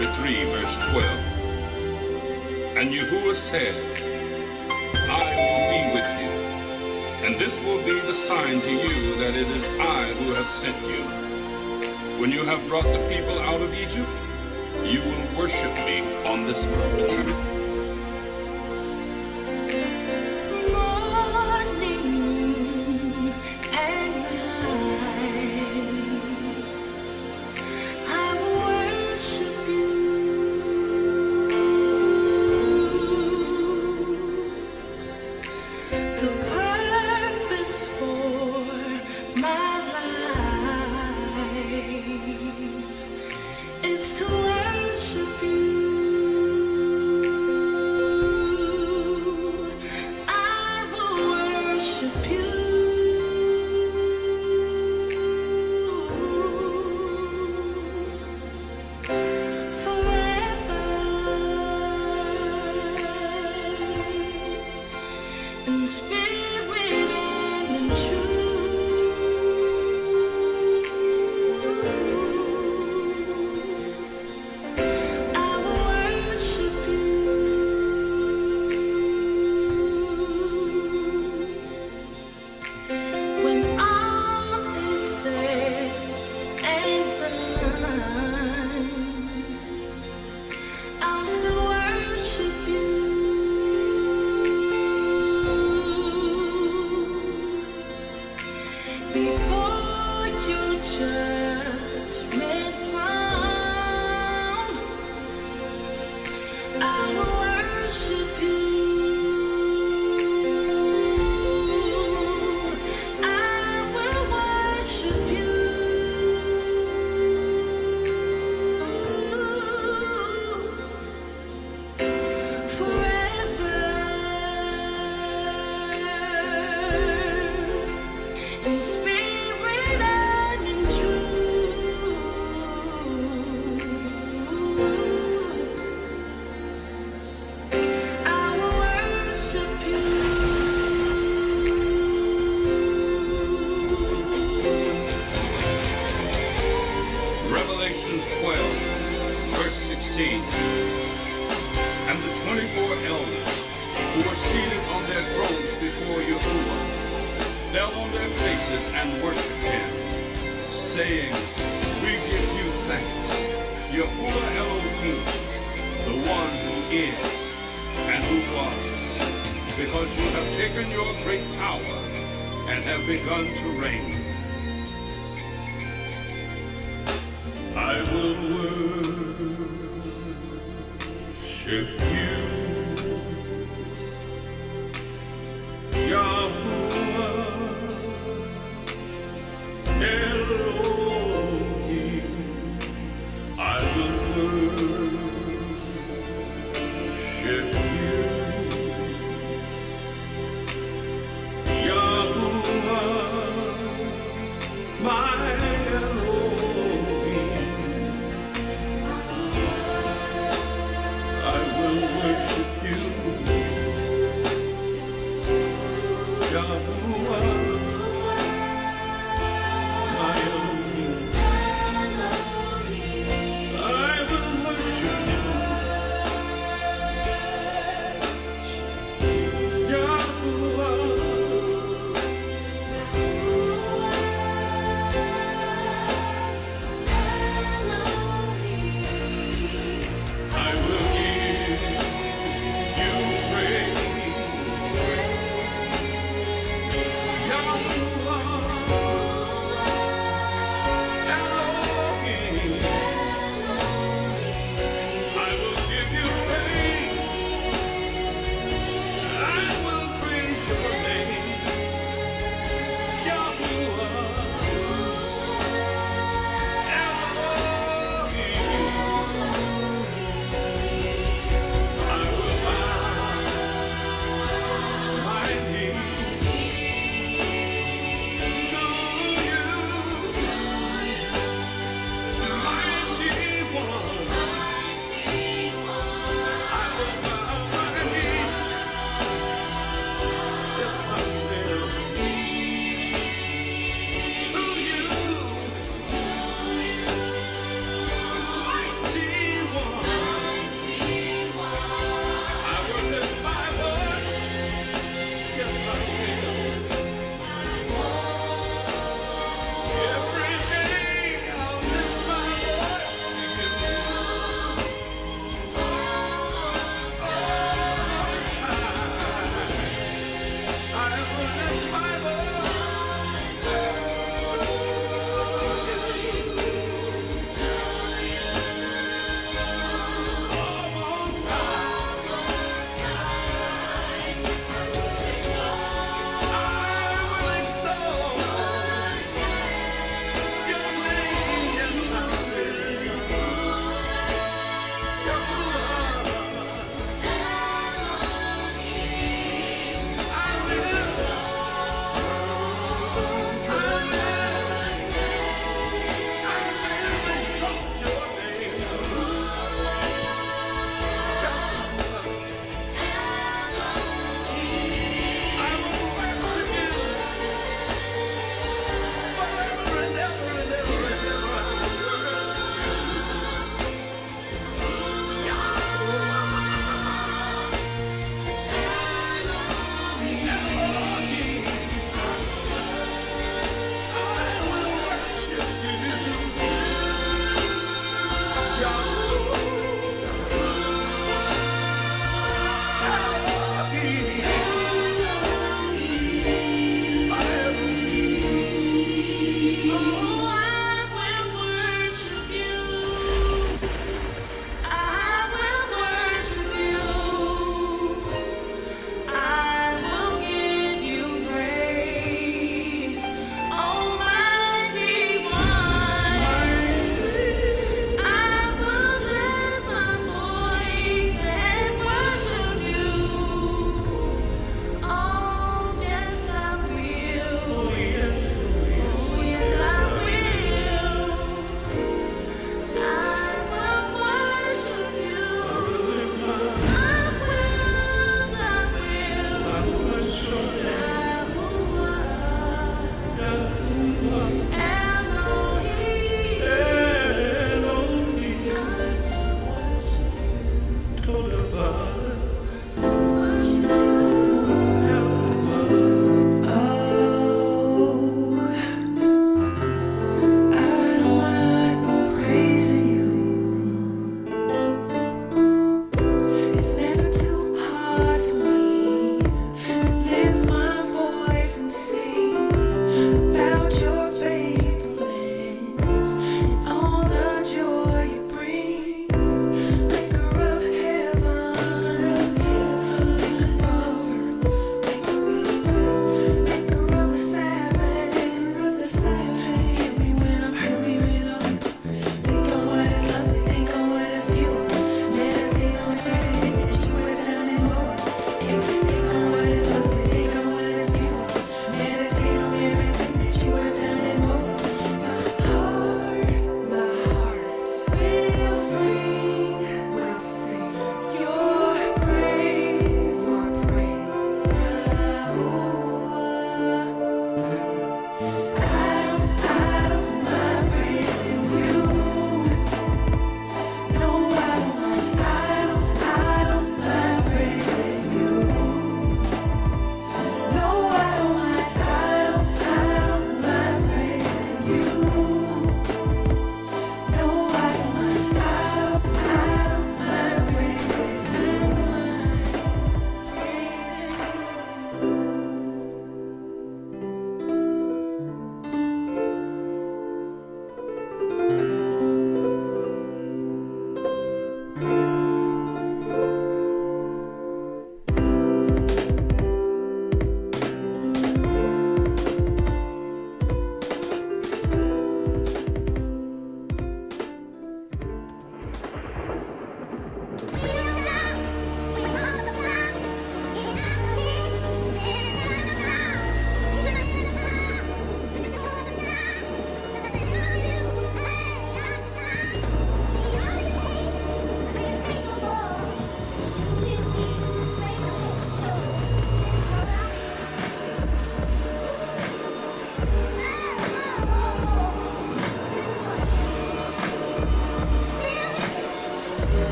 chapter 3, verse 12. And Yahuah said, I will be with you, and this will be the sign to you that it is I who have sent you. When you have brought the people out of Egypt, you will worship me on this mountain. And the 24 elders who were seated on their thrones before Yahuah fell on their faces and worshiped him, saying, We give you thanks, Yahuah Elohim, the one who is and who was, because you have taken your great power and have begun to reign. I will worship you, Yahuah Elohim. I will worship you, Yahuah, my Elohim. I will worship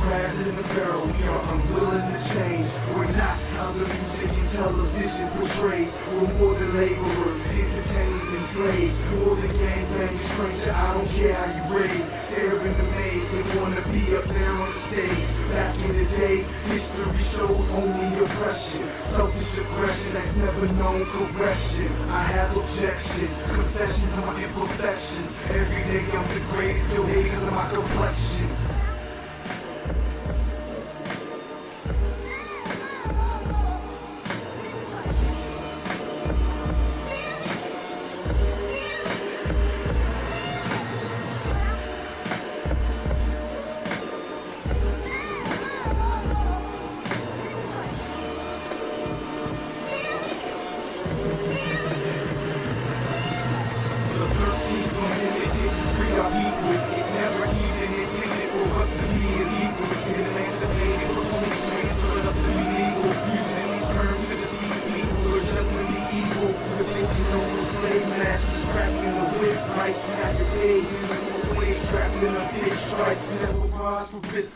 crabs in the barrel, we are unwilling to change. We're not how the music and television portrays. We're more than laborers, entertainers and slaves. More than gangbangers, stranger, I don't care how you raise. Stare in the maze and wanna be up there on the stage. Back in the day, history shows only oppression. Selfish aggression that's never known correction. I have objections, confessions of my imperfections. Every day I'm degraded, still haters of my complexion.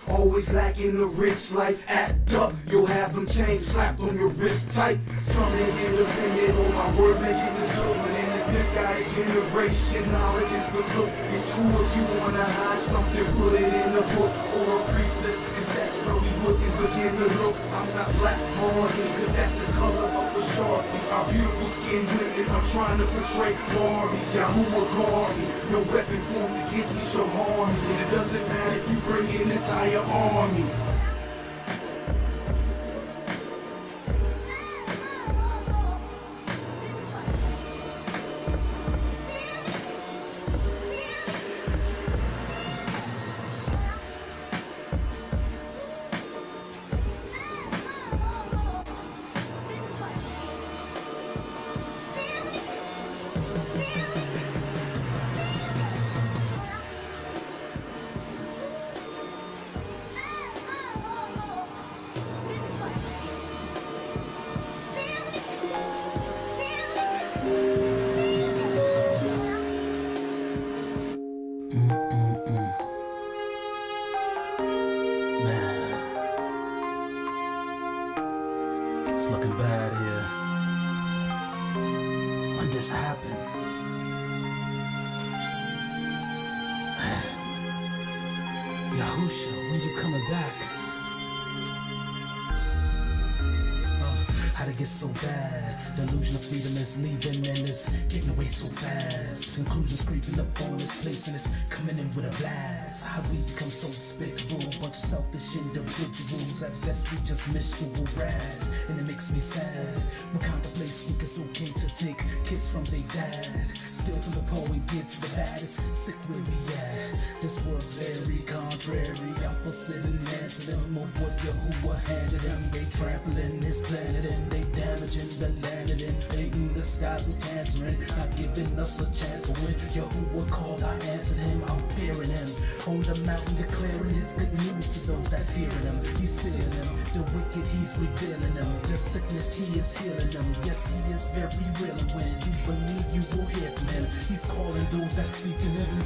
Always lacking the rich life, act up, you'll have them chains slapped on your wrist tight. Some ain't independent, all my word making is good, but in this misguided generation, knowledge is pursuit. It's true if you wanna hide something, put it in a book or a briefless, cause that's where we look and begin to look. I'm not black hardy, cause that's the color of the sharpie. Our beautiful skinned women are trying to portray Barbies. Yahuah guard me, no weapon formed against me shall harm me, and it doesn't matter if you bring an entire army. It's looking bad here. When this happened, Yahusha, when you coming back? How'd it get so bad? Delusion of freedom is leaving and it's getting away so fast. Conclusions creeping up on this place and it's coming in with a blast. How we become so despicable, bunch of selfish individuals. At best we just miserable rats, and it makes me sad. What kind of place think it's okay to take kids from their dad? Steal from the poor and get to the bad, it's sick where we at. This world's very contrary, opposite and anthem of what Yahuah handed them. They trampling his planet and they damaging the land and invading the skies with cancer and not giving us a chance. But when Yahuah called, I answered him. I'm fearing him on the mountain, declaring his good news to those that's hearing him. He's sealing them, the wicked he's revealing them, the sickness he is healing them. Yes, he is very real, and when you believe you will hear from him. He's calling those that seeking him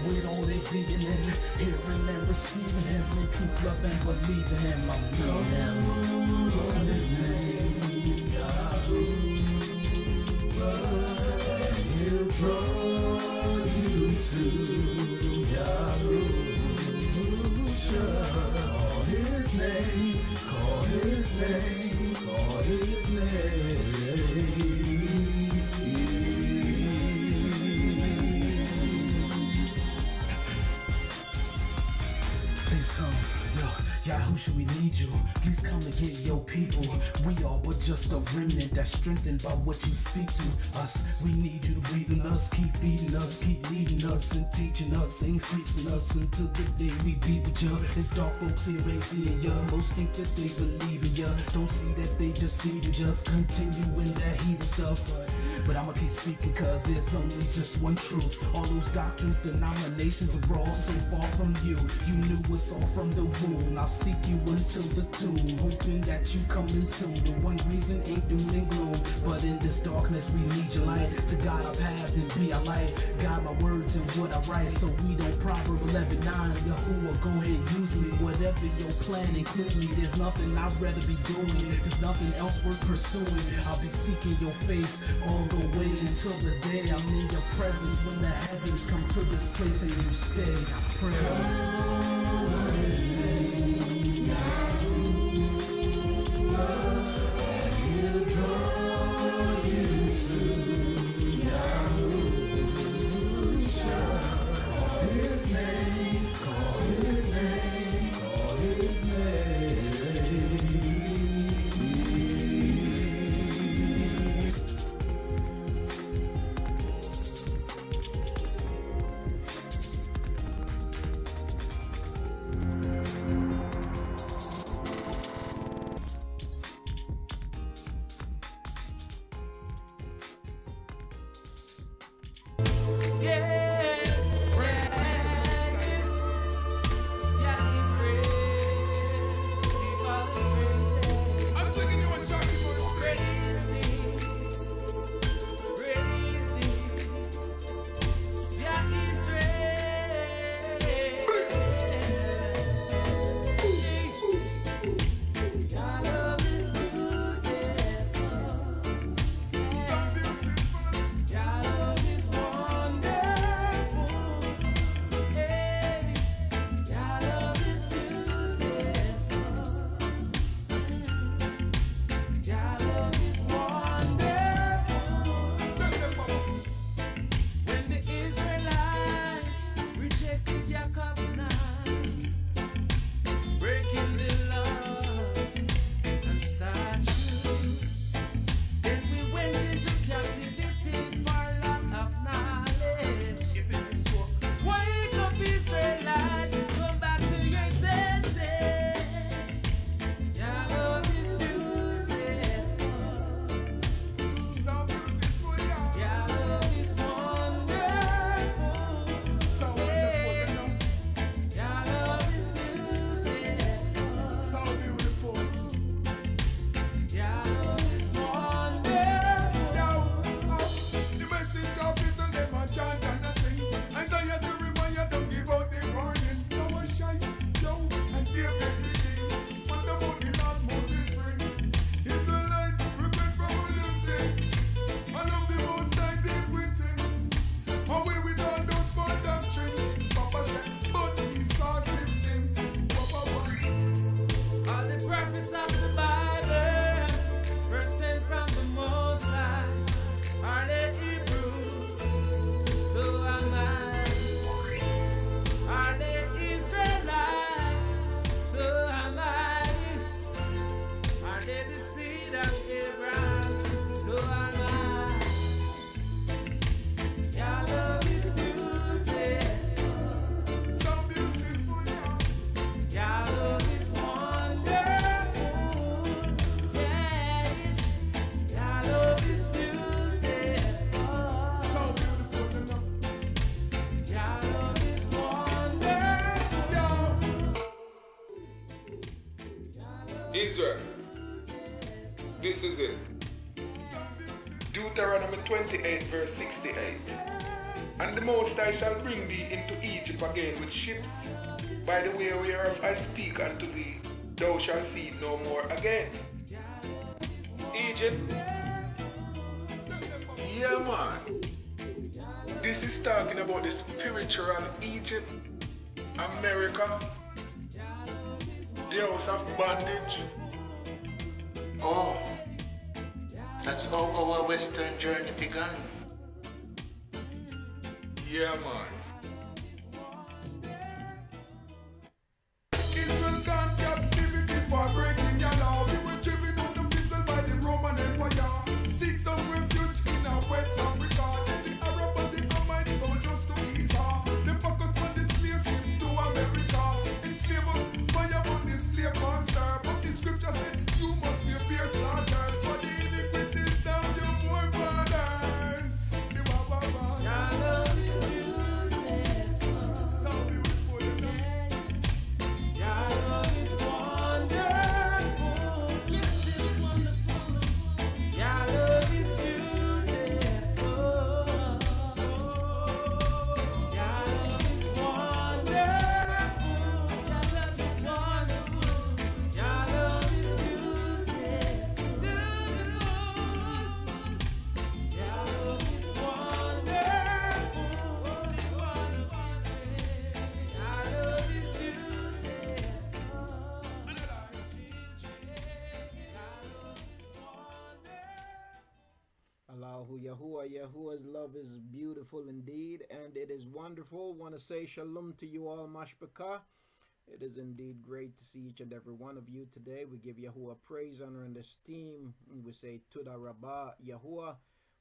with all they being in, hearing and receiving him in truth, love and believing him. I'm leading him on his name. He'll draw you to Yahusha. Call his name, call his name, call his name. Please come, Yahusha, we need you. Please come and get your people. We are but just a remnant that's strengthened by what you speak to us. We need you to breathe in us, keep feeding us, keep leading us and teaching us, increasing us until the day we be with you. It's dark folks here ain't seeing ya. Most think that they believe in ya, don't see that they deceive you. Just continue in that heathen stuff. But I'ma keep speaking cause there's only just one truth. All those doctrines, denominations are all so far from you. You knew it's all from the womb. I'll seek you until the tomb, hoping that you coming soon. The one reason ain't doom and gloom, but in this darkness we need your light. To guide our path and be our light. Guide my words and what I write, so we don't. Proverbs 11:9. Yahuah, go ahead, use me. Whatever your plan, include me. There's nothing I'd rather be doing. There's nothing else worth pursuing. I'll be seeking your face all the way until the day I'm in your presence. When the heavens come to this place and you stay, I pray. He'll draw you to Yahusha. Call his name, call his name, call his name. Israel, this is it. Deuteronomy 28 verse 68. And the Most High shall bring thee into Egypt again with ships, by the way whereof I speak unto thee, thou shalt see it no more again. Egypt? Yeah, man. This is talking about the spiritual Egypt, America, the house of bondage. Oh, that's how our Western journey began. Yeah, man. Israel gone captivity for breaking your law. We were driven out of Israel by the Roman Empire. Seek some refuge in our West Africa. Then the Arab and the Amite soldiers to Esau. They focus on the slave ship to America. Enslave us, fire on the slave master. But the scripture said, you must be a fierce slaughter. For the iniquities down your forefathers. Yahuwah's love is beautiful indeed, and it is wonderful. Want to say shalom to you all, Mashpaka. It is indeed great to see each and every one of you today. We give Yahuwah praise, honor, and esteem. And we say Tuda Rabbah Yahuwah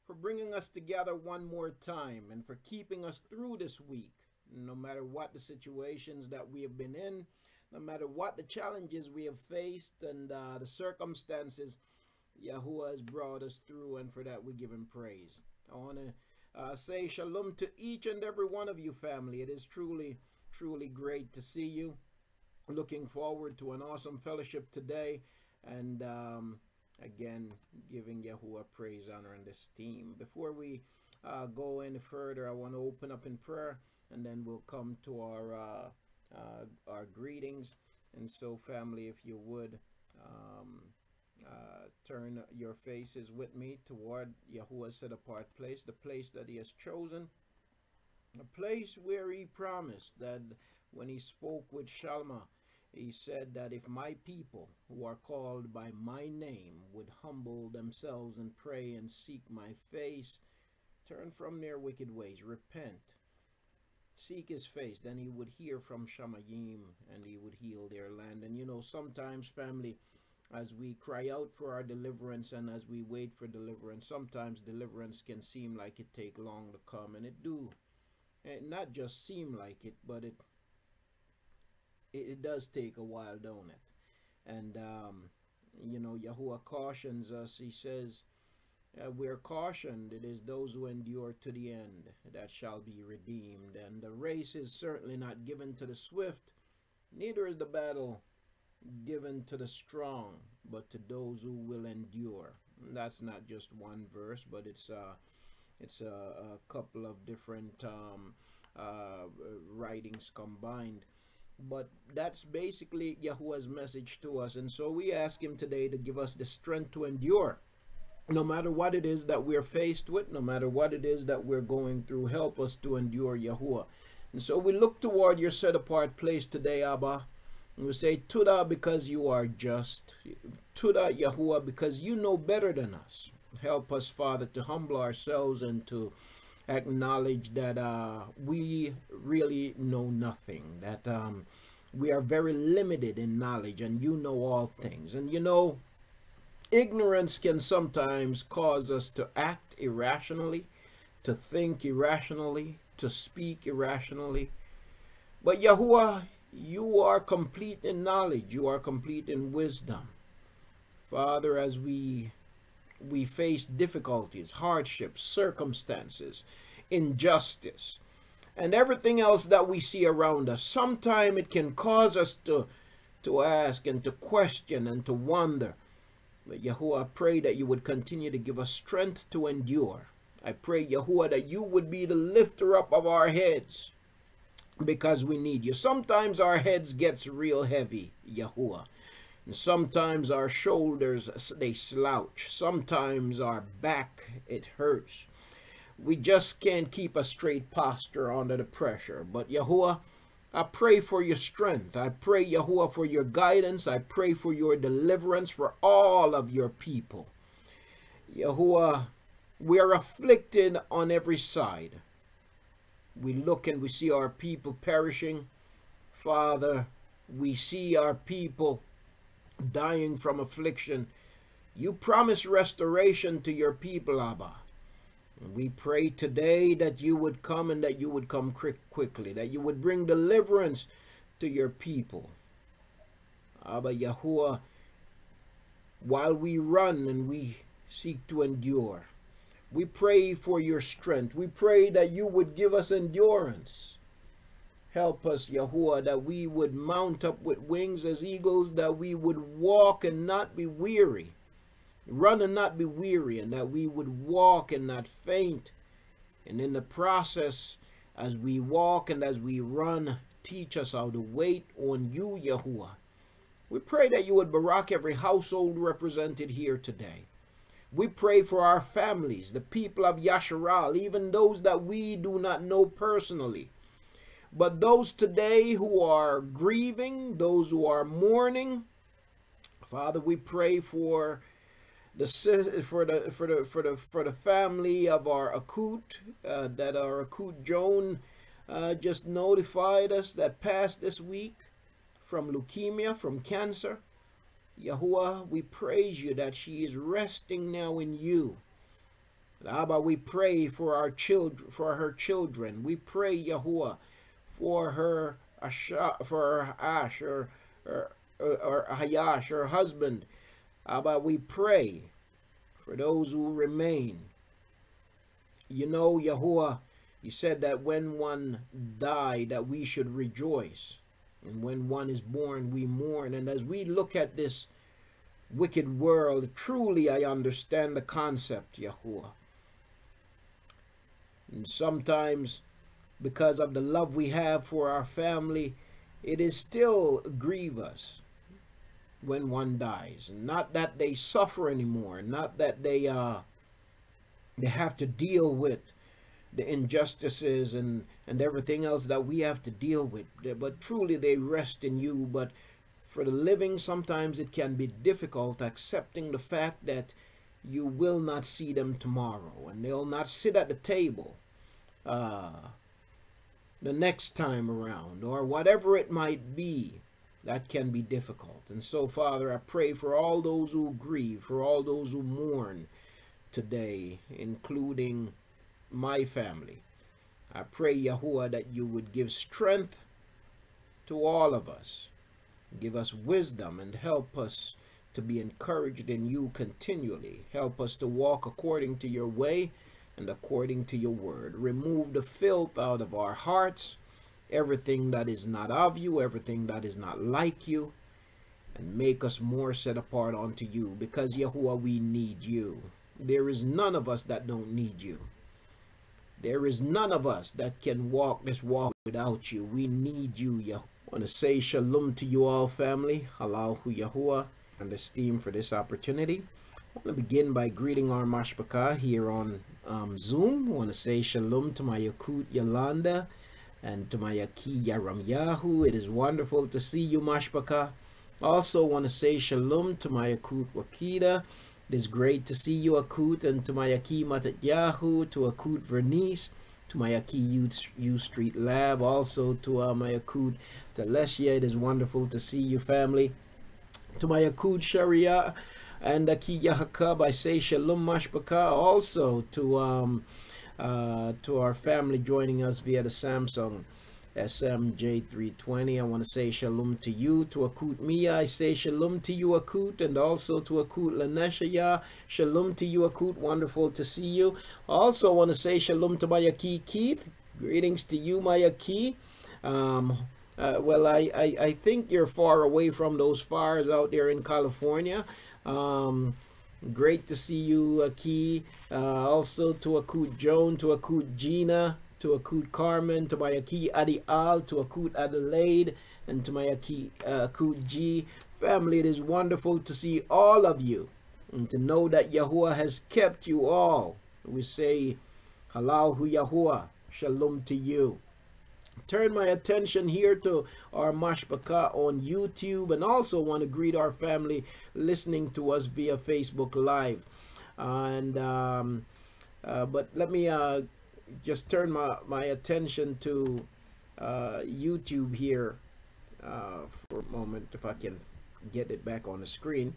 for bringing us together one more time and for keeping us through this week. No matter what the situations that we have been in, no matter what the challenges we have faced and the circumstances, Yahuwah has brought us through, and for that we give him praise. I want to say shalom to each and every one of you, family. It is truly, truly great to see you. Looking forward to an awesome fellowship today, and again, giving Yahuwah praise, honor, and esteem. Before we go any further, I want to open up in prayer, and then we'll come to our greetings. And so, family, if you would turn your faces with me toward Yahuwah's set apart place, the place that he has chosen, a place where he promised that when he spoke with Shalma, he said that if my people who are called by my name would humble themselves and pray and seek my face, turn from their wicked ways, repent, seek his face, then he would hear from Shamayim and he would heal their land. And you know, sometimes, family, as we cry out for our deliverance and as we wait for deliverance, sometimes deliverance can seem like it take long to come, and it do. It not just seem like it, but it does take a while, don't it? And you know, Yahuwah cautions us. He says, we're cautioned. It is those who endure to the end that shall be redeemed. And the race is certainly not given to the swift, neither is the battle given to the strong, but to those who will endure. And that's not just one verse, but it's a couple of different writings combined. But that's basically Yahuwah's message to us. And so we ask him today to give us the strength to endure. No matter what it is that we're faced with, no matter what it is that we're going through, help us to endure, Yahuwah. And so we look toward your set apart place today, Abba. And we say, Tuda, because you are just. Tuda, Yahuwah, because you know better than us. Help us, Father, to humble ourselves and to acknowledge that we really know nothing, that we are very limited in knowledge, and you know all things. And you know, ignorance can sometimes cause us to act irrationally, to think irrationally, to speak irrationally. But Yahuwah, you are complete in knowledge, you are complete in wisdom. Father, as we face difficulties, hardships, circumstances, injustice, and everything else that we see around us, sometimes it can cause us to ask and to question and to wonder. But Yahuwah, I pray that you would continue to give us strength to endure. I pray, Yahuwah, that you would be the lifter up of our heads, because we need you. Sometimes our heads gets real heavy, Yahuwah. And sometimes our shoulders, they slouch. Sometimes our back, it hurts. We just can't keep a straight posture under the pressure. But Yahuwah, I pray for your strength. I pray, Yahuwah, for your guidance. I pray for your deliverance for all of your people. Yahuwah, we are afflicted on every side. We look and we see our people perishing. Father, we see our people dying from affliction. You promise restoration to your people, Abba. And we pray today that you would come, and that you would come quickly, that you would bring deliverance to your people. Abba Yahuwah, while we run and we seek to endure, we pray for your strength. We pray that you would give us endurance. Help us, Yahuwah, that we would mount up with wings as eagles, that we would walk and not be weary, run and not be weary, and that we would walk and not faint. And in the process, as we walk and as we run, teach us how to wait on you, Yahuwah. We pray that you would barak every household represented here today. We pray for our families, the people of Yasharal, even those that we do not know personally. But those today who are grieving, those who are mourning, Father, we pray for For the family of our Akut, that our Akut Joan just notified us that passed this week from leukemia, from cancer. Yahuah, we praise you that she is resting now in you. Abba, we pray for our children, for her children. We pray, Yahuah, for her Ash, or Hayash, her husband. Abba, we pray for those who remain. You know, Yahuah, you said that when one died, that we should rejoice. And when one is born, we mourn. And as we look at this wicked world, truly I understand the concept, Yahuah. And sometimes, because of the love we have for our family, it is still grieve us when one dies. Not that they suffer anymore, not that they have to deal with the injustices and everything else that we have to deal with, but truly they rest in you. But for the living, sometimes it can be difficult accepting the fact that you will not see them tomorrow, and they'll not sit at the table the next time around, or whatever it might be. That can be difficult. And so, Father, I pray for all those who grieve, for all those who mourn today, including my family. I pray, Yahuah, that you would give strength to all of us. Give us wisdom and help us to be encouraged in you continually. Help us to walk according to your way and according to your word. Remove the filth out of our hearts, everything that is not of you, everything that is not like you, and make us more set apart unto you, because Yahuah, we need you. There is none of us that don't need you. There is none of us that can walk this walk without you. We need you, Yahuah. I want to say shalom to you all, family. Halal hu Yahuah, and esteem for this opportunity. I want to begin by greeting our Mashpaka here on Zoom. I want to say shalom to my Yakut Yolanda and to my Yaki Yaram Yahu. It is wonderful to see you, Mashpaka. Also want to say shalom to my Akut Wakita. It is great to see you, Akut, and to my Yaki Matat Yahu, to Akut Vernice, to my Yaki U Street Lab, also to my Akut Talesia. It is wonderful to see you, family. To my Akut Sharia and Aki Yahakab, I say shalom, Mashpaka. Also to our family joining us via the Samsung SMJ320, I want to say shalom to you. To Akut Mia, I say shalom to you, Akut, and also to Akut Laneshaya. Shalom to you, Akut. Wonderful to see you. Also want to say shalom to Mayaki Keith. Greetings to you, Mayaki. Well, I think you're far away from those fires out there in California. Great to see you, Aki. Also to Akut Joan, to Akut Gina, to Akut Carmen, to my Aki Adi Al, to Akut Adelaide, and to my Aki Akut G. Family, it is wonderful to see all of you and to know that Yahuah has kept you all. We say, Halal hu Yahuah, shalom to you. Turn my attention here to our Mashpaka on YouTube, and also want to greet our family listening to us via Facebook Live. But let me just turn my attention to YouTube here for a moment, if I can get it back on the screen.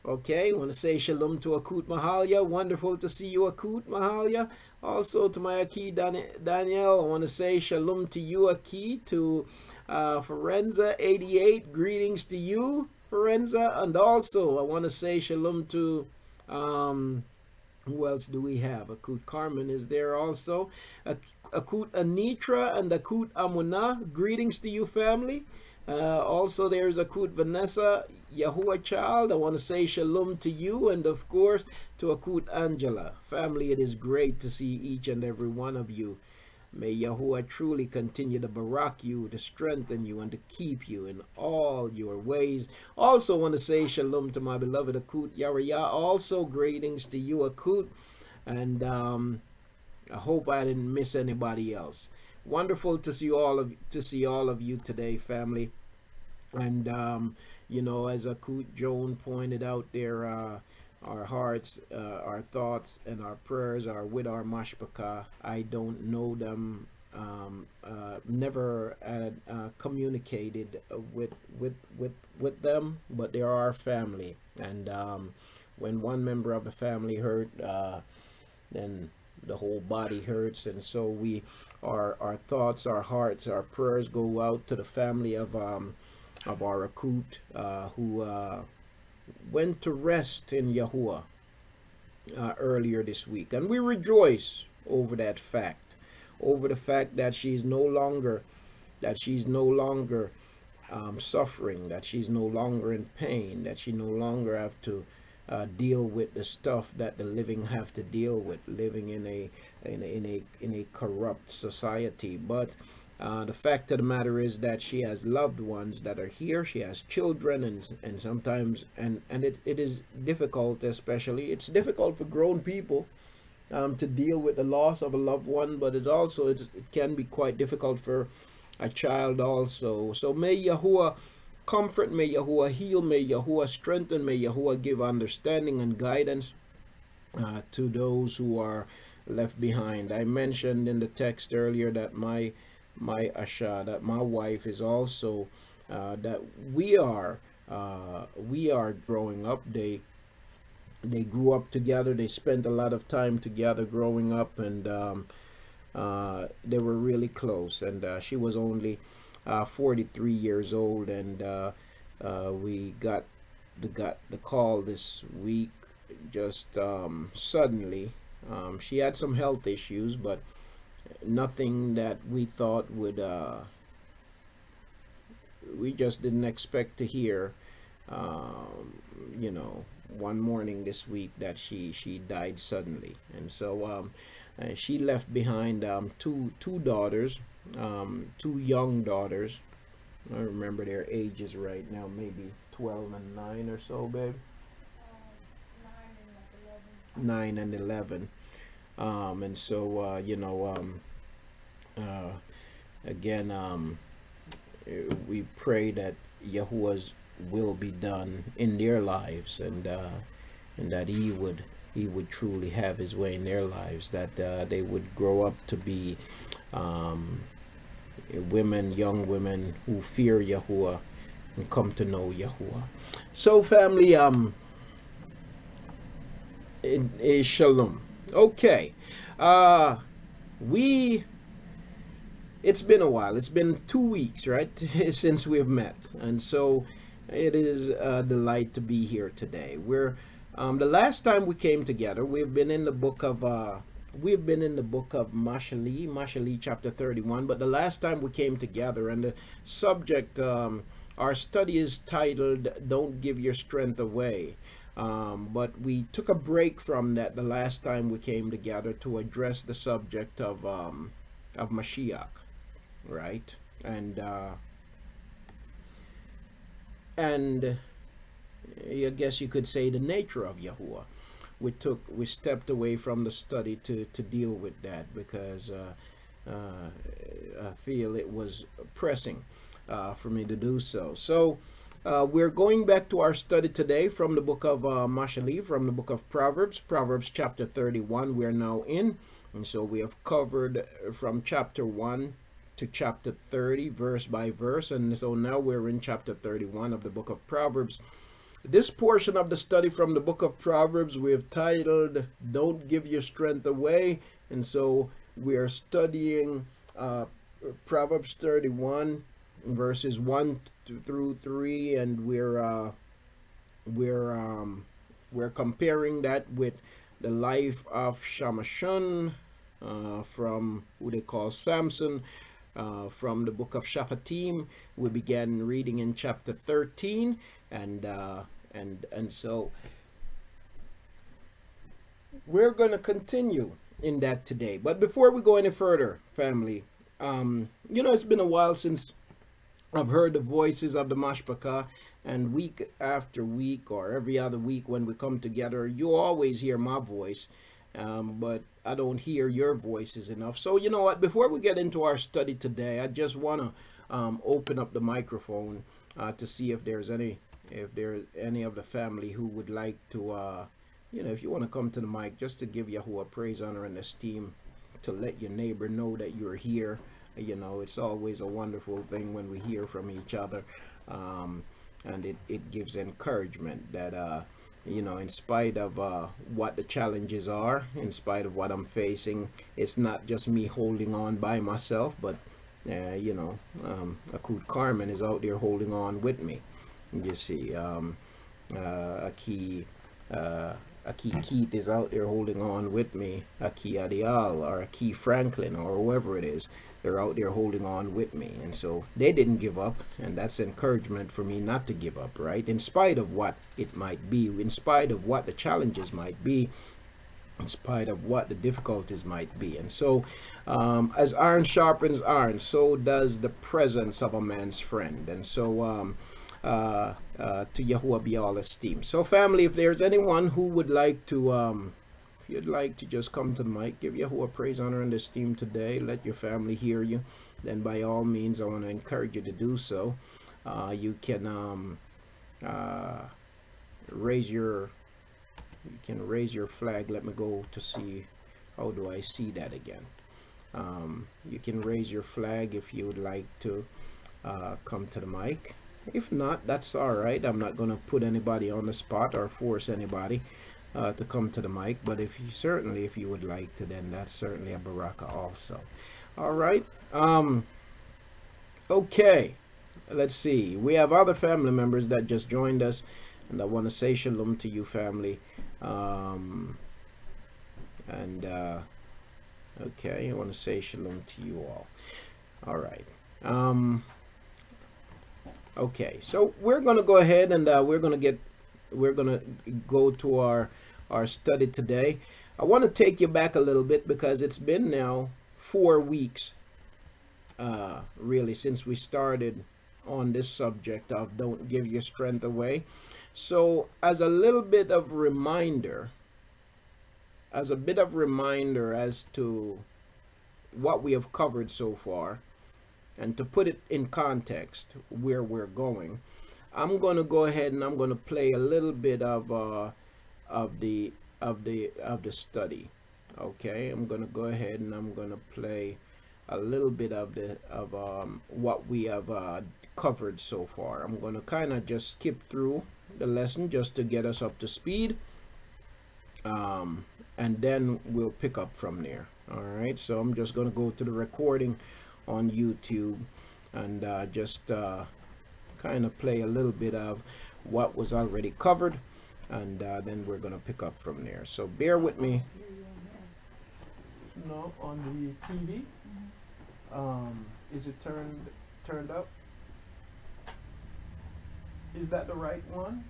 Okay, I want to say shalom to Akut Mahalia. Wonderful to see you, Akut Mahalia. Also to my Aki Daniel, I want to say shalom to you, Aki. To Forenza 88, greetings to you, Forenza. And also I want to say shalom to who else do we have? Akut Carmen is there also. Akut Anitra and Akut Amuna, greetings to you, family. Also there's Akut Vanessa Yahuah child. I want to say shalom to you, and of course to Akut Angela. Family, it is great to see each and every one of you. May Yahuah truly continue to barak you, to strengthen you, and to keep you in all your ways. Also want to say shalom to my beloved Akut Yaraya. Also greetings to you, Akut, and I hope I didn't miss anybody else. Wonderful to see all of you today, family. And you know, as Akut Joan pointed out there, our hearts, our thoughts, and our prayers are with our mashpaka. I don't know them, never had communicated with them, but they are our family. And when one member of the family hurt, then the whole body hurts. And so our thoughts, our hearts, our prayers go out to the family of our recruit who went to rest in Yahuah earlier this week. And we rejoice over that fact, over the fact that she's no longer suffering, that she's no longer in pain, that she no longer have to deal with the stuff that the living have to deal with, living in a corrupt society. But the fact of the matter is that she has loved ones that are here. She has children, and sometimes it is difficult, especially it's difficult for grown people to deal with the loss of a loved one, but it can be quite difficult for a child also. So may Yahuah comfort, may Yahuah heal, may Yahuah strengthen, may Yahuah give understanding and guidance to those who are left behind. I mentioned in the text earlier that my Asha, that my wife is also that we are growing up. They grew up together. They spent a lot of time together growing up, and they were really close. And she was only 43 years old, and we got the call this week just suddenly. She had some health issues, but nothing that we thought would we just didn't expect to hear, one morning this week that she died suddenly. And so she left behind two daughters, two young daughters. I don't remember their ages right now, maybe 12 and 9 or so, babe. 9 and 11. And so again, we pray that Yahuah's will be done in their lives, and that he would truly have his way in their lives, that they would grow up to be young women who fear Yahuah and come to know Yahuah. So family, it is shalom. Okay, it's been a while. It's been 2 weeks, right, since we've met, and so it is a delight to be here today. We're the last time we came together, we've been in the book of Mashali chapter 31. But the last time we came together, and the subject, our study is titled "Don't Give Your Strength Away." But we took a break from that the last time we came together to address the subject of Mashiach, right? And I guess you could say the nature of Yahuah. We stepped away from the study to deal with that, because I feel it was pressing for me to do so. So we're going back to our study today from the book of Mashali, from the book of Proverbs chapter 31 we're now in. And so we have covered from chapter 1 to chapter 30, verse by verse. And so now we're in chapter 31 of the book of Proverbs. This portion of the study from the book of Proverbs we have titled "Don't Give Your Strength Away." And so we are studying Proverbs 31 verses 1 through 3, and we're comparing that with the life of Shaphatym, from who they call Samson, from the book of Shaphatym. We began reading in chapter 13, and so we're going to continue in that today. But before we go any further, family, it's been a while since I've heard the voices of the Mashpaka, and week after week or every other week when we come together, you always hear my voice, but I don't hear your voices enough. So you know what, before we get into our study today, I just want to open up the microphone to see if there's any of the family who would like to you know, if you want to come to the mic just to give Yahuah praise, honor, and esteem, to let your neighbor know that you're here. You know, it's always a wonderful thing when we hear from each other, and it gives encouragement that you know, in spite of what the challenges are, in spite of what I'm facing, it's not just me holding on by myself, but you know, Akut Carmen is out there holding on with me. You see, Aki Keith is out there holding on with me. Aki Adial or Aki Franklin or whoever it is, they're out there holding on with me. And so they didn't give up, and that's encouragement for me not to give up, right? In spite of what it might be, in spite of what the challenges might be, in spite of what the difficulties might be. And so as iron sharpens iron, so does the presence of a man's friend. And so to Yahuah be all esteem. So family, if there's anyone who would like to if you'd like to just come to the mic, give Yahuah praise, honor, and esteem today, let your family hear you, then by all means I want to encourage you to do so. You can raise your flag. Let me go to see, how do I see that again? You can raise your flag if you would like to come to the mic. If not, that's all right. I'm not going to put anybody on the spot or force anybody to come to the mic, but if you would like to, then that's certainly a baraka also. All right. Okay, let's see, we have other family members that just joined us, and I want to say shalom to you, family. Okay, I want to say shalom to you all. All right. Okay, so we're going to go ahead and we're going to go to our study today. I want to take you back a little bit because it's been now 4 weeks really since we started on this subject of don't give your strength away. So as a little bit of reminder, as to what we have covered so far, and to put it in context where we're going, I'm going to go ahead and I'm going to play a little bit of the study. Okay, I'm going to go ahead and I'm going to play a little bit of what we have covered so far. I'm going to kind of just skip through the lesson just to get us up to speed, and then we'll pick up from there. All right, so I'm just going to go to the recording on YouTube and just kind of play a little bit of what was already covered, and then we're going to pick up from there. So bear with me. No, on the TV. Is it turned up? Is that the right one?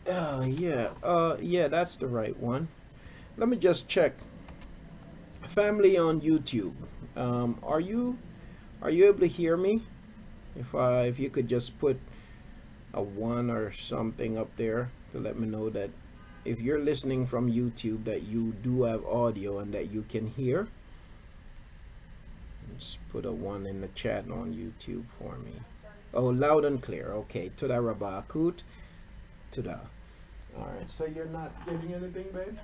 Yeah, that's the right one. Let me just check. Family on YouTube, are you able to hear me? If you could just put a 1 or something up there to let me know that if you're listening from YouTube that you do have audio and that you can hear. Let's put a 1 in the chat on YouTube for me. Oh, loud and clear. Okay, Tuda Rabakut. Tuda. Alright, so you're not getting anything, babe?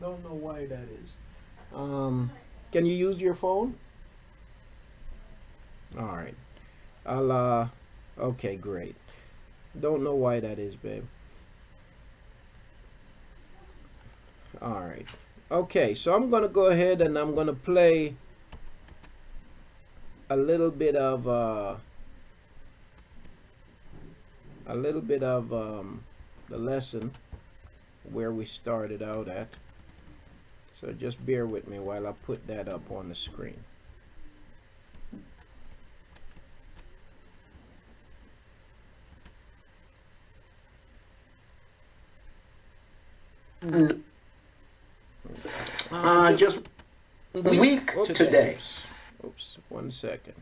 Don't know why that is. Can you use your phone? Alright. Okay, great. Don't know why that is, babe. Alright. Okay, so I'm gonna go ahead and I'm gonna play a little bit of the lesson where we started out at. So just bear with me while I put that up on the screen. Just week today. Oops, 1 second.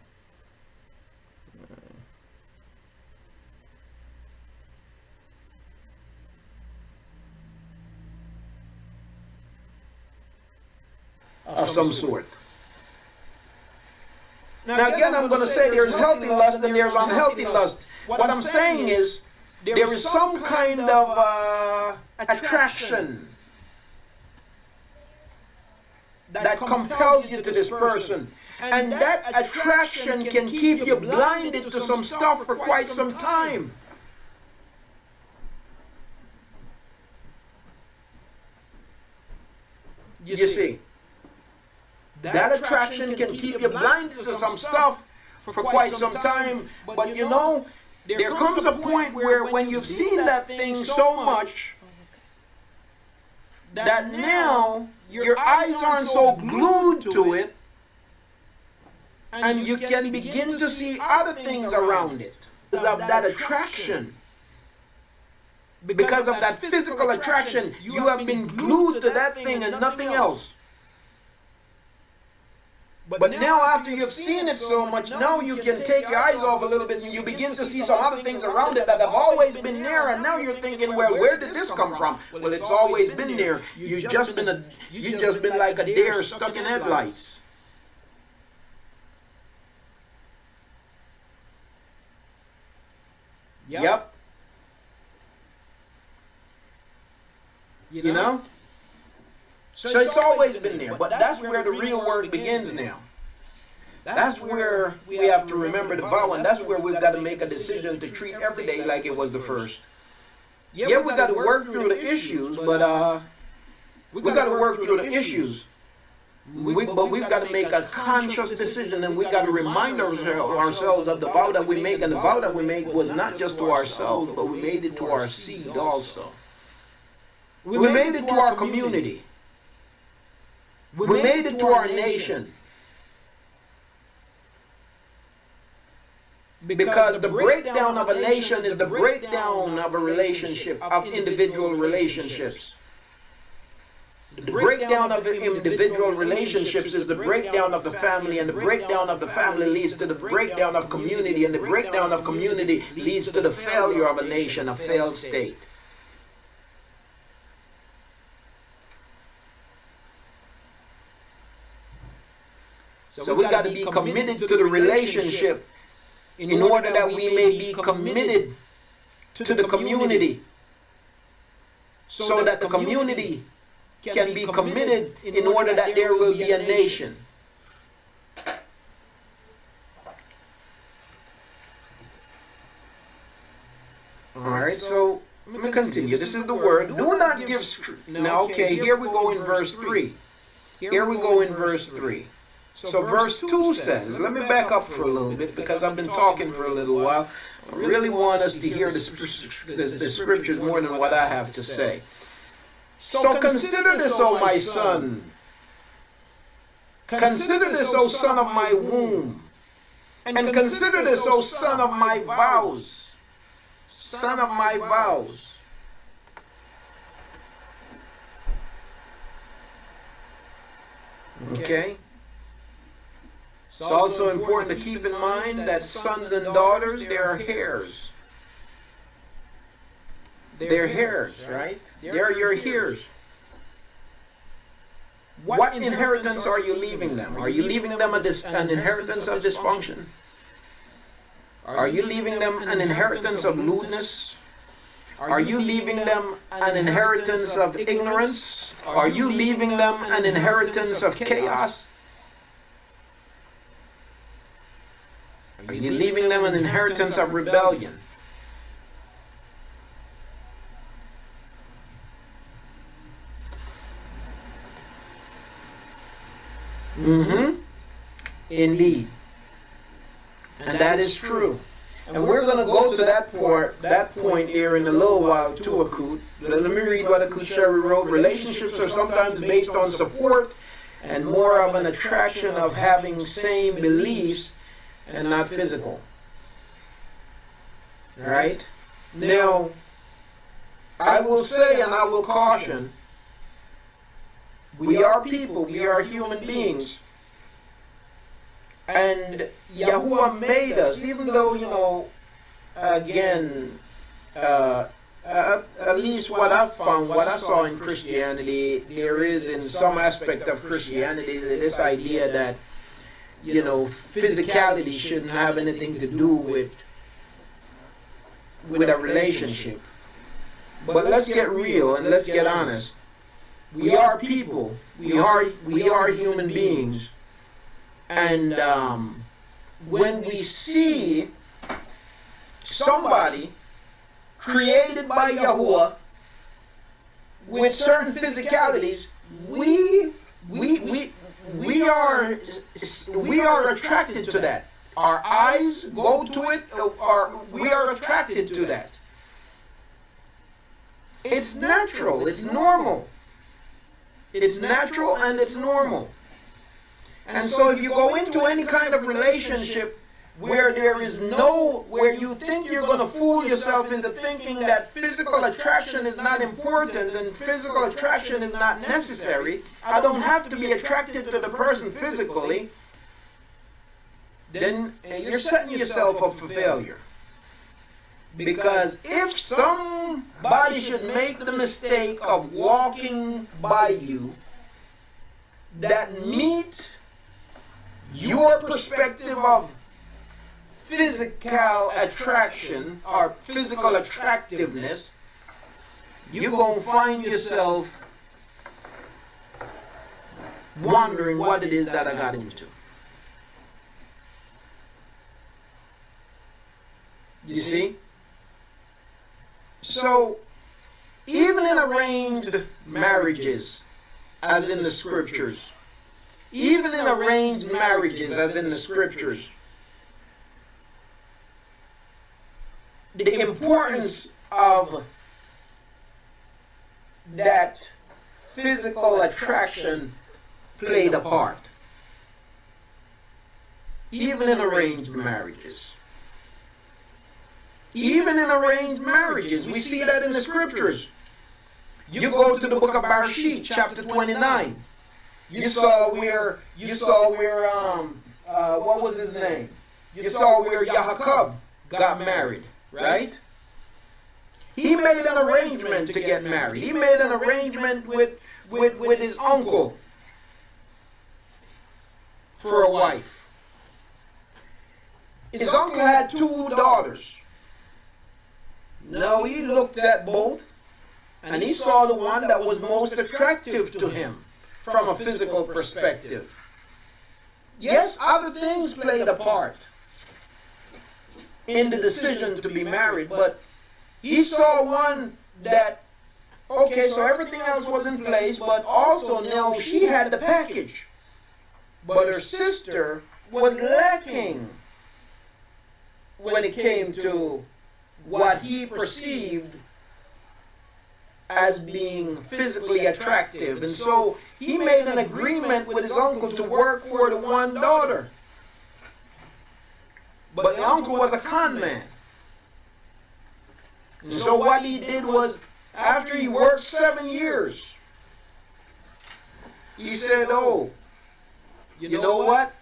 Of some sort. Now again, I'm going to say there's healthy lust and there's unhealthy lust. What I'm saying is there is some kind of attraction that compels you to this person. And that attraction can keep you blinded to some stuff for quite some time. You see, that attraction can keep you blinded to some stuff for quite some time. But you know, there comes a point where when you've seen that thing so much that now your eyes aren't so glued to it, and you can begin to see other things around it because of that attraction. Because of that physical attraction, you have been glued to that thing and nothing else. But now after you've seen it so much, now you can take your eyes off a little bit and you begin to see some other things around it that have always been there, and now you're thinking, well, where did this come from? Well, it's always been there. You've just been like a deer stuck in headlights. Yep. You know? So it's always been there, but that's where the real work begins now. That's where we have to remember the vow, and that's where we've got to make a decision to treat every day like it was the first. Yeah, we got to work through the issues, but we got to work through the issues. But we've got to make a conscious decision, and we've got to remind ourselves of the vow that we make, and the vow that we make was not just to ourselves, but we made it to our seed also. We made it to our community. We made it to our nation. Because the breakdown of a nation is the breakdown of a relationship, of individual relationships. The breakdown of individual relationships is the breakdown of the family, and the breakdown of the family leads to the breakdown of community, and the breakdown of community leads to the failure of a nation, a failed state. So we got to be committed to the relationship in order that we may be committed to the community, so that the community can be committed in order that there will be a nation. Alright, so let me continue. This is the word. Do not give... Now, okay, here we go in verse 3. Here we go in verse 3. So verse 2 says, let me back up for a little bit because I've been talking for a little while. I really want us to hear the scriptures more than what I have to say. So consider this, O my son. Consider this, O son of my womb. And consider this, O son of my vows. Son of my vows. Okay? It's also important to keep in mind that sons and daughters, they are heirs. They're heirs, right? They're your heirs. What inheritance are you leaving them? Are you leaving them an inheritance of dysfunction? Are you leaving them an inheritance of lewdness? Are you leaving them an inheritance of ignorance? Are you leaving them an inheritance of chaos? Are you leaving them an inheritance of rebellion? Indeed. And that is true. And we're going to go to that point here in a little while too, Akut. Let me read what Akut Sherry wrote. Relationships are sometimes based on support and more of an attraction of having same beliefs and not physical. Right? Now, I will say and I will caution, we are people, we are human beings. And Yahuah made us, even though, you know, again, at least what I found, what I saw in Christianity, there is in some aspect of Christianity this idea that physicality shouldn't have anything to do with a relationship. But let's get real and let's get honest. We are people. We are human beings. And when we see somebody created by Yahuah with certain physicalities, we are attracted to that. Our eyes go to it, or we are attracted to that. It's natural, it's normal. It's natural and it's normal. And so if you go into any kind of relationship where you think you're going to fool yourself into thinking that physical attraction is not important and physical attraction is not necessary, I don't have to be attracted to the person physically, then you're setting yourself up for failure. Because if somebody should make the mistake of walking by you that meet your perspective of physical attraction or physical attractiveness, you're going to find yourself wondering what it is that I got into. You see? So, even in arranged marriages, as in the scriptures, the importance of that physical attraction played a part. Even in arranged marriages. We see that in the scriptures. You go to the book of Bereshit, chapter 29. You saw where what was his name? You saw where Yahuah got married, right? He made an arrangement to get married. He made an arrangement with his uncle for a wife. His uncle had 2 daughters. Now he looked at both and he saw the one that was most attractive to him from a physical perspective. Yes, other things played a part in the decision to be married, but he saw one that, okay, so everything else was in place, but also now she had the package. But her sister was lacking when it came to what he perceived as being physically attractive. And so he made an agreement with his uncle to work for the one daughter. But the uncle was a con man. And so what he did was, after he worked 7 years, he said, oh, you know what?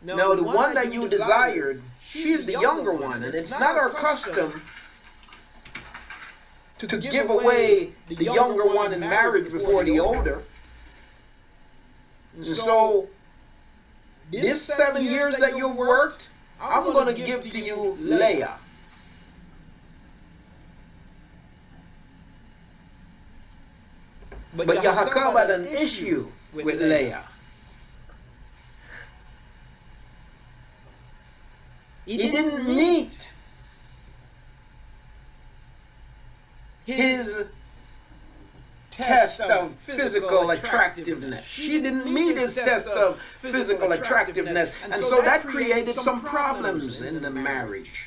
Now the one that you desired, she's the younger one, and it's not our custom to give away the younger one in marriage before the older. And so, this 7 years that you worked, I'm going to give to you Leah. But Yahuah had an issue with Leah. He didn't meet his test of physical attractiveness. She didn't meet his test of physical attractiveness. And so that created some problems in the marriage.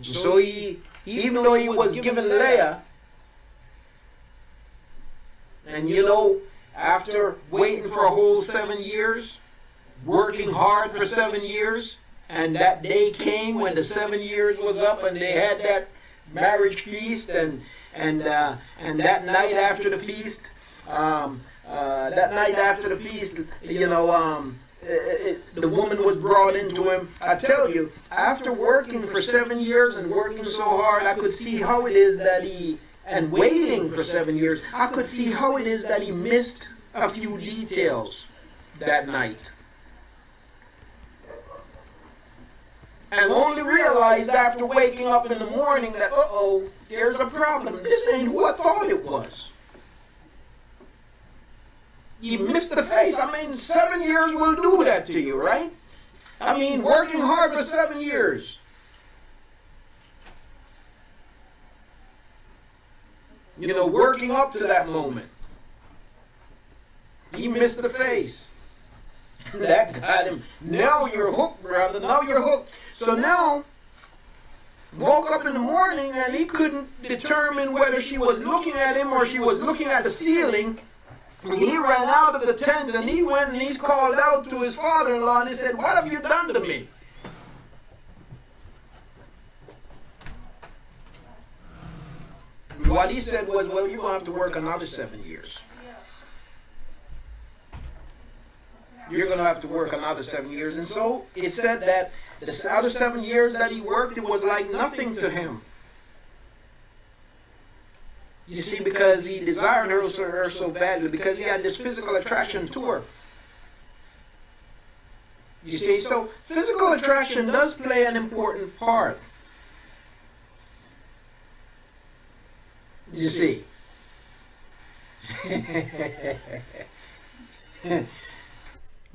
So even though he was given Leah, and after waiting for a whole 7 years, working hard for 7 years, and that day came when the 7 years was up and they had that marriage feast, and that night after the feast, the woman was brought into him. I tell you, after working for 7 years and working so hard, I could see how it is that and waiting for 7 years, I could see how it is that he missed a few details that night. and only realized after waking up in the morning that, uh-oh, there's a problem. This ain't who I thought it was. You missed the face. I mean, 7 years will do that to you, right? I mean, working hard for 7 years. You know, working up to that moment. He missed the face. That got him. Now you're hooked, brother. Now you're hooked. So now, woke up in the morning and he couldn't determine whether she was looking at him or she was looking at the ceiling. And he ran out of the tent and he went and he called out to his father-in-law and he said, "What have you done to me?" What he said was, "Well, you're going to have to work another 7 years. You're going to have to work another 7 years." And so it said that the other 7 years that he worked, it was like nothing to him. You see, because he desired her so badly, because he had this physical attraction to her. You see, so physical attraction does play an important part. You see.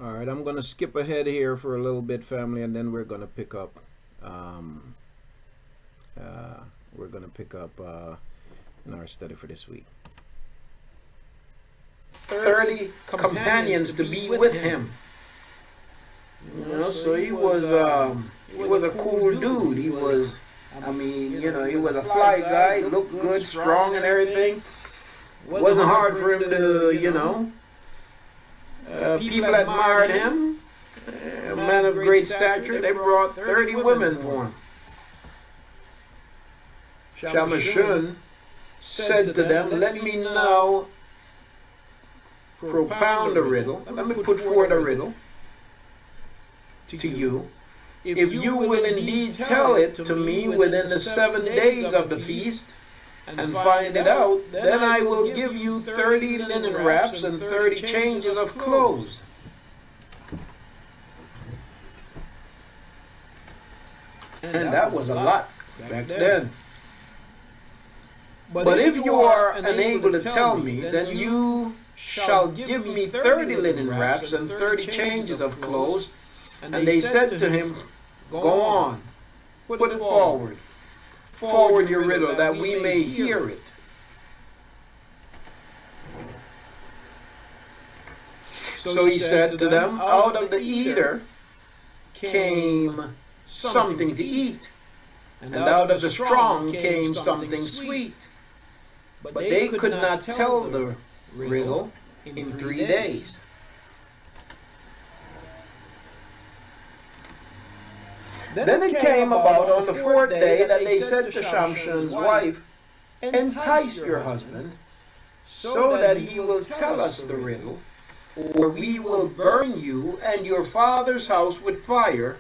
All right, I'm going to skip ahead here for a little bit, family, and then we're going to pick up. In our study for this week. 30 companions to be with him. You know, so he was a cool dude. He was, I mean, you know, he was a fly guy, looked good, strong and everything. Wasn't hard for him to, you know, people admired him. A man of great stature. They brought 30 women for him. Shaphatym said to them, "Let me now propound a riddle. Let me put forward a riddle to you. If you will indeed tell it to me within the 7 days of the feast and find it out, then I will give you 30 linen wraps and 30 changes of clothes." And that was a lot back then. But if you are unable to tell me, then you shall give me 30 linen wraps and 30 changes of clothes. And they said to him, "Go on, put it forward. Forward your riddle, that we may hear it." So he said to them, "Out of the eater came something to eat, and out of the strong came something sweet. But they could not tell the riddle in 3 days." Then it came about on the 4th day that they said to Shaphatym's wife, "Entice your husband, so that he will tell us the riddle, or we will burn you and your father's house with fire.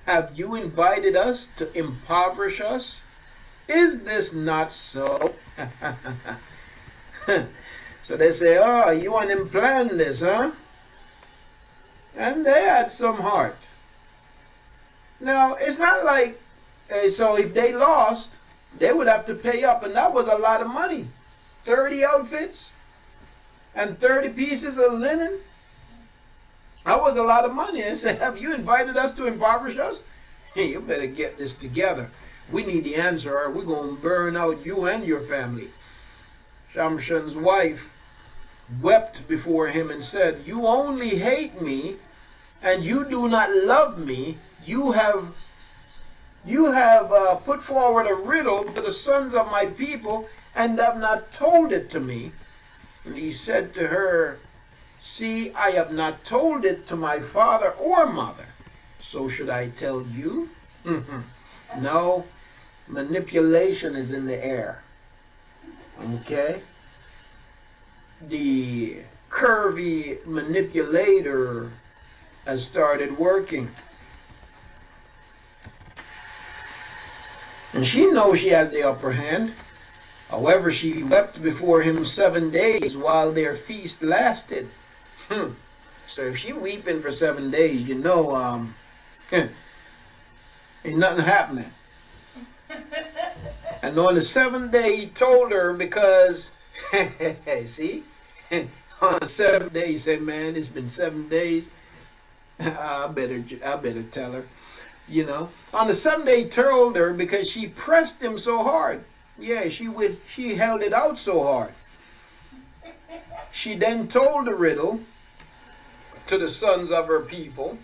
Have you invited us to impoverish us? Is this not so?" So they say, "Oh, you want him plan this, huh?" And they had some heart. Now, it's not like, so if they lost, they would have to pay up, and that was a lot of money. 30 outfits and 30 pieces of linen. That was a lot of money. They said, "Have you invited us to impoverish us? Hey, you better get this together. We need the answer, or we're going to burn out you and your family." Shaphatym's wife wept before him and said, "You only hate me, and you do not love me. You have put forward a riddle to the sons of my people, and have not told it to me." And he said to her, "See, I have not told it to my father or mother. So should I tell you?" No, manipulation is in the air. Okay? The curvy manipulator has started working. And she knows she has the upper hand. However, she wept before him 7 days while their feast lasted. So if she weeping for 7 days, you know, Ain't nothing happening. And on the seventh day he told her, because, see, on the seventh day he said, man, it's been 7 days. I better tell her, you know. On the seventh day he told her because she pressed him so hard. Yeah, she held it out so hard. She then told the riddle to the sons of her people.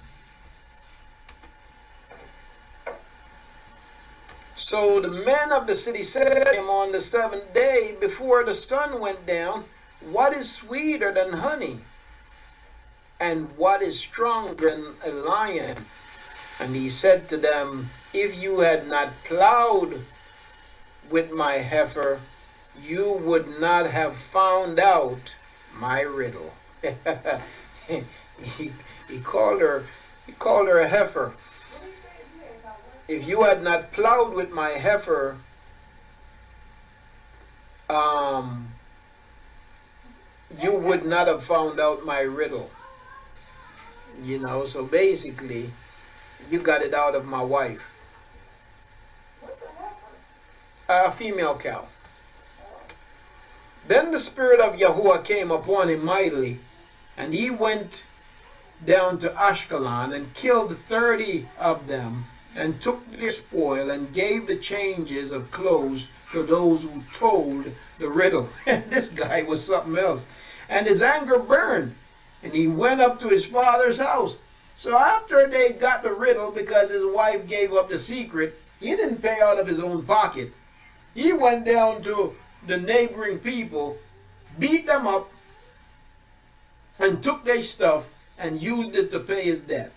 So the men of the city said to him on the seventh day before the sun went down, what is sweeter than honey? And what is stronger than a lion? And he said to them, if you had not plowed with my heifer, you would not have found out my riddle. he called her a heifer. If you had not plowed with my heifer, you would not have found out my riddle. You know, so basically, you got it out of my wife. A female cow. Then the Spirit of Yahuah came upon him mightily, and he went down to Ashkelon and killed 30 of them, and took their spoil and gave the changes of clothes to those who told the riddle. And this guy was something else. And his anger burned, and he went up to his father's house. So after they got the riddle, because his wife gave up the secret, he didn't pay out of his own pocket. He went down to the neighboring people, beat them up, and took their stuff and used it to pay his debt.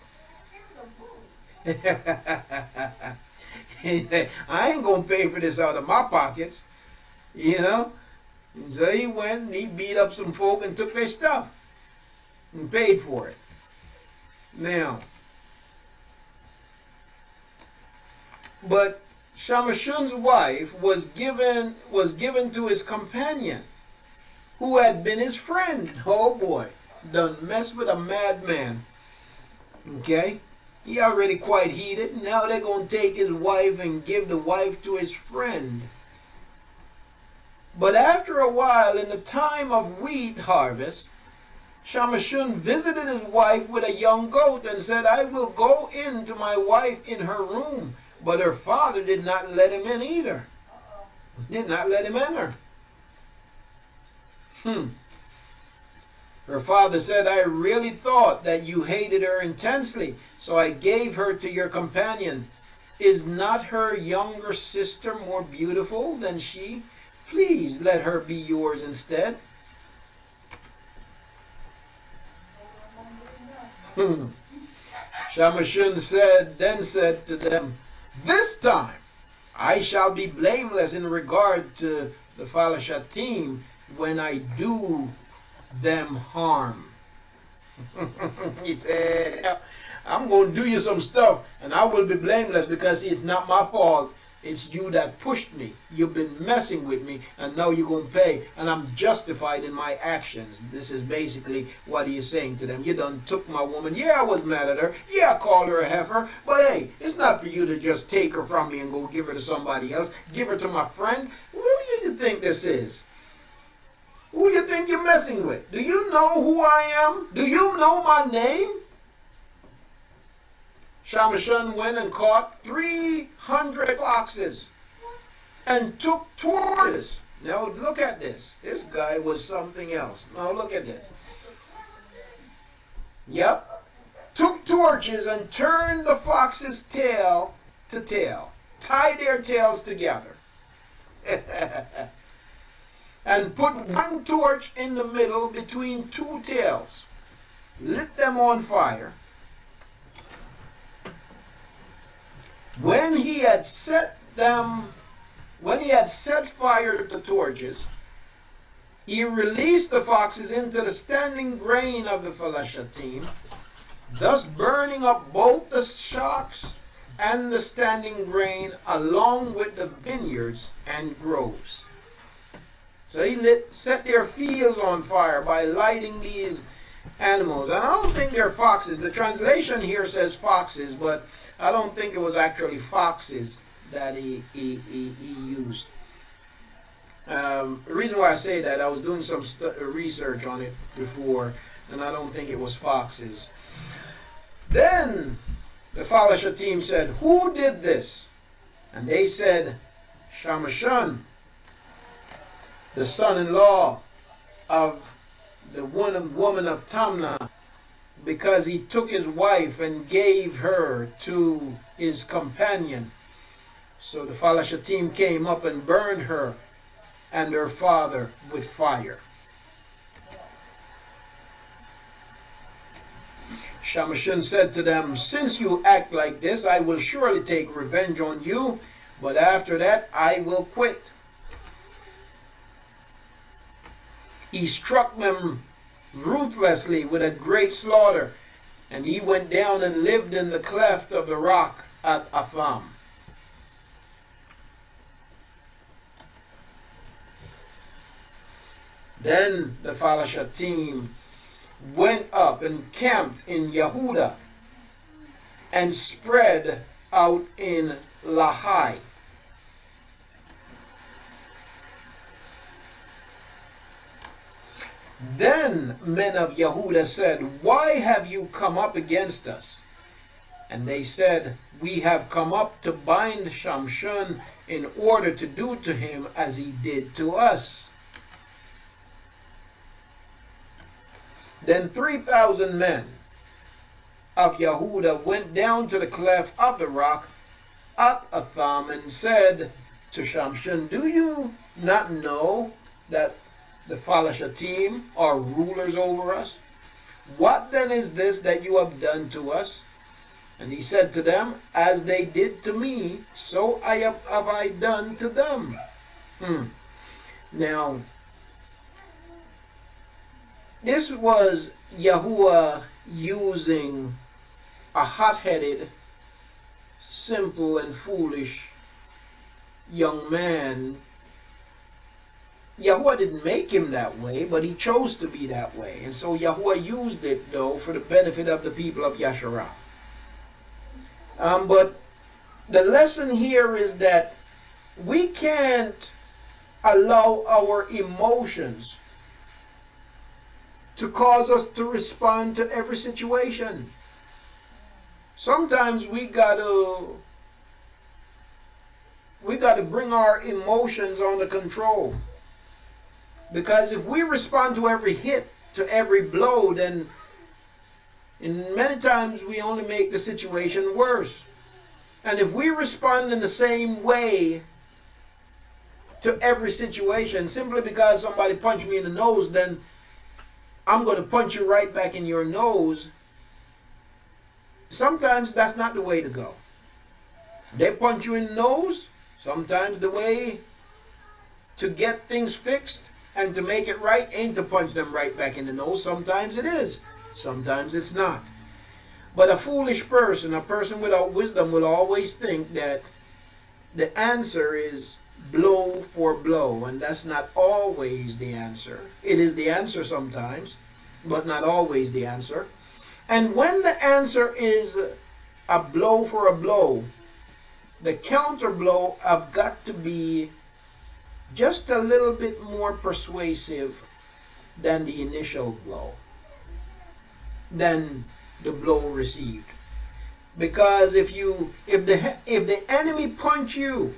He said, I ain't gonna pay for this out of my pockets, you know. And so he went and he beat up some folk and took their stuff and paid for it. Now, but Shaphatym's wife was given to his companion, who had been his friend. Oh boy, done messed with a madman. Okay. He already quite heated. Now they're going to take his wife and give the wife to his friend. But after a while, in the time of wheat harvest, Shaphatym visited his wife with a young goat and said, I will go in to my wife in her room. But her father did not let him in either. Did not let him enter. Her father said, I really thought that you hated her intensely, so I gave her to your companion. Is not her younger sister more beautiful than she? Please let her be yours instead. Shaphatym then said to them, this time I shall be blameless in regard to the Shaphatym when I do them harm. He said, I'm going to do you some stuff and I will be blameless because it's not my fault. It's you that pushed me. You've been messing with me and now you're going to pay, and I'm justified in my actions. This is basically what he is saying to them. You done took my woman. Yeah, I was mad at her. Yeah, I called her a heifer. But hey, it's not for you to just take her from me and go give her to somebody else. Give her to my friend. Who do you think this is? Who you think you're messing with? Do you know who I am? Do you know my name? Shaphatym went and caught 300 foxes and took torches. Now look at this. This guy was something else. Now look at this. Yep. Took torches and turned the fox's tail to tail. Tied their tails together. And put one torch in the middle between two tails. Lit them on fire. When he had set fire to the torches, he released the foxes into the standing grain of the Shaphatym, thus burning up both the shocks and the standing grain along with the vineyards and groves. So he set their fields on fire by lighting these animals. And I don't think they're foxes. The translation here says foxes, but I don't think it was actually foxes that he used. The reason why I say that, I was doing some research on it before, and I don't think it was foxes. Then the father Shaphatym said, "Who did this?" And they said, "Shaphatym, the son-in-law of the woman of Tamna, because he took his wife and gave her to his companion." So the father Shaphatym came up and burned her and her father with fire. Shaphatym said to them, "Since you act like this, I will surely take revenge on you, but after that I will quit." He struck them ruthlessly with a great slaughter, and he went down and lived in the cleft of the rock at Atham. Then the father Shaphatym went up and camped in Yahudah and spread out in Lahai. Then men of Yahudah said, "Why have you come up against us?" And they said, "We have come up to bind Shaphatym in order to do to him as he did to us." Then 3,000 men of Yahudah went down to the cleft of the rock at Atham and said to Shaphatym, "Do you not know that the father Shaphatym are rulers over us? What then is this that you have done to us?" And he said to them, "As they did to me, so have I done to them." Now, this was Yahuah using a hot-headed, simple and foolish young man. Yahuah didn't make him that way, but he chose to be that way. And so Yahuah used it, though, for the benefit of the people of Yasharah. But the lesson here is that we can't allow our emotions to cause us to respond to every situation. Sometimes we gotta bring our emotions under control. Because if we respond to every hit, to every blow, then many times we only make the situation worse. And if we respond in the same way to every situation, simply because somebody punched me in the nose, then I'm going to punch you right back in your nose. Sometimes that's not the way to go. They punch you in the nose. Sometimes the way to get things fixed and to make it right ain't to punch them right back in the nose. Sometimes it is. Sometimes it's not. But a foolish person, a person without wisdom, will always think that the answer is blow for blow, and that's not always the answer. It is the answer sometimes, but not always the answer. And when the answer is a blow for a blow, the counter blow have got to be just a little bit more persuasive than the initial blow, than the blow received. Because if the enemy punch you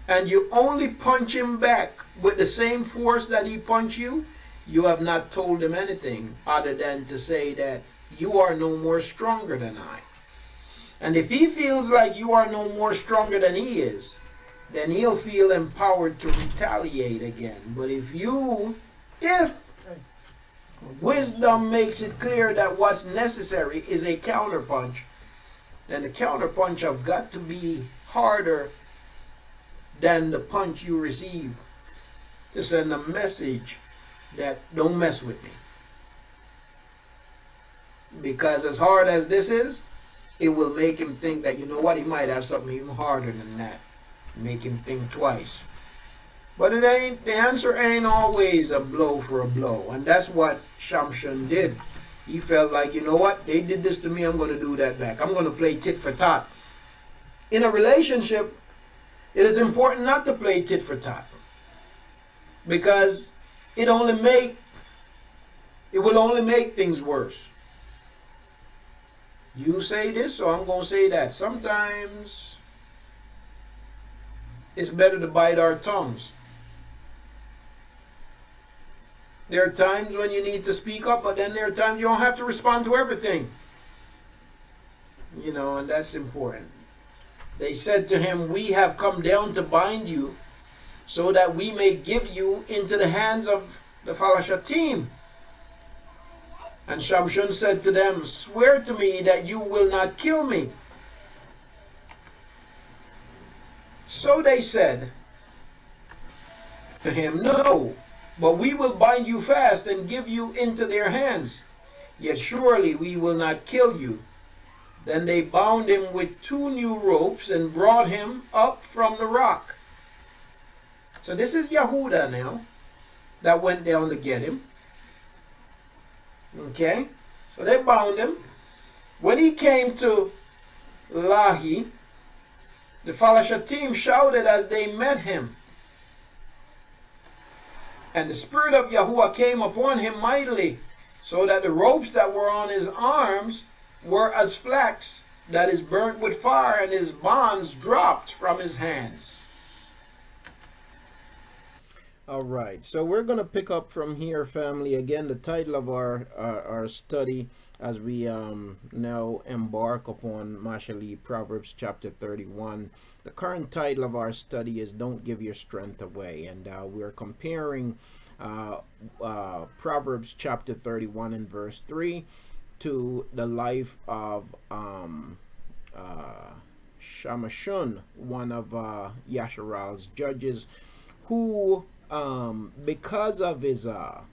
and you only punch him back with the same force that he punched you, you have not told him anything other than to say that you are no more stronger than I. And if he feels like you are no more stronger than he is, then he'll feel empowered to retaliate again. But if wisdom makes it clear that what's necessary is a counterpunch, then the counterpunch have got to be harder than the punch you receive, to send a message that don't mess with me. Because as hard as this is, it will make him think that, you know what, he might have something even harder than that. Make him think twice. But it ain't, the answer ain't always a blow for a blow. And that's what Shaphatym did. He felt like, you know what, they did this to me, I'm going to do that back. I'm going to play tit for tat. In a relationship, it is important not to play tit for tat, because it will only make things worse. You say this, so I'm going to say that. Sometimes it's better to bite our tongues. There are times when you need to speak up, but then there are times you don't have to respond to everything. You know, and that's important. They said to him, we have come down to bind you so that we may give you into the hands of the Shaphatym. And Shaphatym said to them, swear to me that you will not kill me. So they said to him, no, but we will bind you fast and give you into their hands. Yet surely we will not kill you. Then they bound him with 2 new ropes and brought him up from the rock. So this is Yahudah now that went down to get him. Okay, so they bound him. When he came to Lahi, the Shaphatym shouted as they met him. And the Spirit of Yahuah came upon him mightily, so that the ropes that were on his arms were as flax that is burnt with fire, and his bonds dropped from his hands. All right, so we're going to pick up from here, family. Again, the title of our study as we now embark upon Mashali, Proverbs chapter 31. The current title of our study is Don't Give Your Strength Away, and we're comparing Proverbs chapter 31 and verse 3 to the life of Shaphatym, one of Yasharal's judges, who because of a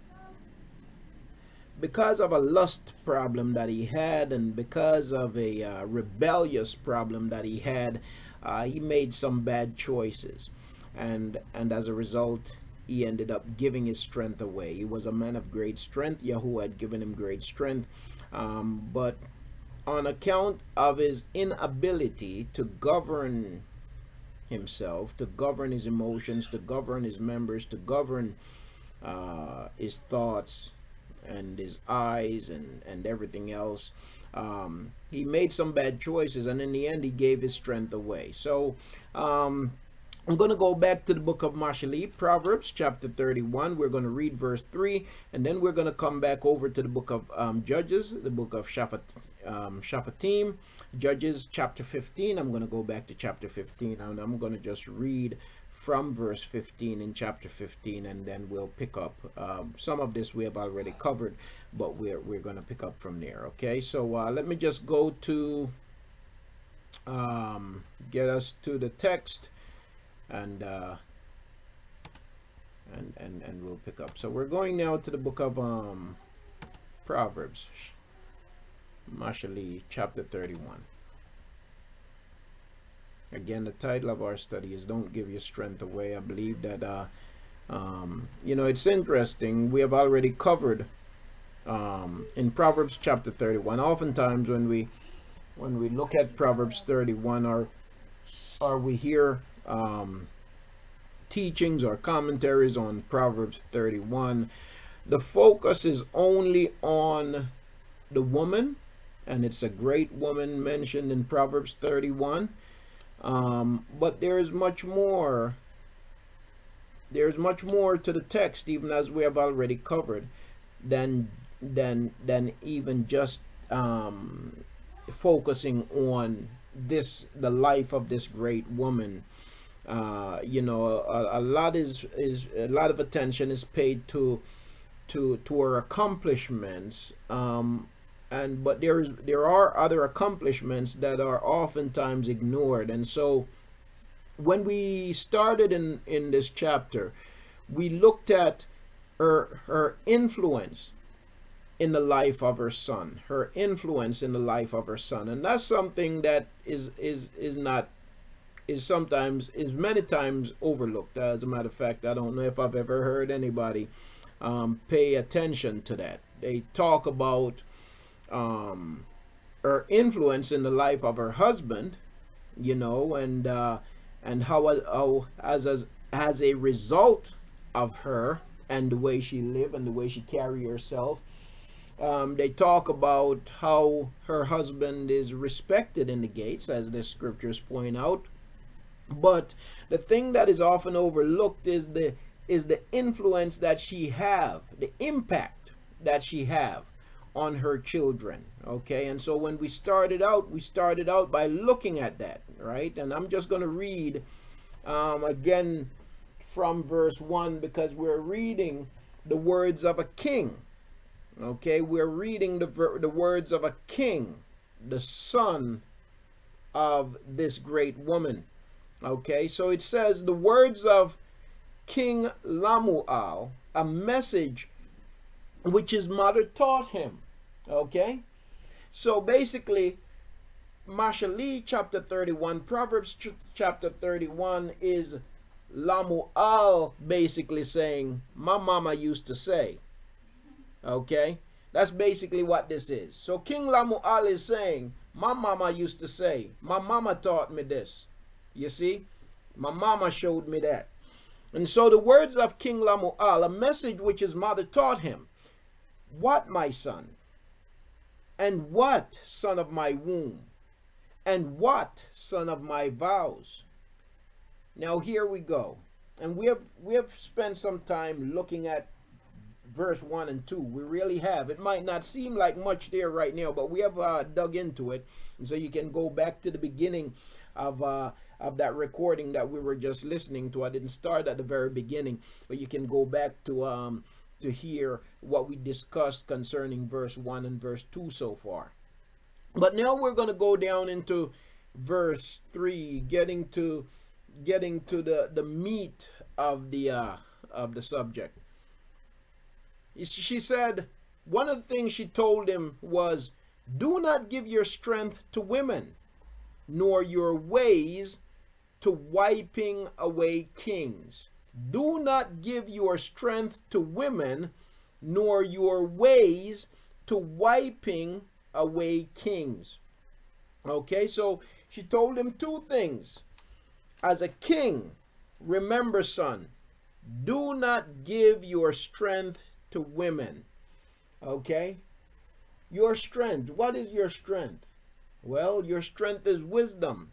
lust problem that he had, and because of a rebellious problem that he had, he made some bad choices, and as a result he ended up giving his strength away. He was a man of great strength. Yahuah had given him great strength, but on account of his inability to govern himself, to govern his emotions, to govern his members, to govern his thoughts and his eyes and everything else, he made some bad choices, and in the end he gave his strength away. So I'm going to go back to the book of Mashali, Proverbs chapter 31. We're going to read verse 3, and then we're going to come back over to the book of Judges, the book of Shaphatym, Judges chapter 15. I'm going to go back to chapter 15, and I'm going to just read from verse 15 in chapter 15, and then we'll pick up. Some of this we have already covered, but we're going to pick up from there. Okay, so let me just go to get us to the text, and we'll pick up. So we're going now to the book of Proverbs, Mashali, chapter 31. Again, the title of our study is Don't Give Your Strength Away. I believe that you know, it's interesting. We have already covered in Proverbs chapter 31. Oftentimes when we look at Proverbs 31, or we hear teachings or commentaries on Proverbs 31, the focus is only on the woman, and it's a great woman mentioned in Proverbs 31, but there's much more. There's much more to the text, even as we have already covered, than even just focusing on the life of this great woman. You know, a lot of attention is paid to her accomplishments, but there are other accomplishments that are oftentimes ignored. And so when we started in this chapter, we looked at her influence in the life of her son, and that's something that is many times overlooked. As a matter of fact, I don't know if I've ever heard anybody pay attention to that. They talk about her influence in the life of her husband, you know, and how as a result of her and the way she lived and the way she carried herself, they talk about how her husband is respected in the gates, as the scriptures point out. But the thing that is often overlooked is the influence that she have, the impact that she have on her children. Okay, and so when we started out by looking at that, right? And I'm just going to read again from verse 1, because we're reading the words of a king. Okay, we're reading the words of a king, the son of this great woman. Okay, so it says, the words of King Lamuel, a message which his mother taught him. Okay, so basically, Mashali chapter 31, Proverbs chapter 31 is Lamuel basically saying, my mama used to say. Okay, that's basically what this is. So King Lamuel is saying, my mama used to say, my mama taught me this. You see, my mama showed me that. And so the words of King Lamuel, a message which his mother taught him. What, my son? And what, son of my womb? And what, son of my vows? Now here we go. And we have spent some time looking at verse 1 and 2. We really have. It might not seem like much there right now, but we have dug into it. And so you can go back to the beginning of that recording that we were just listening to. I didn't start at the very beginning, but you can go back to hear what we discussed concerning verse 1 and verse 2 so far. But now we're going to go down into verse 3, getting to the meat of the subject. She said, one of the things she told him was, do not give your strength to women, nor your ways to wiping away kings. Do not give your strength to women, nor your ways to wiping away kings. Okay, so she told him two things. As a king, remember, son, do not give your strength to women. Okay, your strength. What is your strength? Well, your strength is wisdom.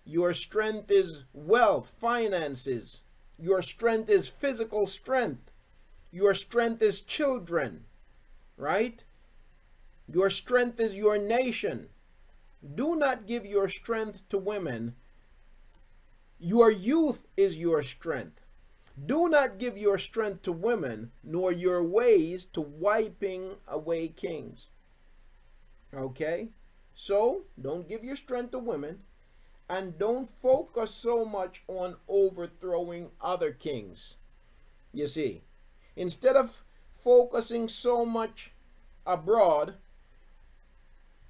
Your strength is wealth, finances. Your strength is physical strength. Your strength is children, right? Your strength is your nation. Do not give your strength to women. Your youth is your strength. Do not give your strength to women, nor your ways to wiping away kings. Okay? So, don't give your strength to women, and don't focus so much on overthrowing other kings. You see, instead of focusing so much abroad,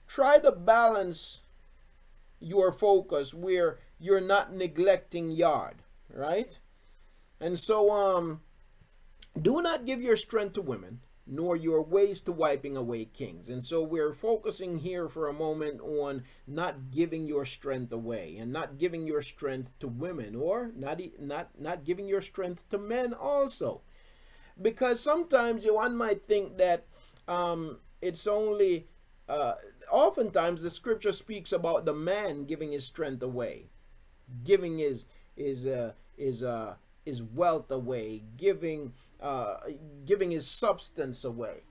try to balance your focus where you're not neglecting yard, right? And so, do not give your strength to women, nor your ways to wiping away kings. And so we're focusing here for a moment on not giving your strength away, and not giving your strength to women, or not giving your strength to men also. Because sometimes one might think that it's only, oftentimes the scripture speaks about the man giving his strength away, giving his wealth away, giving his substance away.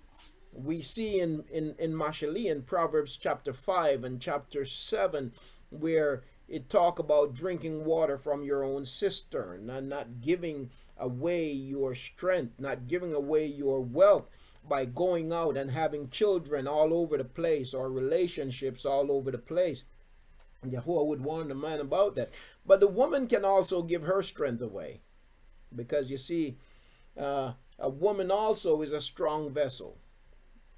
We see in Mashali, in Proverbs chapter 5 and chapter 7, where it talk about drinking water from your own cistern, and not giving away your strength, not giving away your wealth by going out and having children all over the place, or relationships all over the place. Yahuah would warn the man about that. But the woman can also give her strength away, because you see, a woman also is a strong vessel.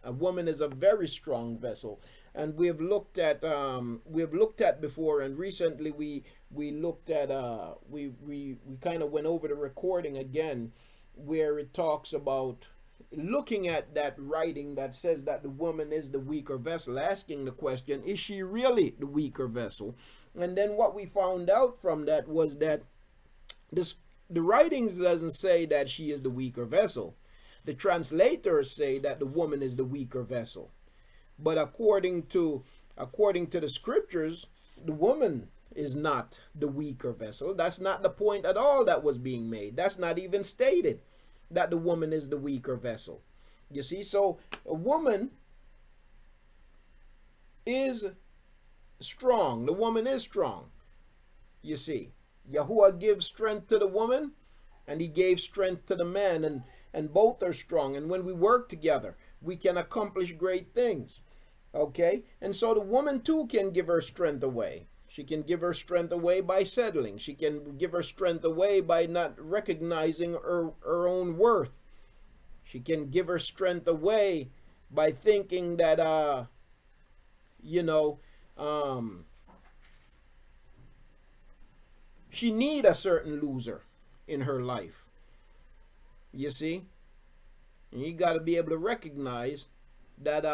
A woman is a very strong vessel, and we have looked at before, and recently we looked at we kind of went over the recording again, where it talks about looking at that writing that says that the woman is the weaker vessel, asking the question, is she really the weaker vessel? And then what we found out from that was that the writings doesn't say that she is the weaker vessel. The translators say that the woman is the weaker vessel. But according to the scriptures, the woman is not the weaker vessel. That's not the point at all that was being made. That's not even stated, that the woman is the weaker vessel. You see, so a woman is strong. The woman is strong. You see, Yahuah gives strength to the woman, and he gave strength to the man, and both are strong. And when we work together, we can accomplish great things. Okay? And so the woman too can give her strength away. She can give her strength away by settling. She can give her strength away by not recognizing her own worth. She can give her strength away by thinking that, she need a certain loser in her life. You see? And you got to be able to recognize that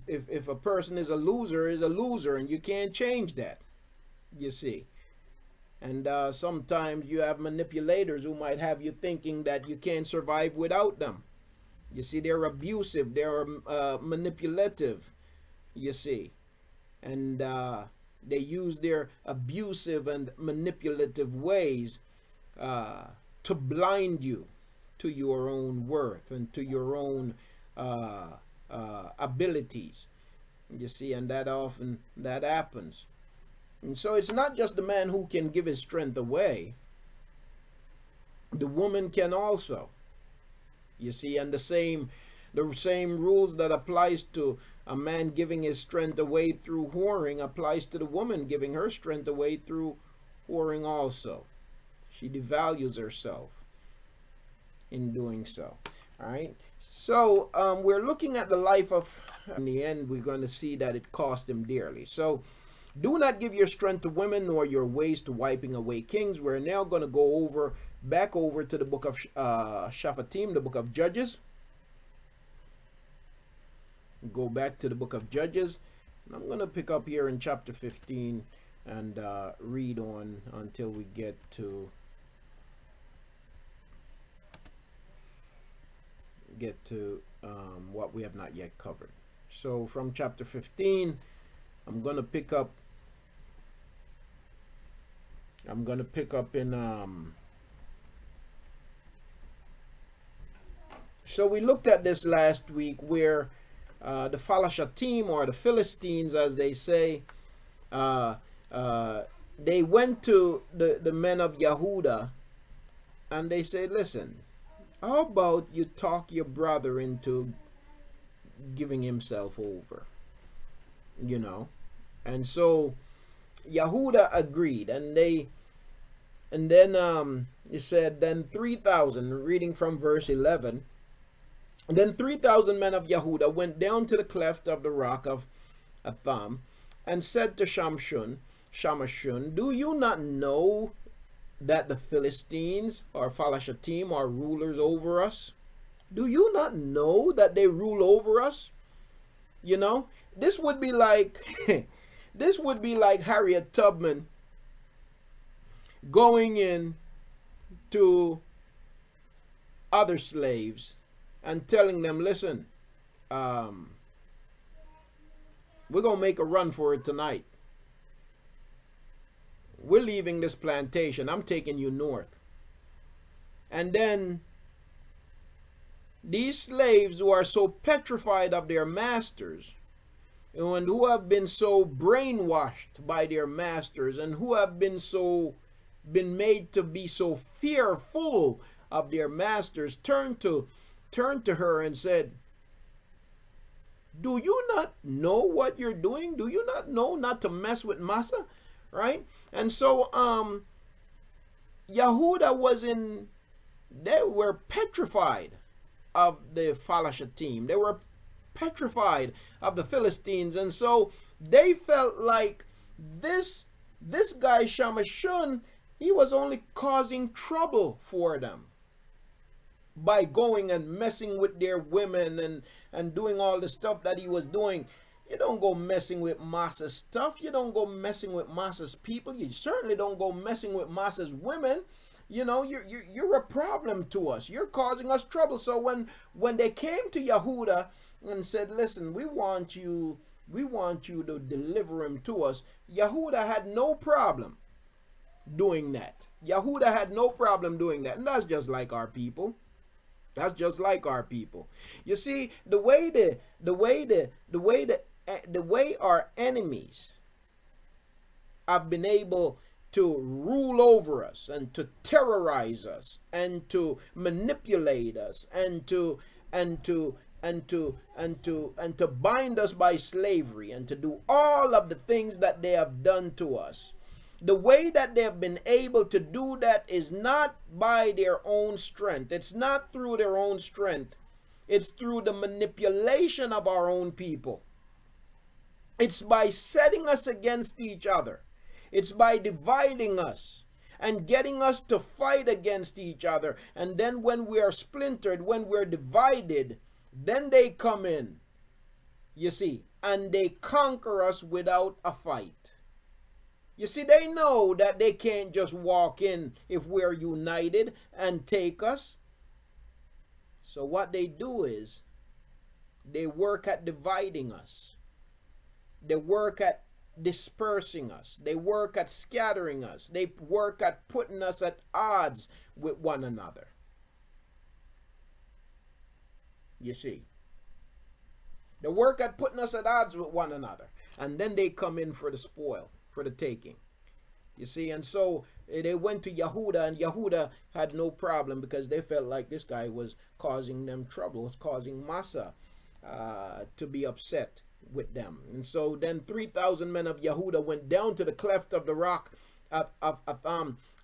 if a person is a loser, and you can't change that. You see? And sometimes you have manipulators who might have you thinking that you can't survive without them. You see, they're abusive, they're manipulative, you see. And they use their abusive and manipulative ways to blind you to your own worth and to your own abilities. You see, and that happens. And so it's not just the man who can give his strength away. The woman can also. You see, and the same rules that applies to a man giving his strength away through whoring applies to the woman giving her strength away through whoring also. She devalues herself in doing so. All right. So we're looking at the life of, in the end, we're going to see that it cost him dearly. So do not give your strength to women, nor your ways to wiping away kings. We're now going to go back over to the book of Shaphatym, the book of Judges. Go back to the book of Judges. And I'm going to pick up here in chapter 15 and read on until we get to what we have not yet covered. So from chapter 15, I'm going to pick up in so we looked at this last week where the Shaphatym, or the Philistines as they say, they went to the men of Yahudah and they said, listen, how about you talk your brother into giving himself over, you know? And so Yahudah agreed, and then it said, then 3,000, reading from verse 11, then 3,000 men of Yahudah went down to the cleft of the rock of Atham and said to Shamashun, do you not know that the Philistines, or Shaphatym, are rulers over us? Do you not know that they rule over us? You know, this would be like Harriet Tubman going in to other slaves and telling them, listen, we're going to make a run for it tonight. We're leaving this plantation. I'm taking you north. And then these slaves who are so petrified of their masters, and who have been so brainwashed by their masters, and who have been made to be so fearful of their masters, turned to her and said, do you not know what you're doing? Do you not know not to mess with Massa? Right? And so Yahudah they were petrified of the Shaphatym. They were petrified of the Philistines, and so they felt like this guy Shamashun, he was only causing trouble for them. by going and messing with their women and doing all the stuff that he was doing. You don't go messing with Masa's stuff. You don't go messing with Masa's people. You certainly don't go messing with Masa's women. You know, you're a problem to us. You're causing us trouble. So when they came to Yahudah and said, listen, we want you to deliver him to us, Yahudah had no problem doing that. Yahudah had no problem doing that. And that's just like our people. That's just like our people. You see, the way our enemies have been able to rule over us and to terrorize us and to manipulate us and to bind us by slavery and to do all of the things that they have done to us. The way that they have been able to do that is not by their own strength. It's not through their own strength. It's through the manipulation of our own people. It's by setting us against each other. It's by dividing us and getting us to fight against each other. And then when we are splintered, when we're divided, then they come in, you see, and they conquer us without a fight. You see, they know that they can't just walk in if we're united and take us. So what they do is they work at dividing us. They work at dispersing us. They work at scattering us. They work at putting us at odds with one another. You see, they work at putting us at odds with one another, and then they come in for the spoil, for the taking. You see, and so they went to Yahudah, and Yahudah had no problem because they felt like this guy was causing them trouble, was causing Masa to be upset with them. And so then 3,000 men of Yahudah went down to the cleft of the rock of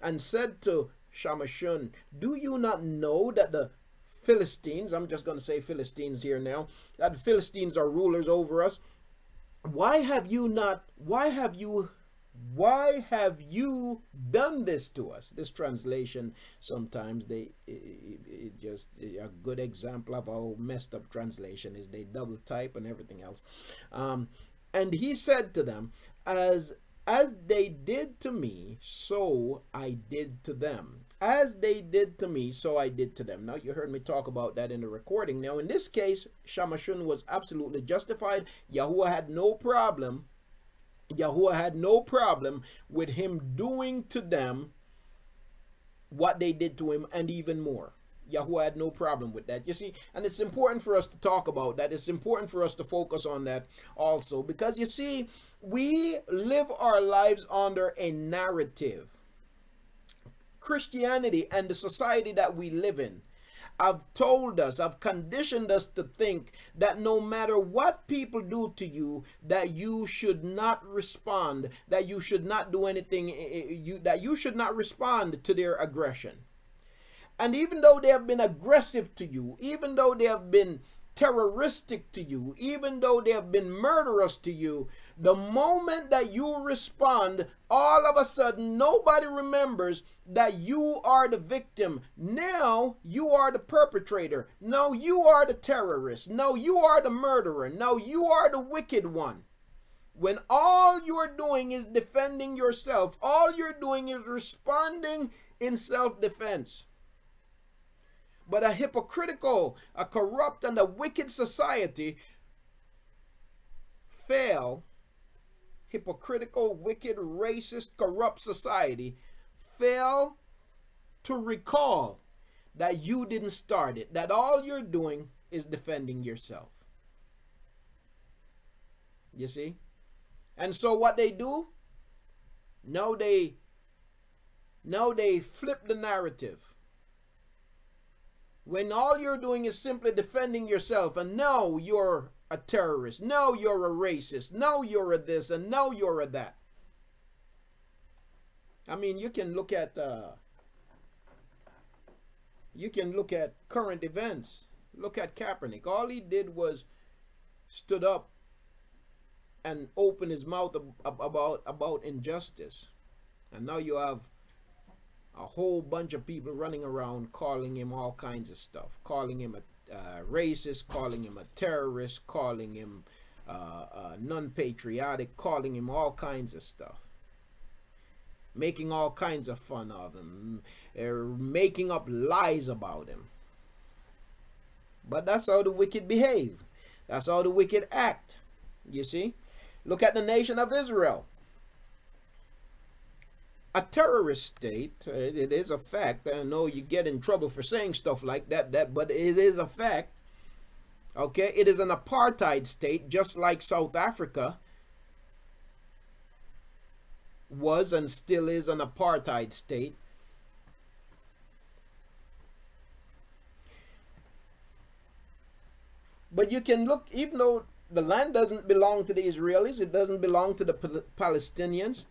and said to Shaphatym, do you not know that the Philistines, I'm just going to say Philistines here now, that the Philistines are rulers over us? Why have you done this to us? This translation, sometimes it just a good example of how messed up translation is. They double type and everything else. And he said to them, as they did to me, so I did to them. As they did to me, so I did to them. Now, you heard me talk about that in the recording. Now, in this case, Shaphatym was absolutely justified. Yahuah had no problem. Yahuah had no problem with him doing to them what they did to him and even more. Yahuah had no problem with that. You see, and it's important for us to talk about that. It's important for us to focus on that also, because you see, we live our lives under a narrative. Christianity and the society that we live in have told us, have conditioned us to think that no matter what people do to you, that you should not respond, that you should not do anything, that you should not respond to their aggression. And even though they have been aggressive to you, even though they have been terroristic to you, even though they have been murderous to you, the moment that you respond, all of a sudden nobody remembers that you are the victim. Now you are the perpetrator. Now you are the terrorist. Now you are the murderer. Now you are the wicked one. When all you're doing is defending yourself, all you're doing is responding in self-defense. But a hypocritical, a corrupt, and a wicked society fail. Hypocritical, wicked, racist, corrupt society fail to recall that you didn't start it, that all you're doing is defending yourself. You see? And so what they do? Now they flip the narrative. When all you're doing is simply defending yourself, and now you're a terrorist, now you're a racist, now you're a this, and now you're a that. I mean, you can look at current events. Look at Kaepernick. All he did was stood up and open his mouth about injustice, and now you have a whole bunch of people running around calling him all kinds of stuff, calling him a racist, calling him a terrorist, calling him non-patriotic, calling him all kinds of stuff, making all kinds of fun of him, making up lies about him. But that's how the wicked behave. That's how the wicked act. You see? Look at the nation of Israel. A terrorist state, it is a fact. I know you get in trouble for saying stuff like that, but it is a fact. Okay? It is an apartheid state, just like South Africa was and still is an apartheid state. But you can look, even though the land doesn't belong to the Israelis, it doesn't belong to the Palestinians,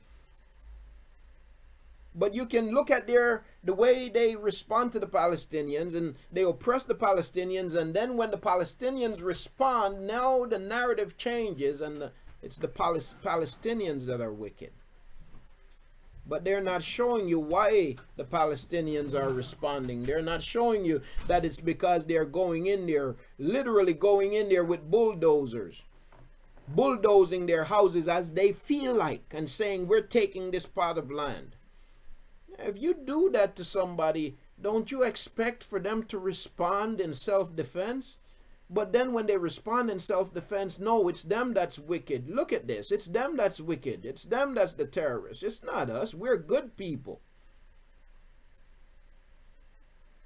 but you can look at the way they respond to the Palestinians, and they oppress the Palestinians, and then when the Palestinians respond, now the narrative changes, and it's the Palestinians that are wicked. But they're not showing you why the Palestinians are responding. They're not showing you that it's because they're going in there, literally going in there with bulldozers, bulldozing their houses as they feel like, and saying, we're taking this part of land. If you do that to somebody, don't you expect for them to respond in self-defense? But then when they respond in self-defense, no, it's them that's wicked. Look at this. It's them that's wicked. It's them that's the terrorists. It's not us. We're good people.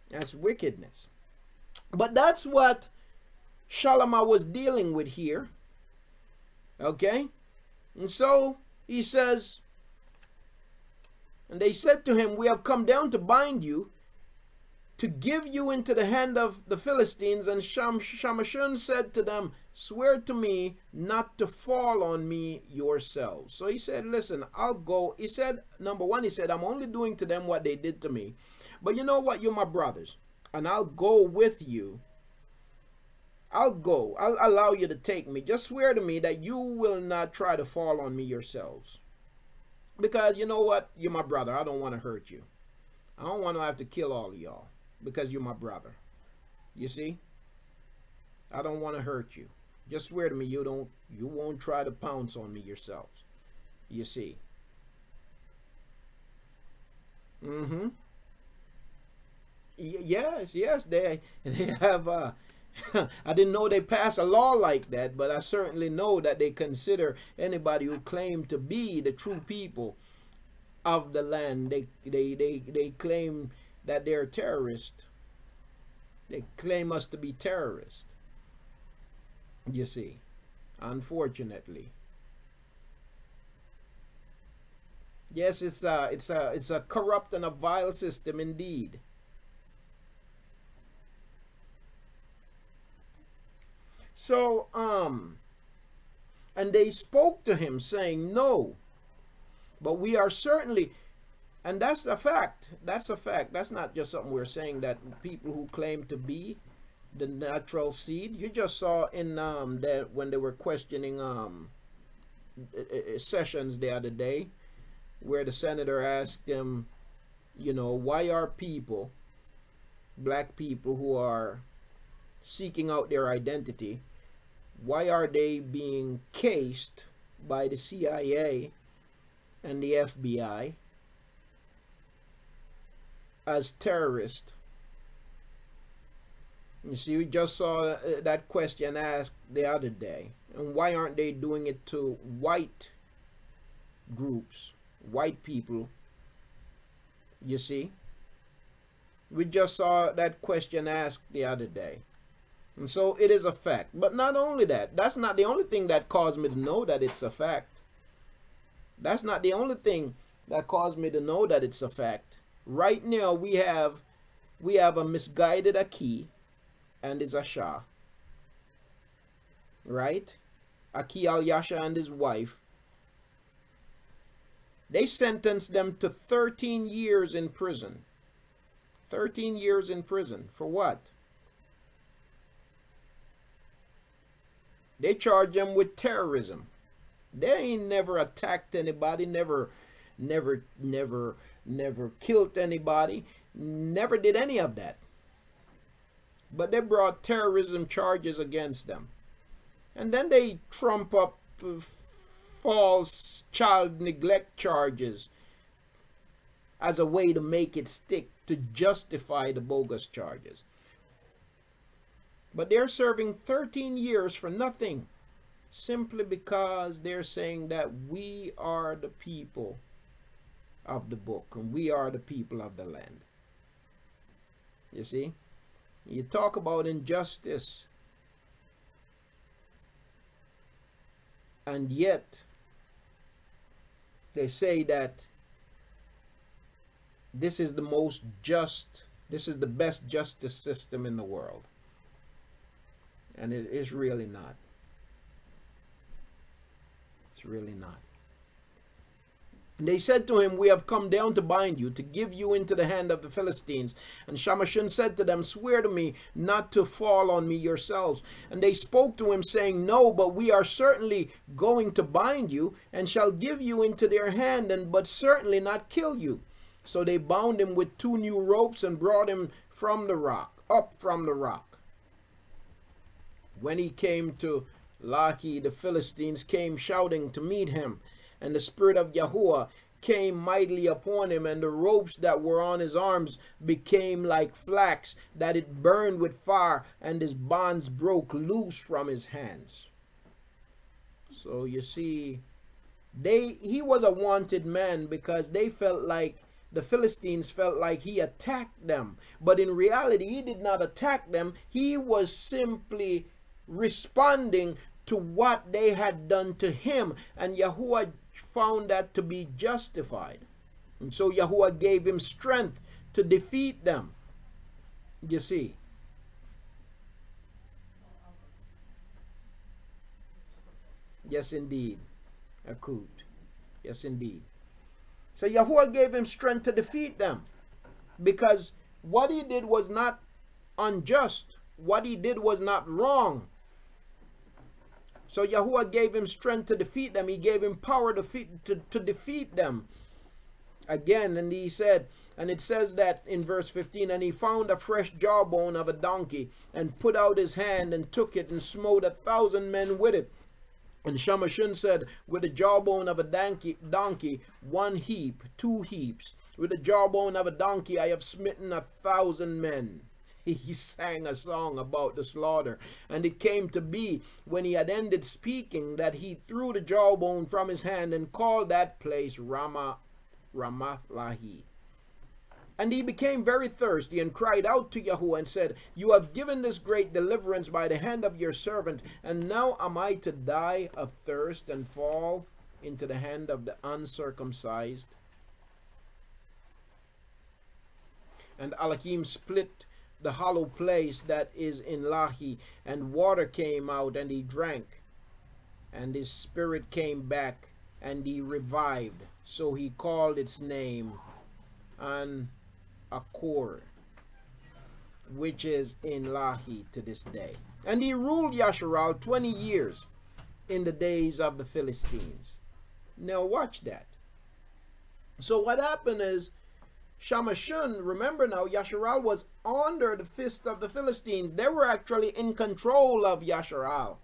That's wickedness. But that's what Shalomah was dealing with here. Okay? And so he says, and they said to him, we have come down to bind you, to give you into the hand of the Philistines. And Shaphatym said to them, swear to me not to fall on me yourselves. So he said, listen, I'll go. He said, number one, he said, I'm only doing to them what they did to me. But you know what? You're my brothers, and I'll go with you. I'll go. I'll allow you to take me. Just swear to me that you will not try to fall on me yourselves. Because you know what? You're my brother. I don't want to hurt you. I don't want to have to kill all of y'all, because you're my brother. You see? I don't want to hurt you. Just swear to me you won't try to pounce on me yourselves. You see? Yes, they have I didn't know they pass a law like that, but I certainly know that they consider anybody who claim to be the true people of the land, they claim that they're terrorists. They claim us to be terrorists. You see, unfortunately. Yes, it's a corrupt and a vile system indeed. So, and they spoke to him saying, no, but we are certainly, and that's a fact. That's a fact. That's not just something we're saying, that people who claim to be the natural seed. You just saw in that when they were questioning Sessions the other day, where the senator asked him, you know, why are people, black people who are seeking out their identity, why are they being cased by the CIA and the FBI as terrorists? You see, we just saw that question asked the other day. And why aren't they doing it to white groups, white people? You see? We just saw that question asked the other day. And so it is a fact. But not only that, that's not the only thing that caused me to know that it's a fact. That's not the only thing that caused me to know that it's a fact. Right now we have a misguided Aki and his Asha. Right? Aki al-Yasha and his wife. They sentenced them to 13 years in prison. 13 years in prison. For what? They charge them with terrorism. They ain't never attacked anybody, never never killed anybody, never did any of that. But they brought terrorism charges against them. And then they trump up false child neglect charges as a way to make it stick, to justify the bogus charges. But they're serving 13 years for nothing, simply because they're saying that we are the people of the book and we are the people of the land. You see? You talk about injustice, and yet they say that this is the most just, this is the best justice system in the world. And it is really not. It's really not. And they said to him, we have come down to bind you, to give you into the hand of the Philistines. And Shaphatym said to them, swear to me not to fall on me yourselves. And they spoke to him, saying, no, but we are certainly going to bind you, and shall give you into their hand, but certainly not kill you. So they bound him with 2 new ropes and brought him from the rock, up from the rock. When he came to Lachi, the Philistines came shouting to meet him. And the spirit of Yahuah came mightily upon him, and the ropes that were on his arms became like flax, that it burned with fire, and his bonds broke loose from his hands. So you see, he was a wanted man, because they felt like, the Philistines felt like he attacked them. But in reality, he did not attack them. He was simply responding to what they had done to him. And Yahuah found that to be justified. And so Yahuah gave him strength to defeat them. You see. Yes, indeed. Akut. Yes, indeed. So Yahuah gave him strength to defeat them, because what he did was not unjust. What he did was not wrong. So Yahuah gave him strength to defeat them. He gave him power to defeat them. Again, and he said, and it says that in verse 15, and he found a fresh jawbone of a donkey, and put out his hand, and took it, and smote 1,000 men with it. And Shaphatym said, with the jawbone of a donkey, 1 heap, 2 heaps. With the jawbone of a donkey I have smitten 1,000 men. He sang a song about the slaughter. And it came to be, when he had ended speaking, that he threw the jawbone from his hand, and called that place Ramath-Lahi. And he became very thirsty, and cried out to Yahuah, and said, you have given this great deliverance by the hand of your servant, and now am I to die of thirst, and fall into the hand of the uncircumcised? And Elohim split the hollow place that is in Lachi, and water came out, and he drank, and his spirit came back, and he revived. So he called its name Akor, which is in Lachi to this day. And he ruled Yasharal 20 years in the days of the Philistines. Now watch that. So what happened is, Shaphatym, remember now, Yasharal was under the fist of the Philistines. They were actually in control of Yasharal.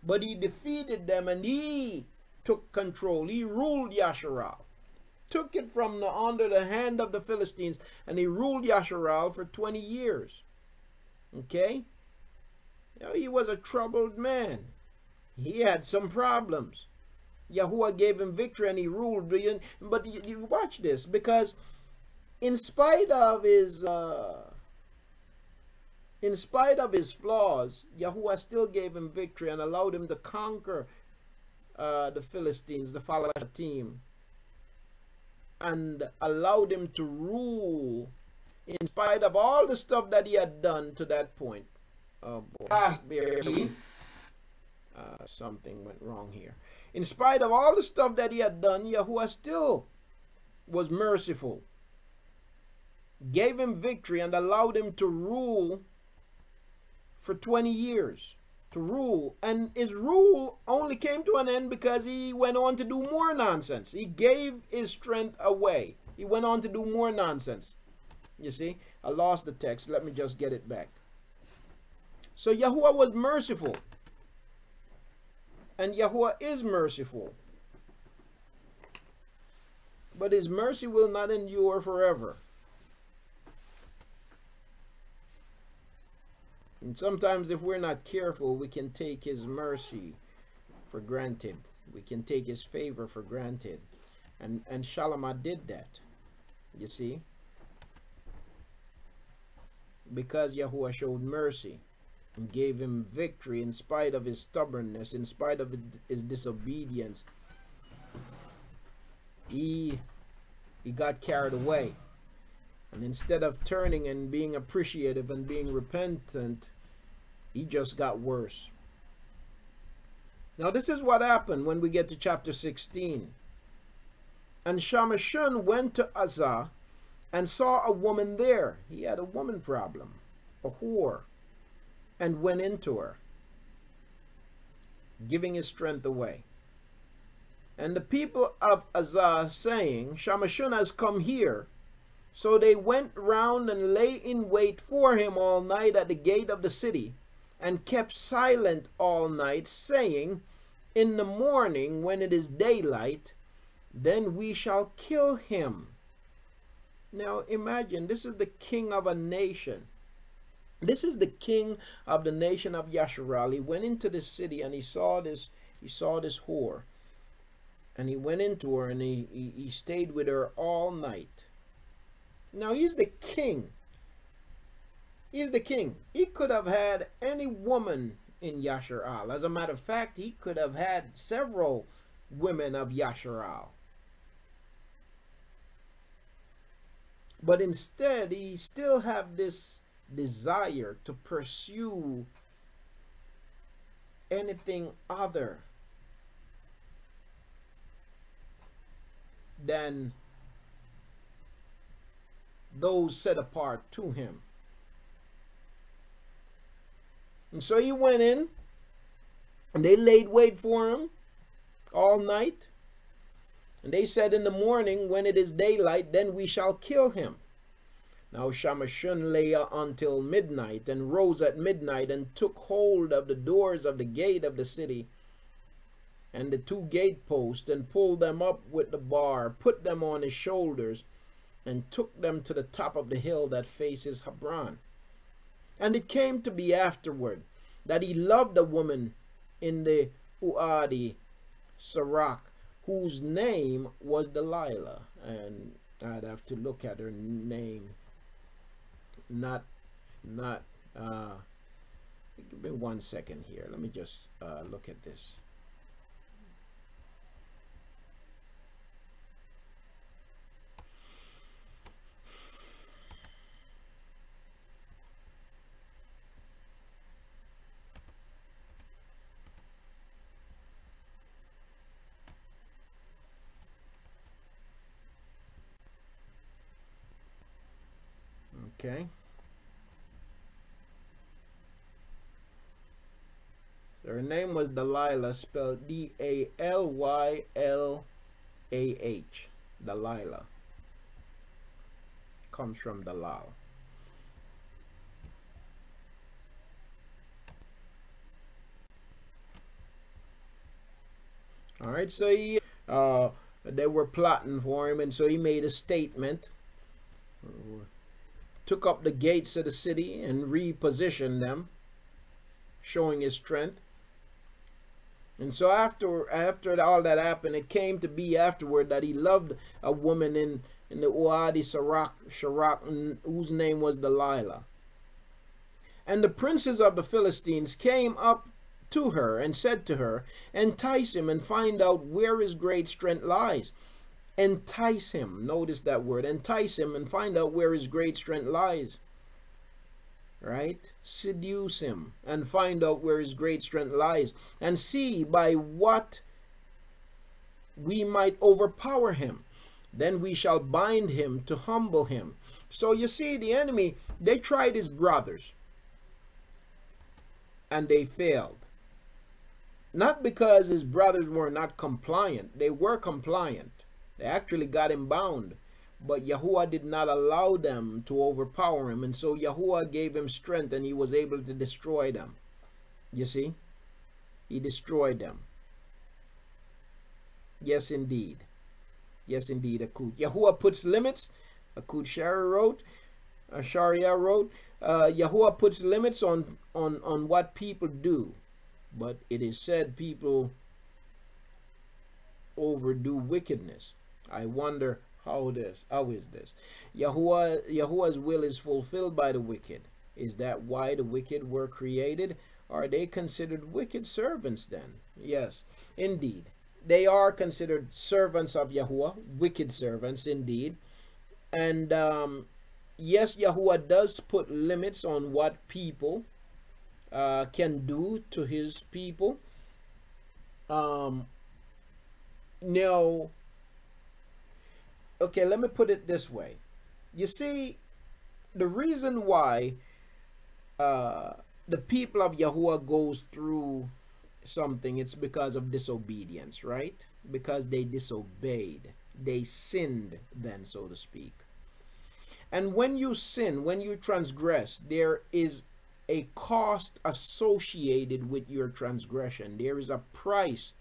But he defeated them, and he took control. He ruled Yasharal. Took it from under the hand of the Philistines, and he ruled Yasharal for 20 years. Okay? You know, he was a troubled man. He had some problems. Yahuah gave him victory, and he ruled. But you watch this, because in spite of his flaws, Yahuah still gave him victory and allowed him to conquer the Philistines, the Shaphatym, and allowed him to rule in spite of all the stuff that he had done to that point. Oh boy. Something went wrong here. In spite of all the stuff that he had done, Yahuah still was merciful, gave him victory, and allowed him to rule for 20 years. to rule. And his rule only came to an end because he went on to do more nonsense. He gave his strength away. He went on to do more nonsense. You see, I lost the text. Let me just get it back. So Yahuah was merciful. And Yahuah is merciful. But his mercy will not endure forever. And sometimes if we're not careful, we can take his mercy for granted. We can take his favor for granted. And Shalomah did that. You see? Because Yahuah showed mercy and gave him victory in spite of his stubbornness, in spite of his disobedience. He got carried away. And instead of turning and being appreciative and being repentant, he just got worse. Now this is what happened when we get to chapter 16. And Shaphatym went to Azah and saw a woman there. He had a woman problem, a whore, and went into her, giving his strength away. And the people of Azah saying, Shaphatym has come here. So they went round and lay in wait for him all night at the gate of the city, and kept silent all night, saying, in the morning, when it is daylight, then we shall kill him. Now imagine, this is the king of a nation. This is the king of the nation of Yasharal. He went into the city and he saw this whore. And he went into her and he stayed with her all night. Now he's the king. He's the king. He could have had any woman in Yasharal. As a matter of fact, he could have had several women of Yasharal. But instead, he still have this desire to pursue anything other than those set apart to him. And so he went in and they laid wait for him all night. And they said, in the morning, when it is daylight, then we shall kill him. Now Shaphatym lay until midnight, and rose at midnight, and took hold of the doors of the gate of the city, and the two gateposts, and pulled them up with the bar, put them on his shoulders, and took them to the top of the hill that faces Hebron. And it came to be afterward that he loved a woman in the Uadi Sirach, whose name was Delilah. And I'd have to look at her name. Give me 1 second here. Let me just look at this. Okay. Her name was Delilah, spelled D-A-L-Y-L-A-H. Delilah. Comes from Dalal. All right, so they were plotting for him, and so he made a statement. Took up the gates of the city and repositioned them, showing his strength. And so after all that happened, it came to be afterward that he loved a woman in the Uadi Sirach, whose name was Delilah. And the princes of the Philistines came up to her and said to her, entice him and find out where his great strength lies. Entice him. Notice that word. Entice him and find out where his great strength lies. Right? Seduce him and find out where his great strength lies. And see by what we might overpower him. Then we shall bind him to humble him. So you see, the enemy, they tried his brothers. And they failed. Not because his brothers were not compliant. They were compliant. They actually got him bound. But Yahuah did not allow them to overpower him. And so Yahuah gave him strength and he was able to destroy them. You see? He destroyed them. Yes, indeed. Yes, indeed, Akut. Yahuah puts limits. Akut Sharia wrote, Yahuah puts limits on what people do. But it is said people overdo wickedness. I wonder how is this? Yahuah's will is fulfilled by the wicked. Is that why the wicked were created? Are they considered wicked servants then? Yes, indeed. They are considered servants of Yahuah, wicked servants indeed. And yes, Yahuah does put limits on what people can do to his people. No. Okay, let me put it this way. You see, the reason why the people of Yahuah goes through something, it's because of disobedience, right? Because they disobeyed. They sinned then, so to speak. And when you sin, when you transgress, there is a cost associated with your transgression. There is a price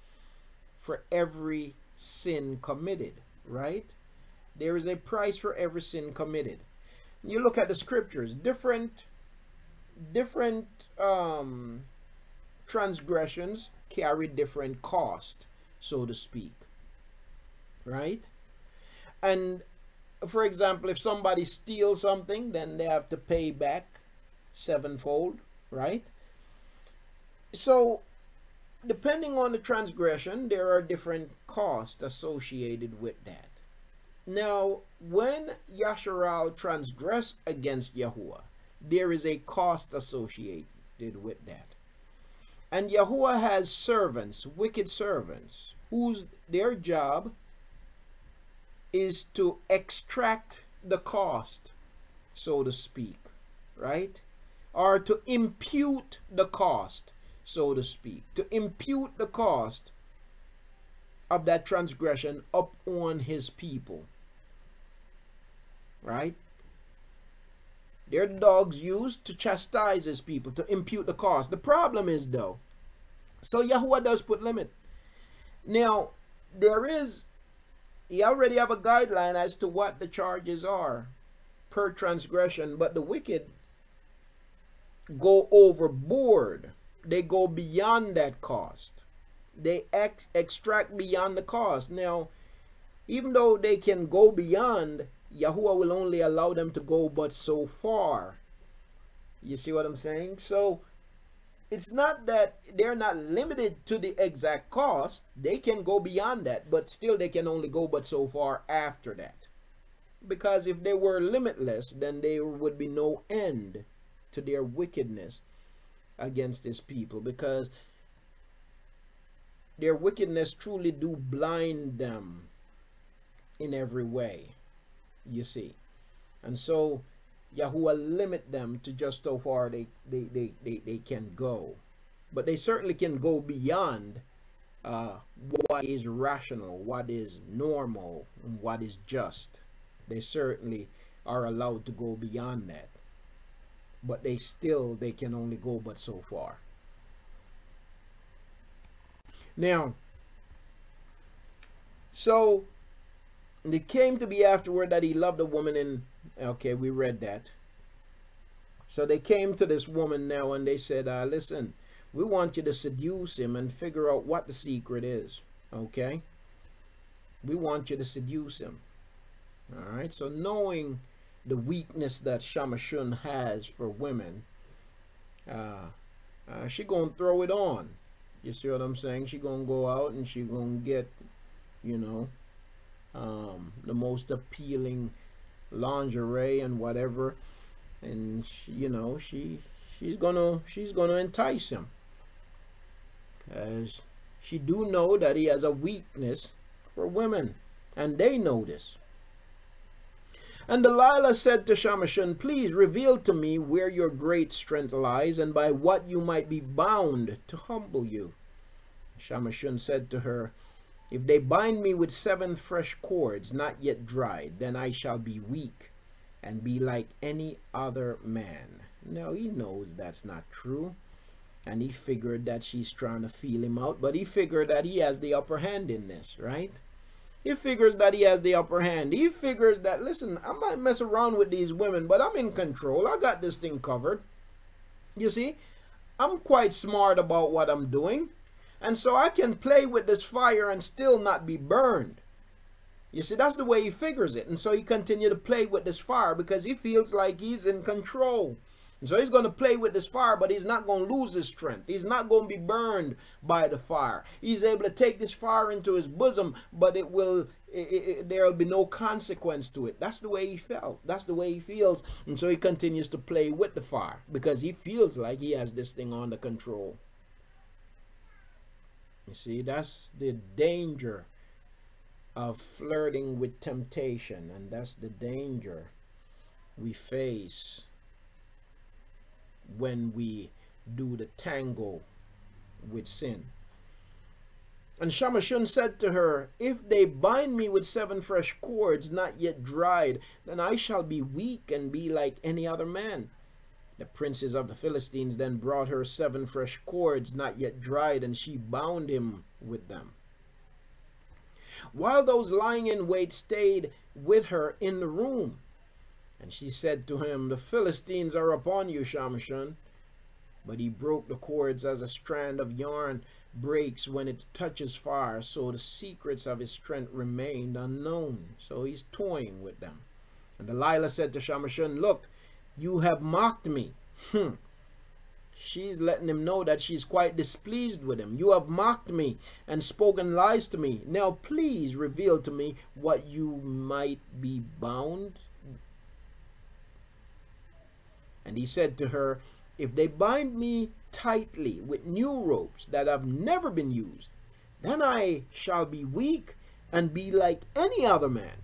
for every sin committed, right? There is a price for every sin committed. You look at the scriptures, different transgressions carry different cost, so to speak, right? And for example, if somebody steals something, then they have to pay back sevenfold, right? So depending on the transgression, there are different costs associated with that. Now, when Yasharal transgressed against Yahuah, there is a cost associated with that. And Yahuah has servants, wicked servants, whose their job is to extract the cost, so to speak, right? Or to impute the cost, so to speak. To impute the cost of that transgression upon his people, right? They're the dogs used to chastise his people, to impute the cost. The problem is, though, so Yahuah does put limit. Now, he already have a guideline as to what the charges are per transgression, but the wicked go overboard. They go beyond that cost. They extract beyond the cost. Now, even though they can go beyond, Yahuah will only allow them to go but so far. You see what I'm saying? So it's not that they're not limited to the exact cost. They can go beyond that, but still they can only go but so far after that. Because if they were limitless, then there would be no end to their wickedness against his people, because their wickedness truly do blind them in every way, you see. And so Yahuah limit them to just how far they can go. But they certainly can go beyond what is rational, what is normal, and what is just. They certainly are allowed to go beyond that. But they can only go but so far. Now, so it came to be afterward that he loved a woman in, okay, we read that. So they came to this woman now and they said, listen, we want you to seduce him and figure out what the secret is, okay? We want you to seduce him. All right, so knowing the weakness that Shaphatym has for women, she gonna throw it on. You see what I'm saying? She gonna go out and she gonna get, you know, the most appealing lingerie and whatever, and she, you know, she's gonna entice him, because she do know that he has a weakness for women, and they know this. And Delilah said to Shaphatym, please reveal to me where your great strength lies, and by what you might be bound to humble you. Shaphatym said to her, if they bind me with 7 fresh cords not yet dried, then I shall be weak and be like any other man. Now he knows that's not true, and he figured that she's trying to feel him out, but he figured that he has the upper hand in this, right? He figures that he has the upper hand. He figures that, listen, I might mess around with these women, but I'm in control. I got this thing covered. You see, I'm quite smart about what I'm doing. And so I can play with this fire and still not be burned. You see, that's the way he figures it. And so he continued to play with this fire because he feels like he's in control. And so he's going to play with this fire, but he's not going to lose his strength. He's not going to be burned by the fire. He's able to take this fire into his bosom, but there'll be no consequence to it. That's the way he felt. That's the way he feels. And so he continues to play with the fire because he feels like he has this thing under control. You see, that's the danger of flirting with temptation, and that's the danger we face when we do the tango with sin. And Shaphatym said to her, if they bind me with 7 fresh cords not yet dried, then I shall be weak and be like any other man. The princes of the Philistines then brought her 7 fresh cords not yet dried, and she bound him with them. While those lying in wait stayed with her in the room, and she said to him, the Philistines are upon you, Shaphatym. But he broke the cords as a strand of yarn breaks when it touches fire, so the secrets of his strength remained unknown. So he's toying with them. And Delilah said to Shaphatym, look, you have mocked me. She's letting him know that she's quite displeased with him. You have mocked me and spoken lies to me. Now please reveal to me what you might be bound. And he said to her, if they bind me tightly with new ropes that have never been used, then I shall be weak and be like any other man.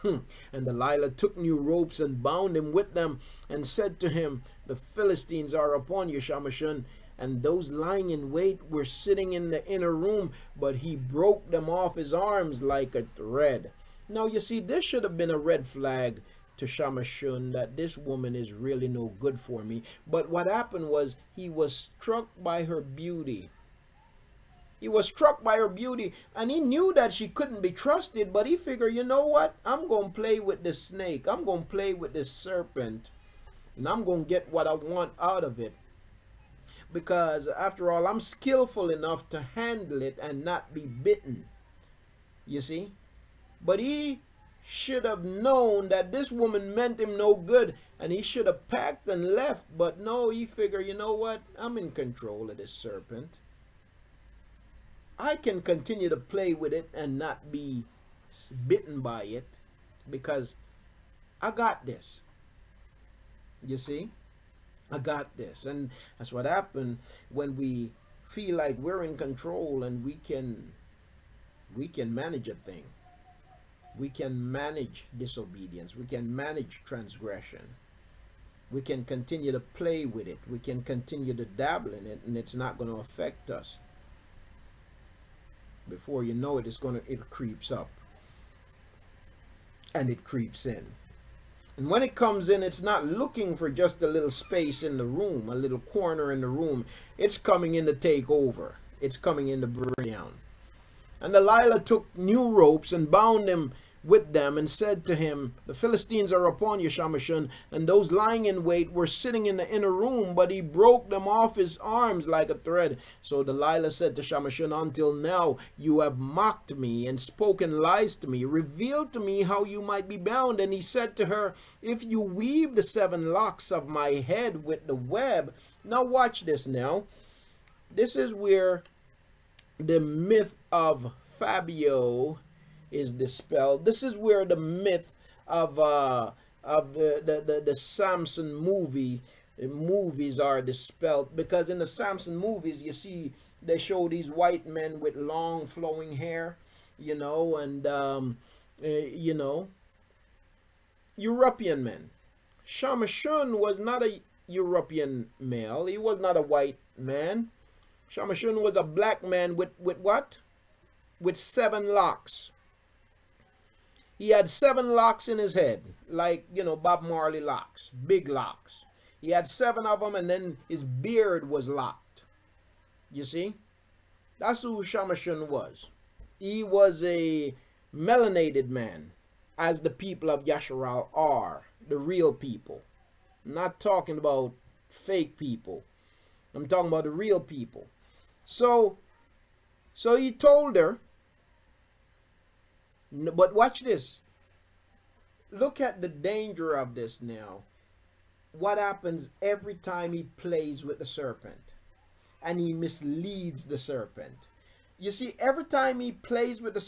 And Delilah took new ropes and bound him with them and said to him, the Philistines are upon you, Shaphatym. And those lying in wait were sitting in the inner room, but he broke them off his arms like a thread. Now you see, this should have been a red flag to Shaphatym that this woman is really no good for me. But what happened was he was struck by her beauty. He was struck by her beauty, and he knew that she couldn't be trusted, but he figured, you know what? I'm going to play with this snake. I'm going to play with this serpent, and I'm going to get what I want out of it. Because after all, I'm skillful enough to handle it and not be bitten. You see? But he should have known that this woman meant him no good, and he should have packed and left. But no, he figured, you know what? I'm in control of this serpent. I can continue to play with it and not be bitten by it because I got this. You see? I got this. And that's what happened when we feel like we're in control and we can manage a thing. We can manage disobedience. We can manage transgression. We can continue to play with it. We can continue to dabble in it, and it's not going to affect us. Before you know it, it creeps up. And it creeps in. And when it comes in, it's not looking for just a little space in the room, a little corner in the room. It's coming in to take over. It's coming in to bring down. And Delilah took new ropes and bound him with them and said to him, the Philistines are upon you, Shaphatym. And those lying in wait were sitting in the inner room, but he broke them off his arms like a thread. So Delilah said to Shaphatym, until now you have mocked me and spoken lies to me. Reveal to me how you might be bound. And he said to her, if you weave the 7 locks of my head with the web. Now watch this now. This is where the myth of Fabio is dispelled. This is where the myth of the Samson movies are dispelled, because in the Samson movies, you see, they show these white men with long flowing hair, you know, and you know, European men. Shaphatym was not a European male. He was not a white man. Shaphatym was a black man with what? With 7 locks. He had 7 locks in his head, like, you know, Bob Marley locks, big locks. He had 7 of them, and then his beard was locked. You see? That's who Shaphatym was. He was a melanated man, as the people of Yasharal are, the real people. I'm not talking about fake people. I'm talking about the real people. So he told her, but watch this. Look at the danger of this now. What happens every time he plays with the serpent and he misleads the serpent? You see, every time he plays with the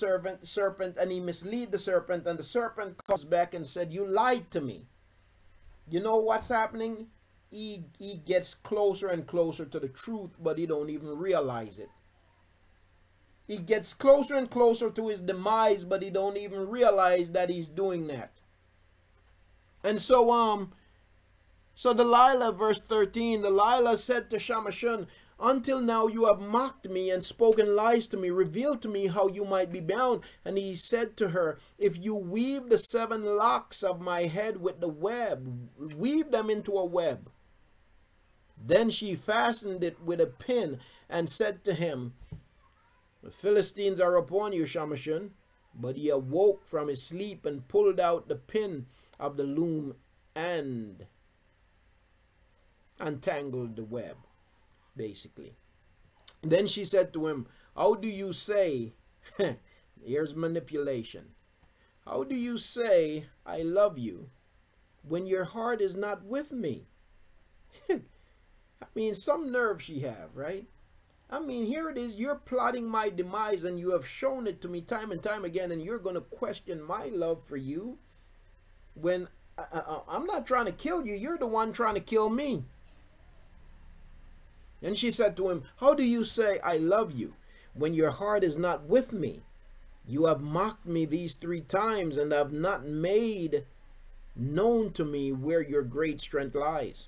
serpent and he misleads the serpent, and the serpent comes back and said, you lied to me. You know what's happening? He gets closer and closer to the truth, but he don't even realize it. He gets closer and closer to his demise, but he don't even realize that he's doing that. And so Delilah, verse 13, Delilah said to Shaphatym, until now you have mocked me and spoken lies to me. Reveal to me how you might be bound. And he said to her, if you weave the 7 locks of my head with the web, weave them into a web. Then she fastened it with a pin and said to him, the Philistines are upon you, Shaphatym. But he awoke from his sleep and pulled out the pin of the loom and untangled the web, basically. Then she said to him, how do you say, here's manipulation, how do you say I love you when your heart is not with me? I mean, some nerve she have, right? I mean, here it is, you're plotting my demise and you have shown it to me time and time again, and you're going to question my love for you when I'm not trying to kill you, you're the one trying to kill me. And she said to him, how do you say I love you when your heart is not with me? You have mocked me these 3 times and have not made known to me where your great strength lies.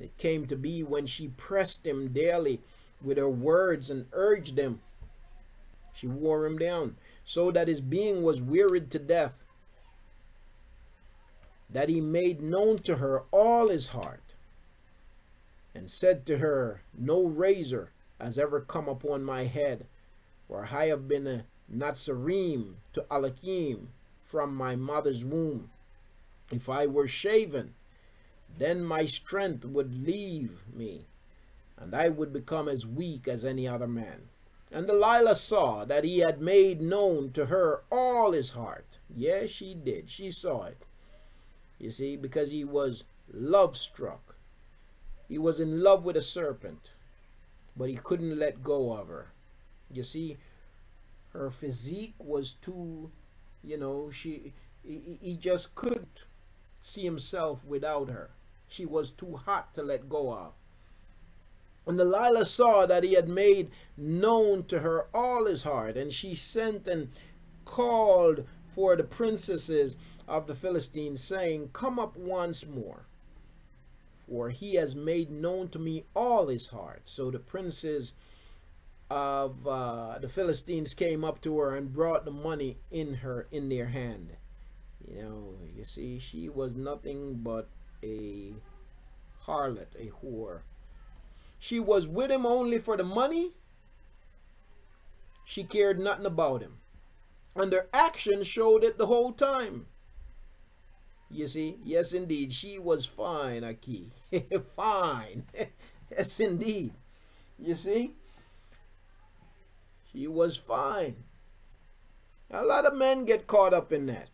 It came to be when she pressed him daily with her words and urged him, she wore him down, so that his being was wearied to death, that he made known to her all his heart, and said to her, no razor has ever come upon my head, for I have been a Nazarene to Alakim from my mother's womb. If I were shaven, then my strength would leave me, and I would become as weak as any other man. And Delilah saw that he had made known to her all his heart. Yes, she did. She saw it. You see, because he was love-struck. He was in love with a serpent, but he couldn't let go of her. You see, her physique was too, you know, he just couldn't see himself without her. She was too hot to let go of. And Delilah saw that he had made known to her all his heart, and she sent and called for the princesses of the Philistines, saying, come up once more, for he has made known to me all his heart. So the princes of the Philistines came up to her and brought the money in their hand. You know, you see, she was nothing but a harlot, a whore. She was with him only for the money. She cared nothing about him. And her actions showed it the whole time. You see, yes indeed, she was fine, Aki. Fine. Yes indeed. You see, she was fine. A lot of men get caught up in that.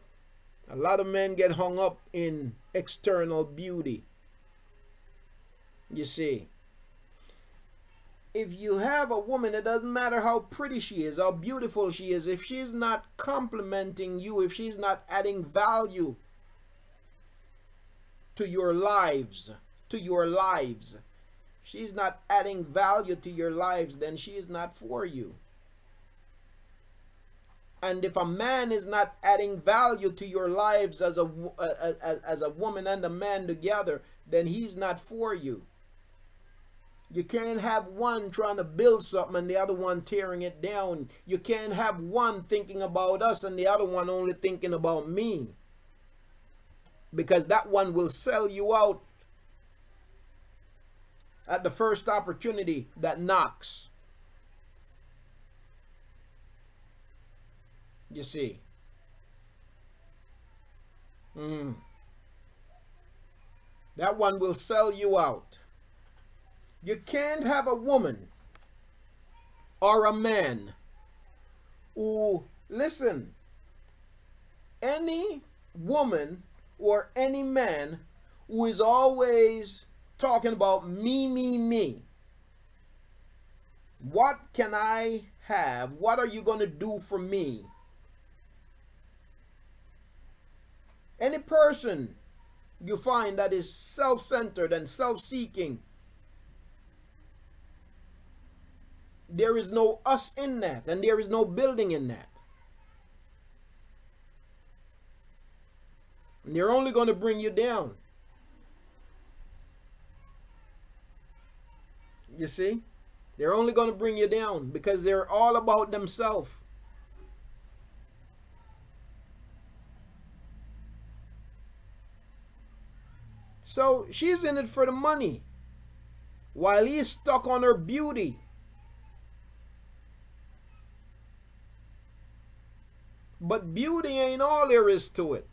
A lot of men get hung up in external beauty. You see, if you have a woman, it doesn't matter how pretty she is, how beautiful she is, if she's not complimenting you, if she's not adding value to your lives, she's not adding value to your lives, then she is not for you. And if a man is not adding value to your lives as a woman and a man together, then he's not for you. You can't have one trying to build something and the other one tearing it down. You can't have one thinking about us and the other one only thinking about me. Because that one will sell you out at the first opportunity that knocks. You see. That one will sell you out. You can't have a woman or a man who, listen, any woman or any man who is always talking about me, me, me. What can I have? What are you going to do for me? Any person you find that is self-centered and self-seeking, there is no us in that, and there is no building in that. And they're only going to bring you down. You see? They're only going to bring you down because they're all about themselves. So she's in it for the money while he's stuck on her beauty. But beauty ain't all there is to it.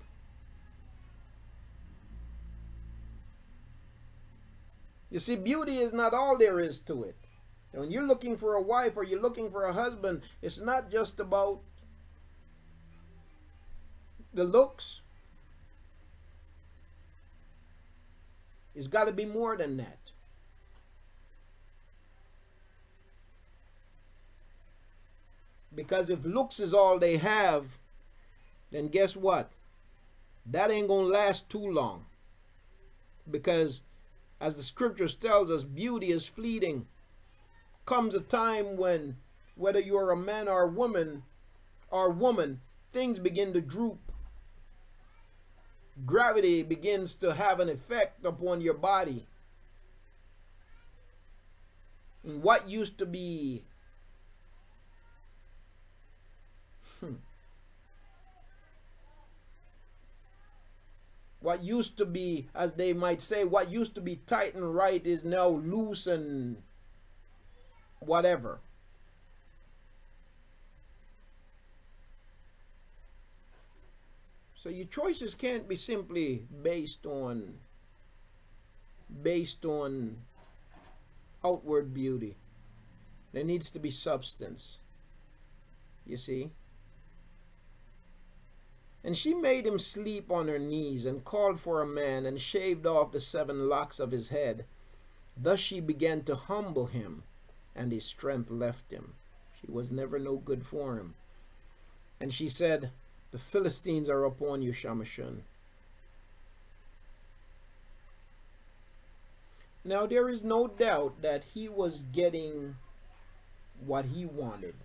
You see, beauty is not all there is to it. When you're looking for a wife or you're looking for a husband, it's not just about the looks. It's got to be more than that. Because if looks is all they have, then guess what? That ain't going to last too long. Because as the scriptures tells us, beauty is fleeting. Comes a time when, whether you're a man or a woman, things begin to droop. Gravity begins to have an effect upon your body. And what used to be what used to be, as they might say, what used to be tight and right is now loose and whatever. So your choices can't be simply based on outward beauty. There needs to be substance. You see? And she made him sleep on her knees and called for a man and shaved off the 7 locks of his head. Thus she began to humble him, and his strength left him. She was never no good for him. And she said, the Philistines are upon you, Shaphatym. Now there is no doubt that he was getting what he wanted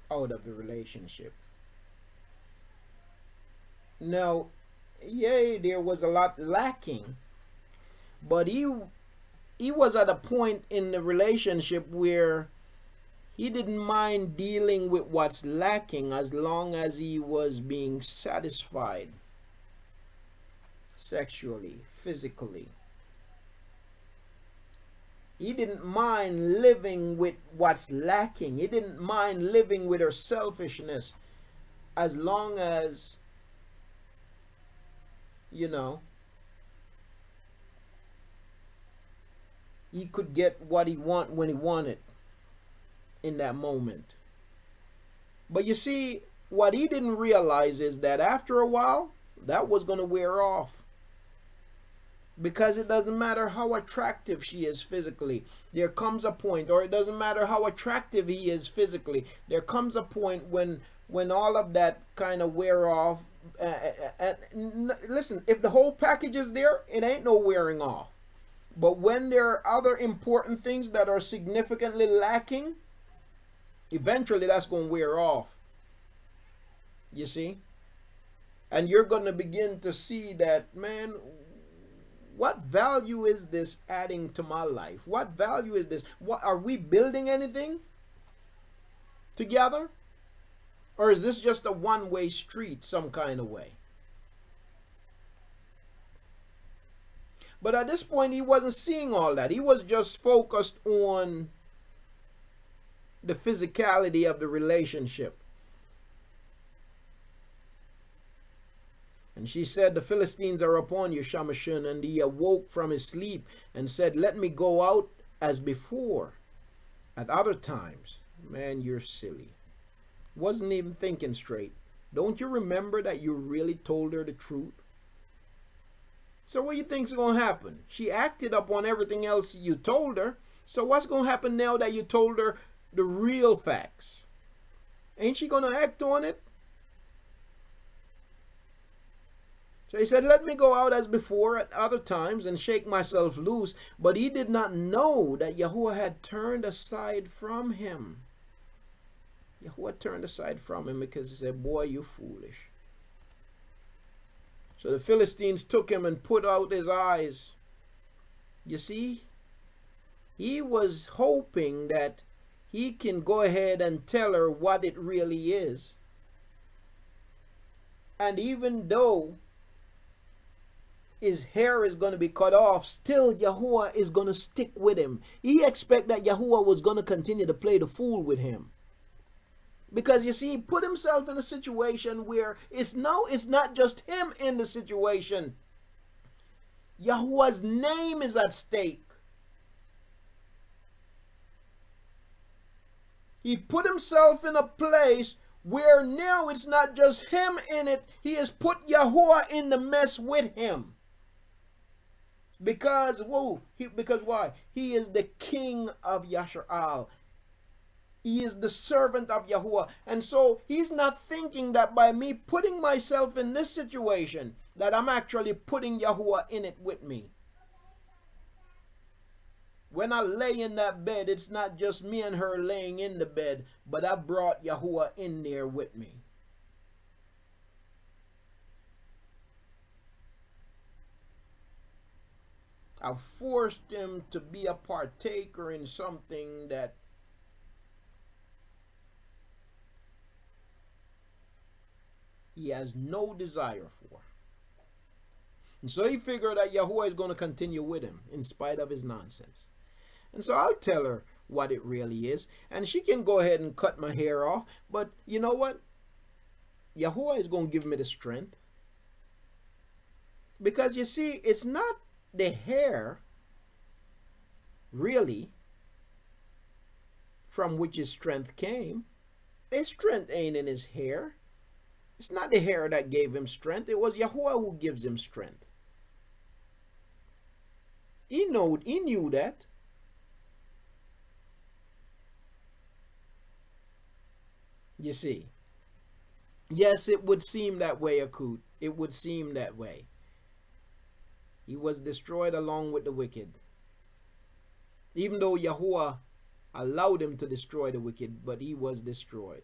out of the relationship. Now, yea, there was a lot lacking, but he was at a point in the relationship where he didn't mind dealing with what's lacking as long as he was being satisfied sexually, physically. He didn't mind living with what's lacking. He didn't mind living with her selfishness as long as, you know, he could get what he wanted when he wanted in that moment. But you see, what he didn't realize is that after a while, that was going to wear off. Because it doesn't matter how attractive she is physically. There comes a point, or it doesn't matter how attractive he is physically. There comes a point when all of that kind of wear off. Listen, if the whole package is there, it ain't no wearing off. But when there are other important things that are significantly lacking, eventually that's going to wear off. You see? And you're going to begin to see that, man, what value is this adding to my life? What value is this? What, are we building anything together? Or is this just a one-way street some kind of way? But at this point, he wasn't seeing all that. He was just focused on the physicality of the relationship. And she said, the Philistines are upon you, Shaphatym. And he awoke from his sleep and said, let me go out as before. At other times, man, you're silly. Wasn't even thinking straight. Don't you remember that you really told her the truth? So what do you think's going to happen? She acted upon everything else you told her. So what's going to happen now that you told her the real facts? Ain't she going to act on it? So he said, let me go out as before at other times and shake myself loose. But he did not know that Yahuah had turned aside from him. Yahuah turned aside from him because he said, boy, you foolish. So the Philistines took him and put out his eyes. You see, he was hoping that he can go ahead and tell her what it really is. And even though his hair is going to be cut off, still Yahuah is going to stick with him. He expected that Yahuah was going to continue to play the fool with him. Because you see, he put himself in a situation where it's not just him in the situation. Yahuah's name is at stake. He put himself in a place where now it's not just him in it. He has put Yahuah in the mess with him. Because why? He is the king of Yasha'al. He is the servant of Yahuah. And so he's not thinking that by me putting myself in this situation, that I'm actually putting Yahuah in it with me. When I lay in that bed, it's not just me and her laying in the bed, but I brought Yahuah in there with me. I forced him to be a partaker in something that he has no desire for. And so he figured that Yahuah is going to continue with him in spite of his nonsense. And so I'll tell her what it really is. And she can go ahead and cut my hair off. But you know what? Yahuah is going to give me the strength. Because you see, it's not the hair, really, from which his strength came. His strength ain't in his hair. It's not the hair that gave him strength. It was Yahuah who gives him strength. He knew that. You see. Yes, it would seem that way, Akut. It would seem that way. He was destroyed along with the wicked. Even though Yahuah allowed him to destroy the wicked, but he was destroyed.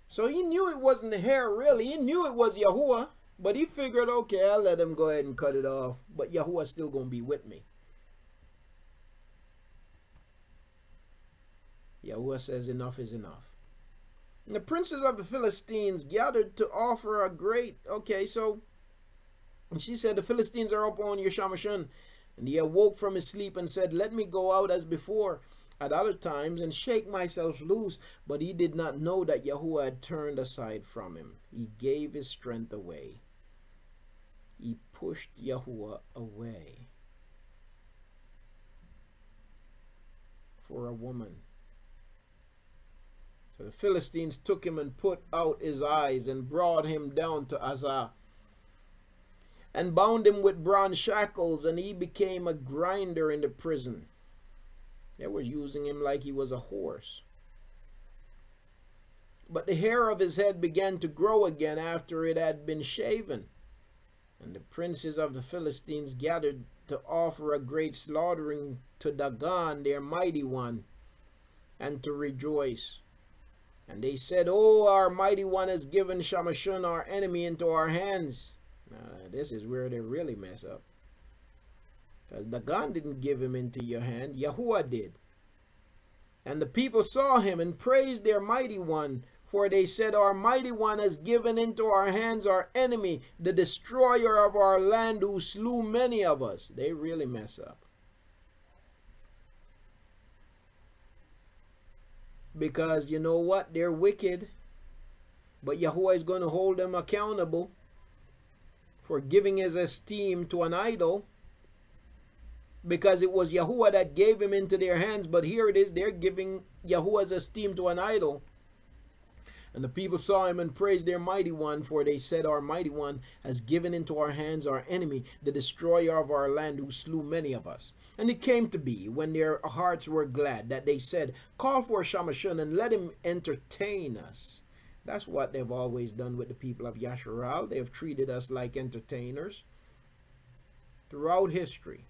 So he knew it wasn't the hair, really. He knew it was Yahuah. But he figured, okay, I'll let him go ahead and cut it off. But Yahuah's still going to be with me. Yahuah says enough is enough. And the princes of the Philistines gathered to offer a great... Okay, so... And she said, the Philistines are upon you, Shaphatym. And he awoke from his sleep and said, let me go out as before at other times and shake myself loose. But he did not know that Yahuah had turned aside from him. He gave his strength away. He pushed Yahuah away for a woman. So the Philistines took him and put out his eyes and brought him down to Azah and bound him with bronze shackles, and he became a grinder in the prison. They were using him like he was a horse. But the hair of his head began to grow again after it had been shaven. And the princes of the Philistines gathered to offer a great slaughtering to Dagon, their mighty one, and to rejoice. And they said, "Oh, our mighty one has given Shaphatym, our enemy, into our hands." This is where they really mess up. Because the gun didn't give him into your hand. Yahuah did. And the people saw him and praised their mighty one. For they said, "Our mighty one has given into our hands our enemy, the destroyer of our land, who slew many of us." They really mess up. Because you know what? They're wicked. But Yahuah is going to hold them accountable for giving his esteem to an idol. Because it was Yahuah that gave him into their hands. But here it is, they're giving Yahuah's esteem to an idol. And the people saw him and praised their mighty one, for they said, "Our mighty one has given into our hands our enemy, the destroyer of our land, who slew many of us." And it came to be, when their hearts were glad, that they said, "Call for Shaphatym and let him entertain us." That's what they've always done with the people of Yasharal. They have treated us like entertainers. Throughout history,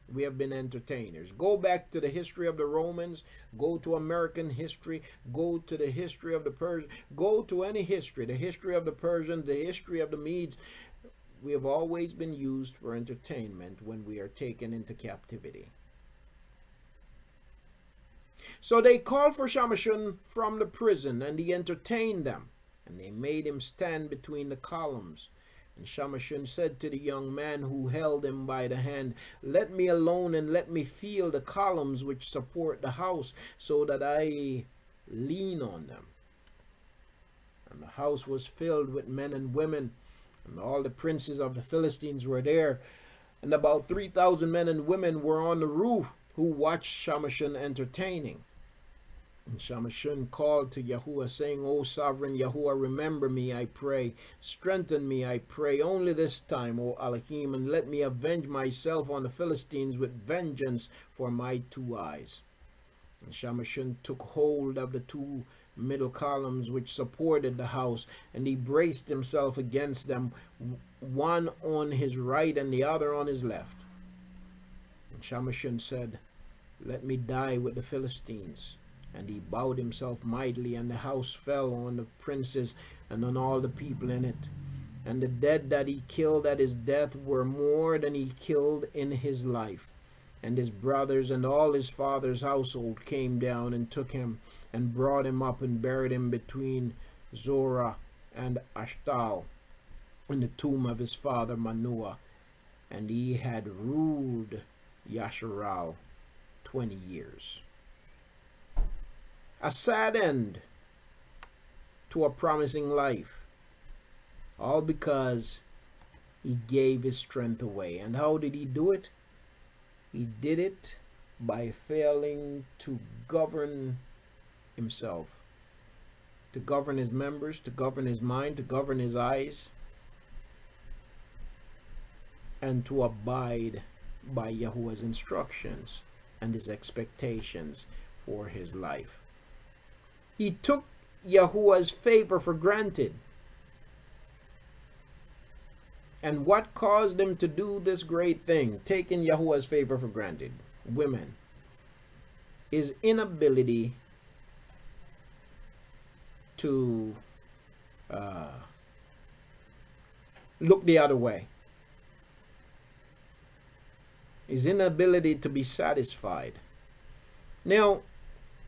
we have been entertainers. Go back to the history of the Romans. Go to American history. Go to the history of the Persians. Go to any history. The history of the Persians. The history of the Medes. We have always been used for entertainment when we are taken into captivity. So they called for Shaphatym from the prison, and he entertained them. And they made him stand between the columns. And Shaphatym said to the young man who held him by the hand, "Let me alone and let me feel the columns which support the house, so that I lean on them." And the house was filled with men and women, and all the princes of the Philistines were there. And about 3,000 men and women were on the roof, who watched Shaphatym entertaining. And Shaphatym called to Yahuah, saying, "O sovereign Yahuah, remember me, I pray. Strengthen me, I pray, only this time, O Elohim, and let me avenge myself on the Philistines with vengeance for my 2 eyes." And Shaphatym took hold of the 2 middle columns which supported the house, and he braced himself against them, one on his right and the other on his left. And Shaphatym said, "Let me die with the Philistines." And he bowed himself mightily, and the house fell on the princes and on all the people in it. And the dead that he killed at his death were more than he killed in his life. And his brothers and all his father's household came down and took him and brought him up and buried him between Zorah and Ashtal in the tomb of his father Manoah. And he had ruled Yasharal 20 years. A sad end to a promising life, all because he gave his strength away. And how did he do it? He did it by failing to govern himself, to govern his members, to govern his mind, to govern his eyes, and to abide by Yahuah's instructions and his expectations for his life. He took Yahuah's favor for granted. And what caused him to do this great thing, taking Yahuah's favor for granted? Women. His inability to look the other way. His inability to be satisfied. Now,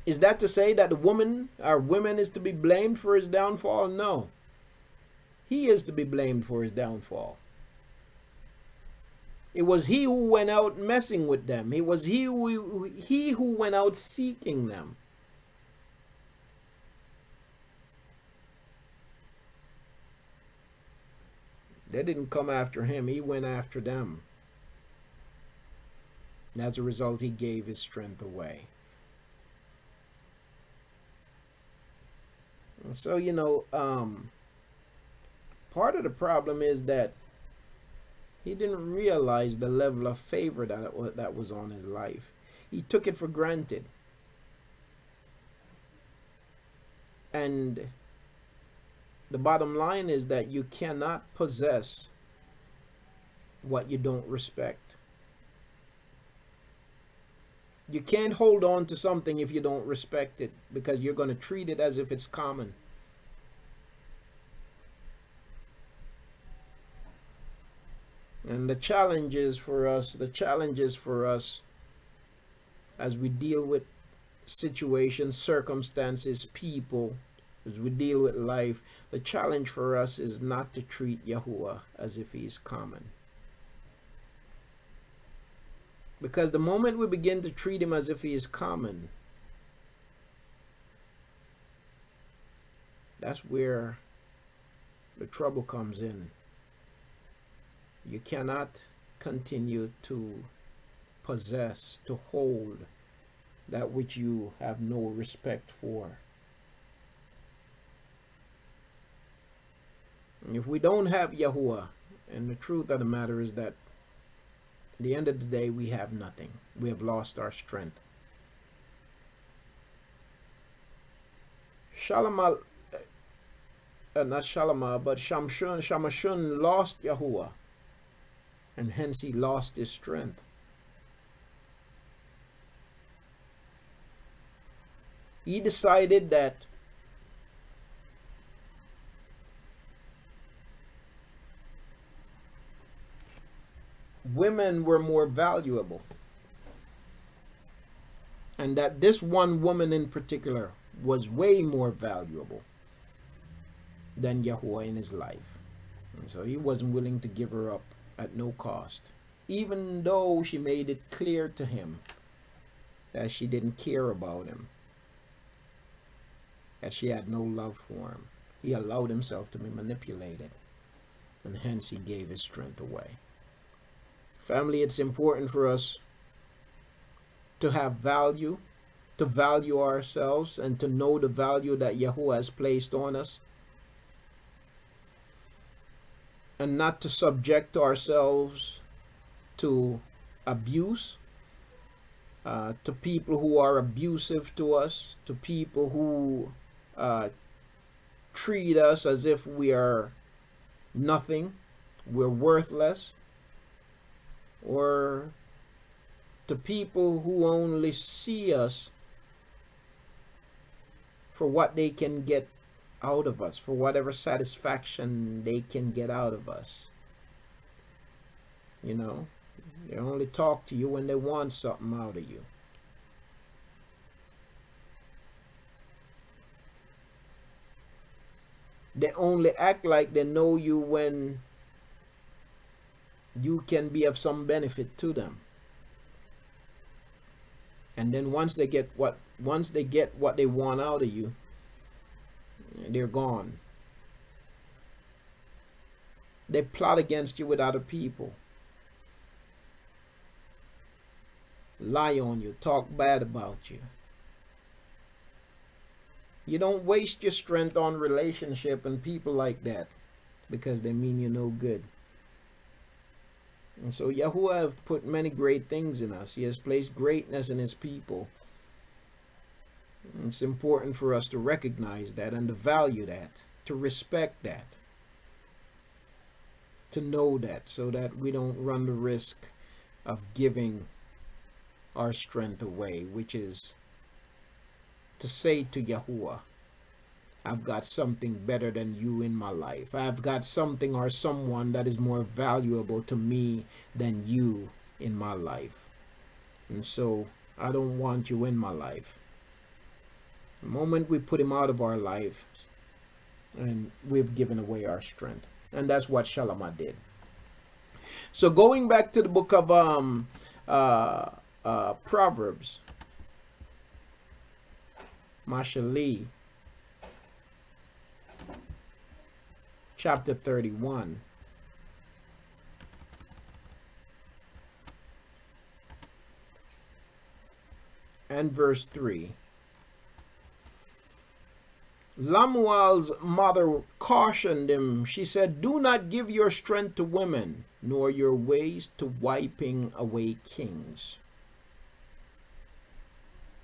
is that to say that the woman or women is to be blamed for his downfall? No. He is to be blamed for his downfall. It was he who went out messing with them. It was he who went out seeking them. They didn't come after him. He went after them. And as a result, he gave his strength away. And so, you know, part of the problem is that he didn't realize the level of favor that was on his life. He took it for granted. And the bottom line is that you cannot possess what you don't respect. You can't hold on to something if you don't respect it, because you're going to treat it as if it's common. And the challenges for us as we deal with situations, circumstances, people, as we deal with life, the challenge for us is not to treat Yahuah as if he is common. Because the moment we begin to treat him as if he is common, that's where the trouble comes in. You cannot continue to possess, to hold that which you have no respect for. If we don't have Yahuah, and the truth of the matter is that at the end of the day, we have nothing. We have lost our strength. Shamashun lost Yahuah, and hence he lost his strength. He decided that women were more valuable, and that this one woman in particular was way more valuable than Yahuah in his life. And so he wasn't willing to give her up at no cost, even though she made it clear to him that she didn't care about him, that she had no love for him. He allowed himself to be manipulated, and hence he gave his strength away. Family, it's important for us to have value, to value ourselves, and to know the value that Yahuah has placed on us, and not to subject ourselves to abuse, to people who are abusive to us, to people who treat us as if we are nothing, we're worthless, or to people who only see us for what they can get out of us, for whatever satisfaction they can get out of us. You know, they only talk to you when they want something out of you. They only act like they know you when you can be of some benefit to them. And then once they get what they want out of you, they're gone. They plot against you with other people, lie on you, talk bad about you. You don't waste your strength on relationship and people like that, because they mean you no good. And so Yahuah has put many great things in us. He has placed greatness in his people. And it's important for us to recognize that and to value that, to respect that, to know that, so that we don't run the risk of giving our strength away, which is to say to Yahuah, I've got something better than you in my life. I've got something or someone that is more valuable to me than you in my life. And so I don't want you in my life. The moment we put him out of our life, and we've given away our strength. And that's what Shalama did. So going back to the book of Proverbs, Mashali, chapter 31. And verse 3. Lamuel's mother cautioned him. She said, do not give your strength to women, nor your ways to wiping away kings.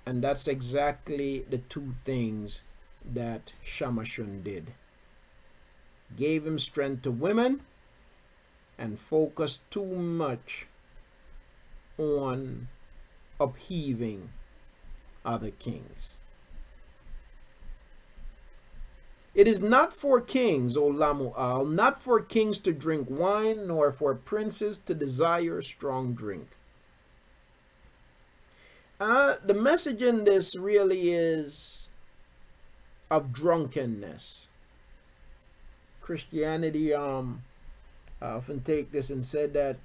And that's exactly the two things that Shamashun did. Gave him strength to women and focused too much on upheaving other kings. It is not for kings, O Lamu'al, not for kings to drink wine, nor for princes to desire strong drink. The message in this really is of drunkenness. Christianity often take this and said that,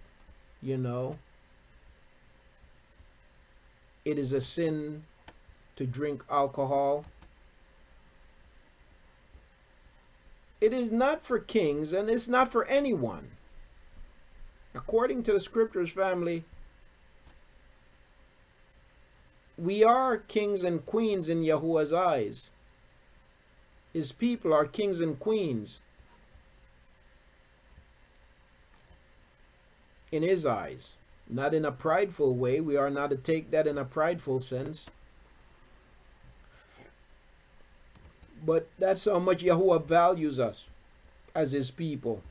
you know, it is a sin to drink alcohol. It is not for kings, and it's not for anyone. According to the scriptures, family, we are kings and queens in Yahuwah's eyes. His people are kings and queens in his eyes. Not in a prideful way. We are not to take that in a prideful sense. But that's how much Yahuwah values us as his people.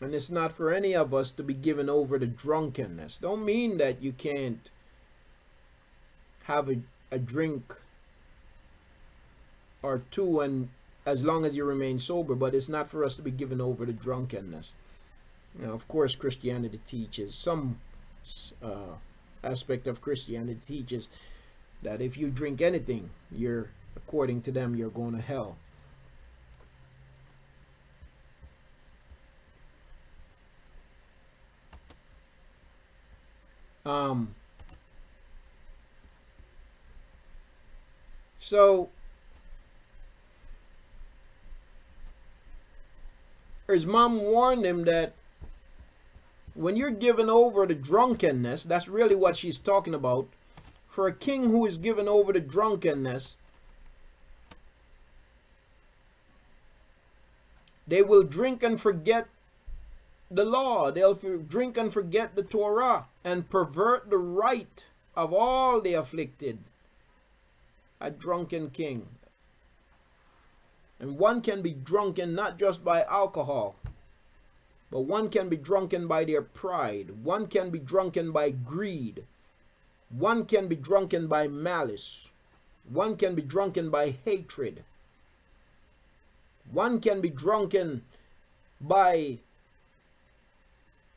And it's not for any of us to be given over to drunkenness. Don't mean that you can't have a drink or two, and as long as you remain sober, but it's not for us to be given over to drunkenness. Now, of course, Christianity teaches, some aspect of Christianity teaches that if you drink anything, you're, according to them, you're going to hell. So his mom warned him that when you're given over to drunkenness, that's really what she's talking about. For a king who is given over to drunkenness, they will drink and forget the law. They'll drink and forget the Torah and pervert the right of all the afflicted. A drunken king. And one can be drunken not just by alcohol, but one can be drunken by their pride. One can be drunken by greed. One can be drunken by malice. One can be drunken by hatred. One can be drunken by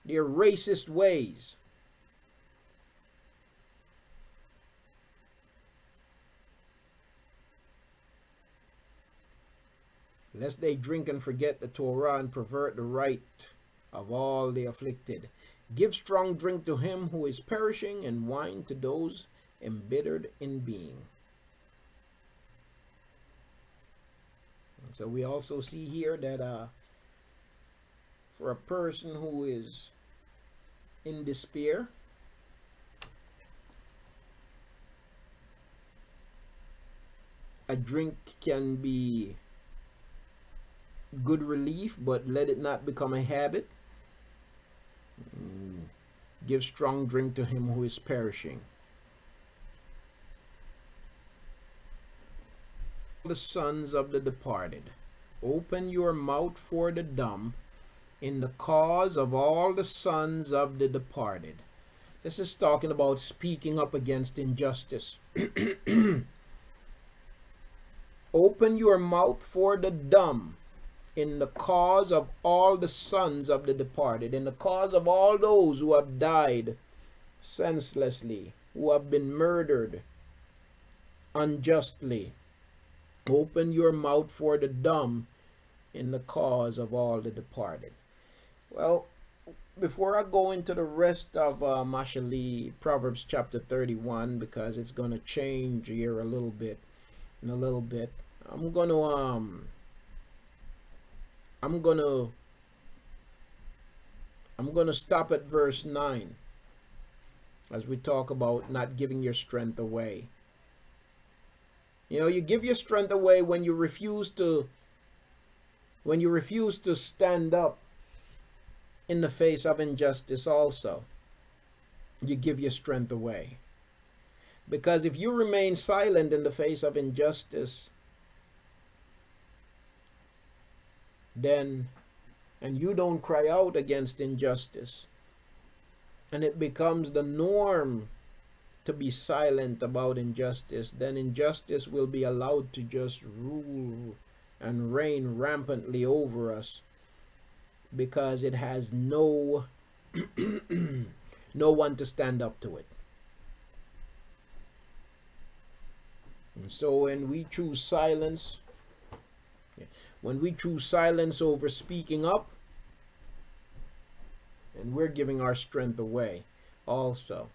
their racist ways. Lest they drink and forget the Torah and pervert the right of all the afflicted. Give strong drink to him who is perishing, and wine to those embittered in being. So we also see here that for a person who is in despair, a drink can be good relief, but let it not become a habit. Give strong drink to him who is perishing. The sons of the departed, open your mouth for the dumb in the cause of all the sons of the departed. This is talking about speaking up against injustice. Open your mouth for the dumb in the cause of all the sons of the departed, in the cause of all those who have died senselessly, who have been murdered unjustly. Open your mouth for the dumb in the cause of all the departed. Well, before I go into the rest of Mashali, Proverbs chapter 31, because it's going to change here a little bit, in a little bit, I'm gonna stop at verse 9 as we talk about not giving your strength away. You know, you give your strength away when you refuse to stand up in the face of injustice also. You give your strength away. Because if you remain silent in the face of injustice, then, and you don't cry out against injustice, and it becomes the norm to be silent about injustice, then injustice will be allowed to just rule and reign rampantly over us, because it has no no one to stand up to it. And so when we choose silence, over speaking up, and we're giving our strength away also.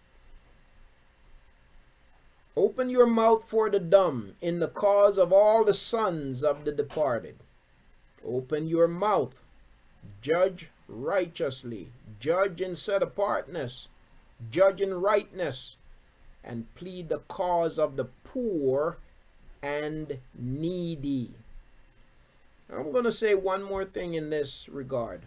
Open your mouth for the dumb in the cause of all the sons of the departed. Open your mouth. Judge righteously. Judge in set apartness. Judge in rightness. And plead the cause of the poor and needy. I'm going to say one more thing in this regard.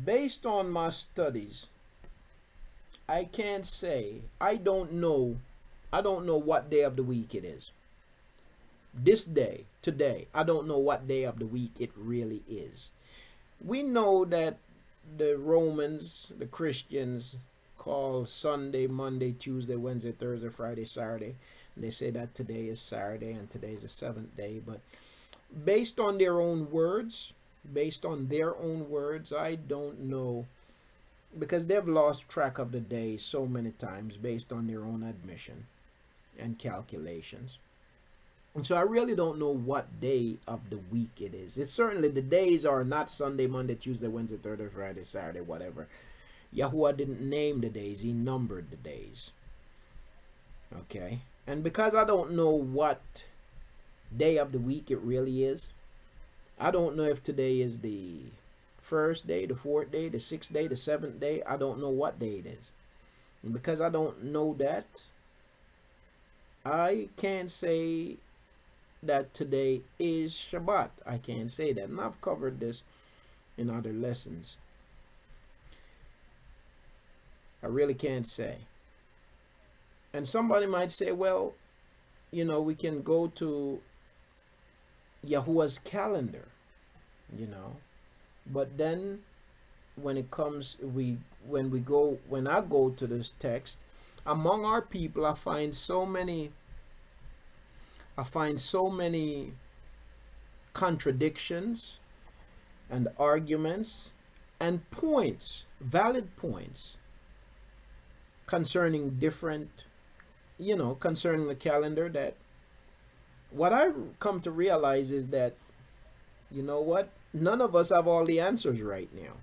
Based on my studies, I can't say, I don't know what day of the week it is. This day, today, I don't know what day of the week it really is. We know that the Romans, the Christians, call Sunday, Monday, Tuesday, Wednesday, Thursday, Friday, Saturday. And they say that today is Saturday and today is the seventh day. But based on their own words, I don't know, because they've lost track of the days so many times based on their own admission and calculations. And so I really don't know what day of the week it is. It's certainly, the days are not Sunday, Monday, Tuesday, Wednesday, Thursday, Friday, Saturday, whatever. Yahuah didn't name the days, he numbered the days. Okay? And because I don't know what day of the week it really is, I don't know if today is the first day, the fourth day, the sixth day, the seventh day. I don't know what day it is. And because I don't know that, I can't say that today is Shabbat. I can't say that. And I've covered this in other lessons. I really can't say. And somebody might say, well, you know, we can go to Yahuah's calendar, you know. But then when it comes, when I go to this text, among our people I find so many contradictions and arguments and points, valid points, concerning different, you know, concerning the calendar, that what I come to realize is that, you know what, none of us have all the answers right now.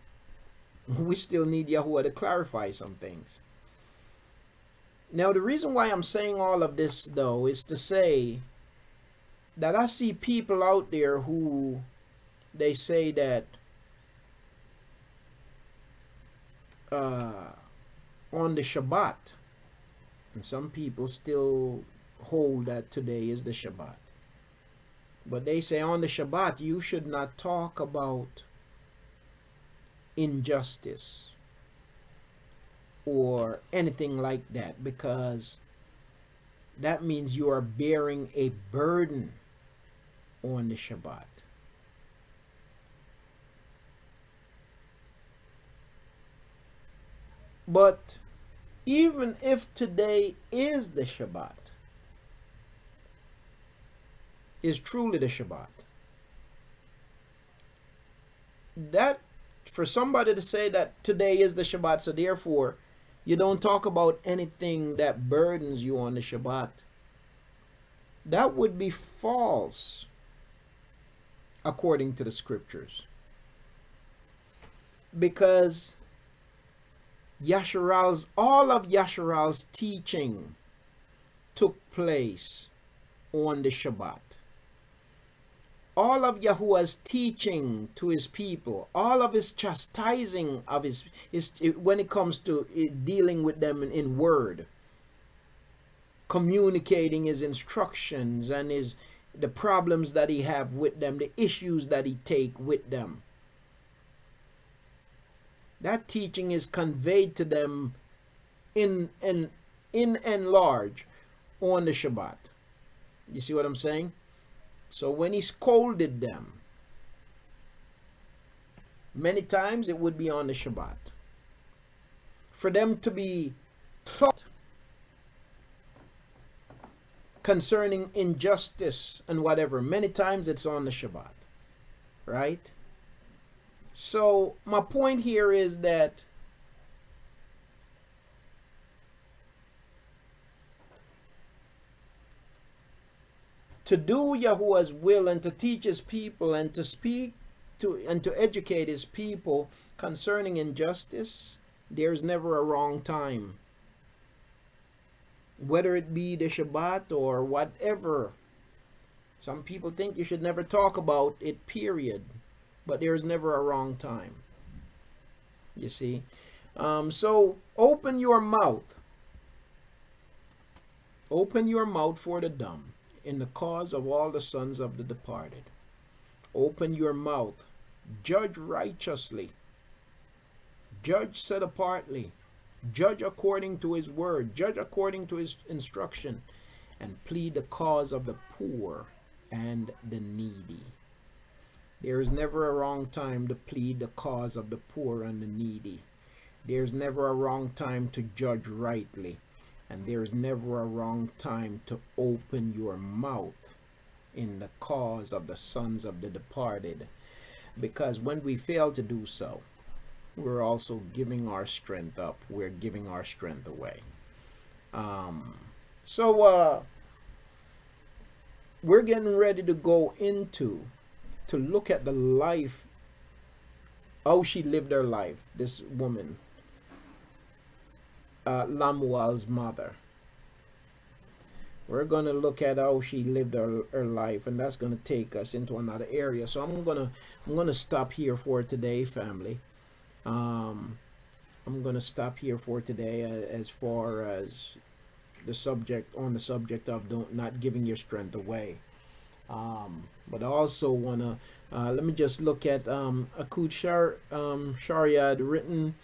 We still need Yahuah to clarify some things. Now, the reason why I'm saying all of this, though, is to say that I see people out there who, they say that on the Shabbat, and some people still hold that today is the Shabbat. But they say on the Shabbat you should not talk about injustice or anything like that, because that means you are bearing a burden on the Shabbat. But even if today is the Shabbat, is truly the Shabbat, that for somebody to say that today is the Shabbat, so therefore you don't talk about anything that burdens you on the Shabbat, that would be false according to the scriptures. Because all of Yasharal's teaching took place on the Shabbat. All of Yahuah's teaching to his people, all of his chastising of his when it comes to dealing with them in word, communicating his instructions and the problems that he have with them, the issues that he take with them, that teaching is conveyed to them in and large on the Shabbat. You see what I'm saying? So when he scolded them, Many times it would be on the Shabbat. For them to be taught concerning injustice and whatever, many times it's on the Shabbat, right? So my point here is that to do Yahuwah's will and to teach his people and to speak to and to educate his people concerning injustice, there's never a wrong time. Whether it be the Shabbat or whatever. Some people think you should never talk about it, period. But there's never a wrong time. You see? So open your mouth. Open your mouth for the dumb in the cause of all the sons of the departed. Open your mouth. Judge righteously. Judge set apartly. Judge according to his word. Judge according to his instruction. And plead the cause of the poor and the needy. There is never a wrong time to plead the cause of the poor and the needy. There's never a wrong time to judge rightly. And there's never a wrong time to open your mouth in the cause of the sons of the departed. Because when we fail to do so, we're also giving our strength up. We're giving our strength away. We're getting ready to go to look at the life, how she lived her life, this woman, Lamuel's mother. We're going to look at how she lived her life, and that's going to take us into another area. So I'm going to stop here for today, family. I'm going to stop here for today as far as the subject of not giving your strength away. But I also want to let me just look at Akut Shariad written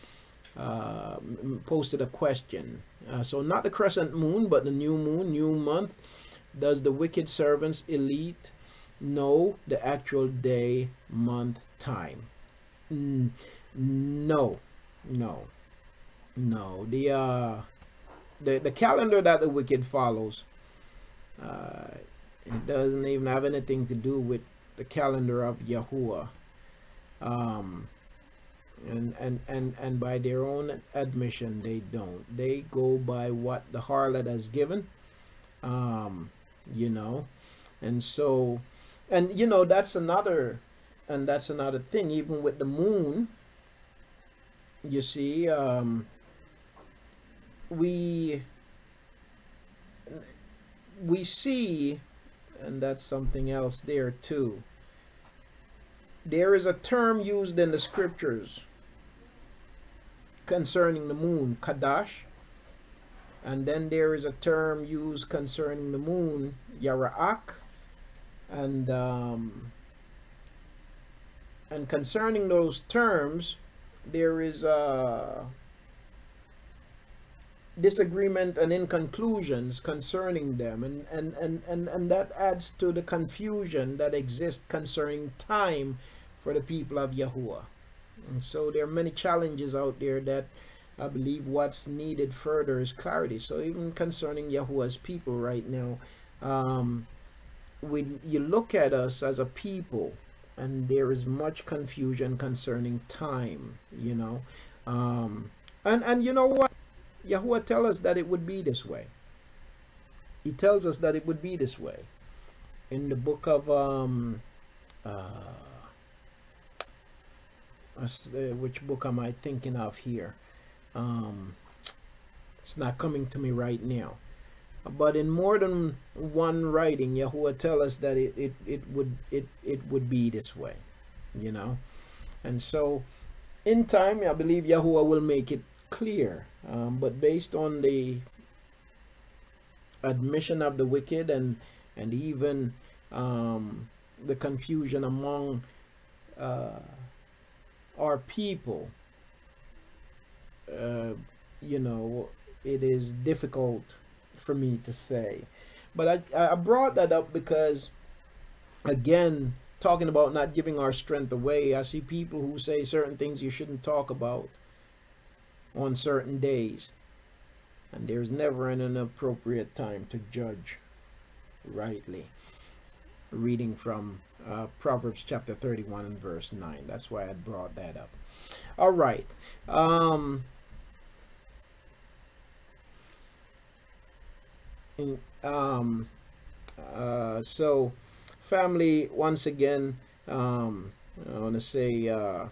posted a question. So not the crescent moon, but the new moon, new month. Does the wicked servants elite know the actual day, month, time? No. The calendar that the wicked follows, it doesn't even have anything to do with the calendar of Yahuah. And by their own admission, they don't. They go by what the harlot has given, you know. And so, and you know, that's another thing. Even with the moon, you see, we see, and that's something else there too. There is a term used in the scriptures concerning the moon, Kadash, and then there is a term used concerning the moon, Yara'ak, and concerning those terms, there is a disagreement and inconclusions concerning them, and that adds to the confusion that exists concerning time for the people of Yahuah. And so there are many challenges out there that I believe what's needed further is clarity. So even concerning Yahuah's people right now, when you look at us as a people, and there is much confusion concerning time, you know, and you know what? Yahuah tells us that it would be this way. He tells us that it would be this way. In the book of, which book am I thinking of here? It's not coming to me right now. But in more than one writing, Yahuah tells us that it would be this way, you know. And so, in time, I believe Yahuah will make it clear. But based on the admission of the wicked and even the confusion among our people, you know, it is difficult for me to say. But I brought that up because, again, talking about not giving our strength away. I see people who say certain things you shouldn't talk about on certain days, and there's never an appropriate time to judge rightly. Reading from Proverbs chapter 31 and verse 9. That's why I brought that up. All right. So family, once again, I want to say to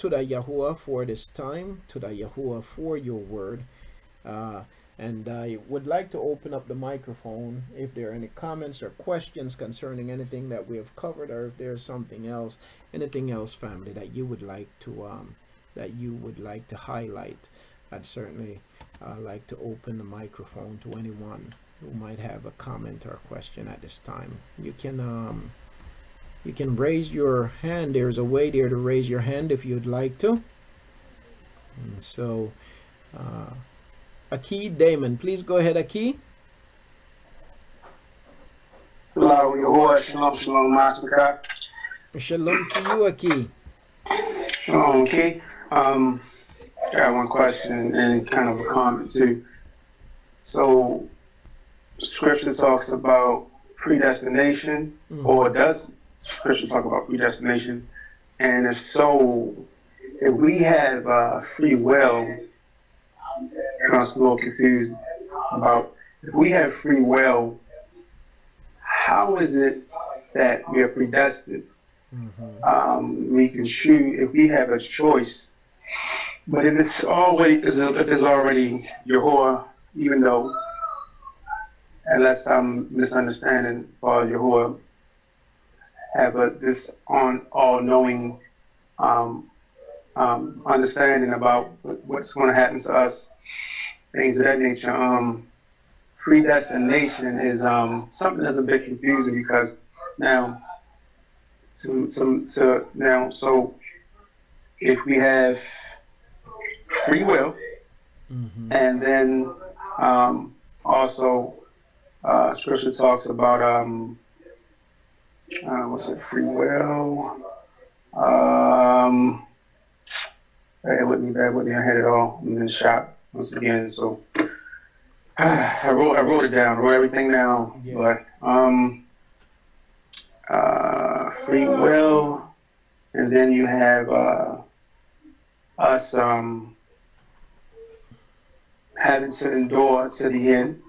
the Yahuah for this time, to the Yahuah for your word. And I would like to open up the microphone if there are any comments or questions concerning anything that we have covered, or if there's something else, anything else, family, that you would like to highlight. I'd certainly like to open the microphone to anyone who might have a comment or question at this time. You can raise your hand. There's a way there to raise your hand if you'd like to. And so Aki Damon, please go ahead, Aki. Hello, Yahuah. Shalom, shalom, Master. Shalom to you, Aki. Shalom, okay. Got one question and kind of a comment too. So, Scripture talks about predestination, or does Scripture talk about predestination? And if so, if we have free will, I'm a little confused about if we have free will, how is it that we are predestined? We can choose if we have a choice, but if it's always if there's already Yahuah, even though, unless I'm misunderstanding, Yahuah have this all-knowing understanding about what's going to happen to us, things of that nature. Predestination is something that's a bit confusing because now, so if we have free will, and then also Scripture talks about what's it? Free will. Bear with me. I had it all. I'm in the shop once again, so I wrote it down. Wrote everything down. Yeah. But free will, and then you have us having to endure to the end,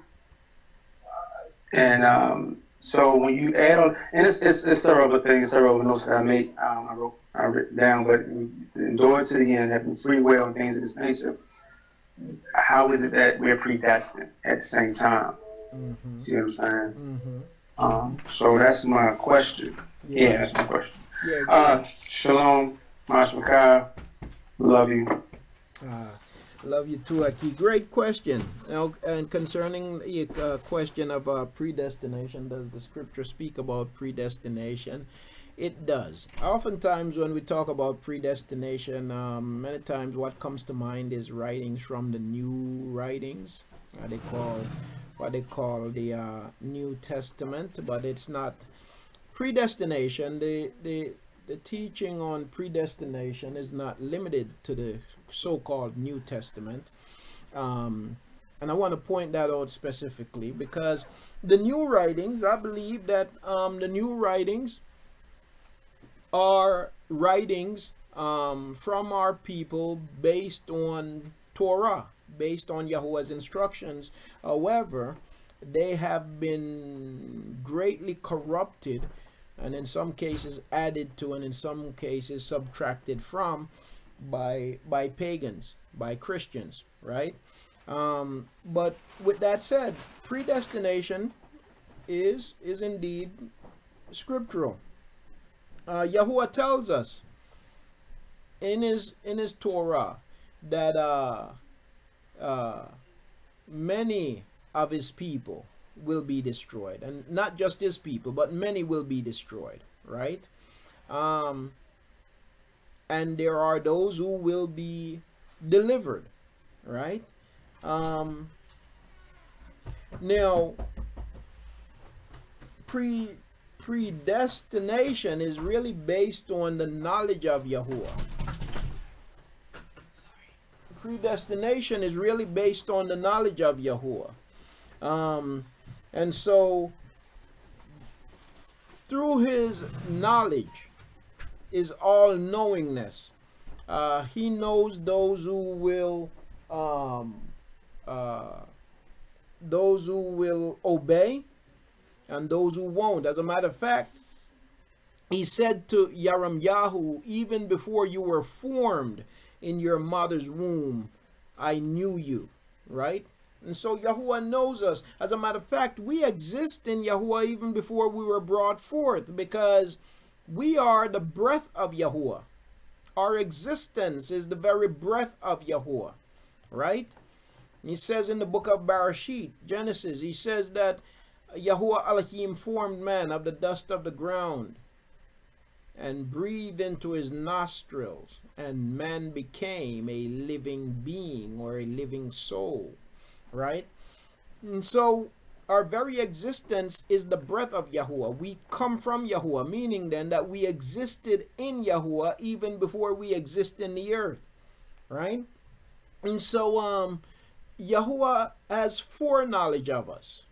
and so when you add on, and it's several other things, several notes that I made, I wrote down, but endure to the end, having free will and things of this nature. How is it that we're predestined at the same time? See what I'm saying? So that's my question. Yeah, that's my question. Shalom, Mashmakar. Love you. Love you too, Aki. Great question. Now, and concerning the question of predestination, does the Scripture speak about predestination? It does. Oftentimes when we talk about predestination, many times what comes to mind is writings from the new writings, what they call the New Testament, but it's not predestination. The teaching on predestination is not limited to the so-called New Testament, and I want to point that out specifically because the new writings, I believe that the new writings are writings from our people based on Torah, based on Yahuah's instructions. However, they have been greatly corrupted, and in some cases added to, and in some cases subtracted from by pagans, by Christians, right? But with that said, predestination is indeed scriptural. Yahuah tells us in his Torah that many of his people will be destroyed, and not just his people, but many will be destroyed, right? And there are those who will be delivered, right? Now, predestination is really based on the knowledge of Yahuah. Predestination is really based on the knowledge of Yahuah. And so, through his knowledge is all knowingness. He knows those who will obey and those who won't. As a matter of fact, he said to Yahu, even before you were formed in your mother's womb, I knew you, right? And so Yahuah knows us. As a matter of fact, we exist in Yahuah even before we were brought forth, because we are the breath of Yahuah. Our existence is the very breath of Yahuah, right? He says in the book of Bereshit, Genesis, he says that Yahuah Elohim formed man of the dust of the ground and breathed into his nostrils, and man became a living being or a living soul, right? And so our very existence is the breath of Yahuah. We come from Yahuah, meaning then that we existed in Yahuah even before we exist in the earth, right? And so Yahuah has foreknowledge of us.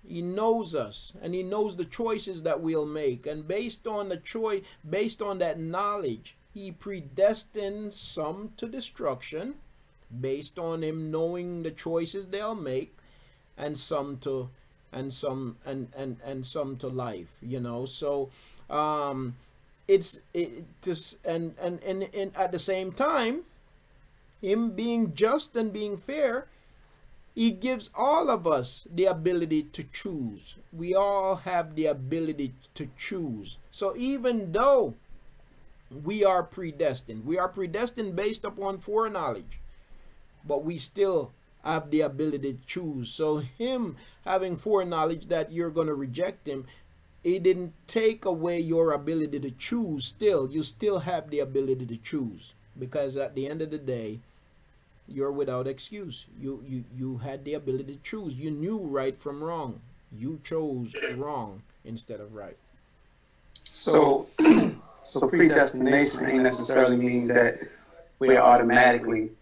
He knows us, and he knows the choices that we'll make, and based on that knowledge, he predestines some to destruction based on him knowing the choices they'll make, and some to life, you know. So at the same time, him being just and being fair, he gives all of us the ability to choose. We all have the ability to choose. So even though we are predestined based upon foreknowledge, but we still have the ability to choose. So him having foreknowledge that you're going to reject him, it didn't take away your ability to choose. You still have the ability to choose, because at the end of the day, you're without excuse. You had the ability to choose. You knew right from wrong. You chose wrong instead of right. So predestination ain't necessarily means that we're automatically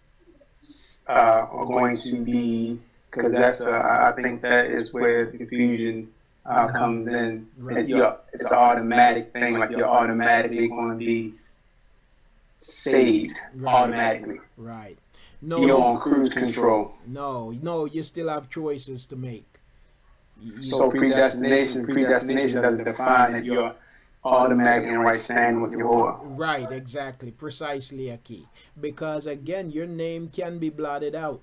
are going to be, because that's I think that is where the confusion comes in. Right. That it's an automatic thing, like you're automatically going to be saved automatically. Right. No, you're on cruise control. No, you still have choices to make. So predestination doesn't define that you're automatically in right standing with Yahuah. Right, exactly, precisely, Aki. Because again, your name can be blotted out.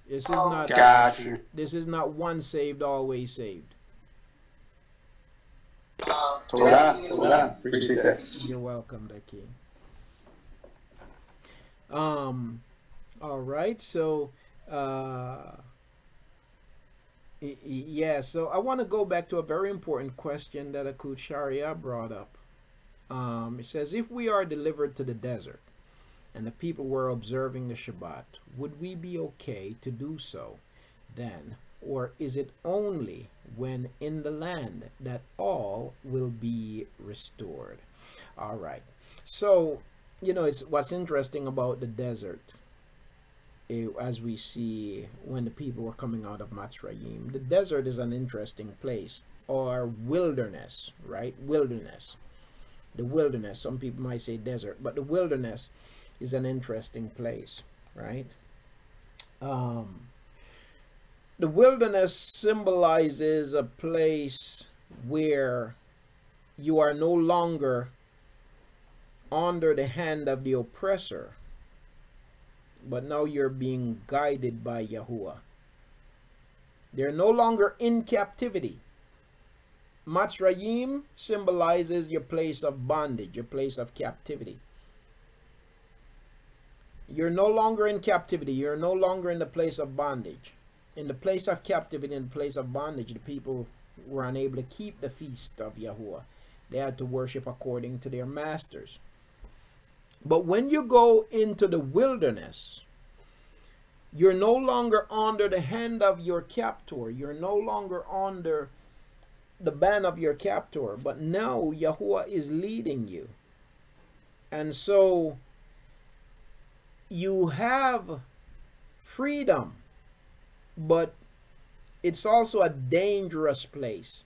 This is not. Gotcha. This is not once saved, always saved. Torah. Appreciate that. You're welcome, Aki. All right, so yeah, so I want to go back to a very important question that Akut Sharia brought up. It says, if we are delivered to the desert and the people were observing the Shabbat, would we be okay to do so then? Or is it only when in the land that all will be restored? All right, so you know, it's what's interesting about the desert, as we see when the people were coming out of Mitzrayim. The desert is an interesting place, or wilderness, right? Wilderness. The wilderness. Some people might say desert, but the wilderness is an interesting place, right? The wilderness symbolizes a place where you are no longer under the hand of the oppressor, but now you're being guided by Yahuah. They're no longer in captivity. Mitzrayim symbolizes your place of bondage, your place of captivity. You're no longer in captivity. You're no longer in the place of bondage. In the place of captivity, in the place of bondage, the people were unable to keep the feast of Yahuah. They had to worship according to their masters. But when you go into the wilderness, you're no longer under the hand of your captor. You're no longer under the band of your captor, but now Yahuah is leading you. And so you have freedom, but it's also a dangerous place.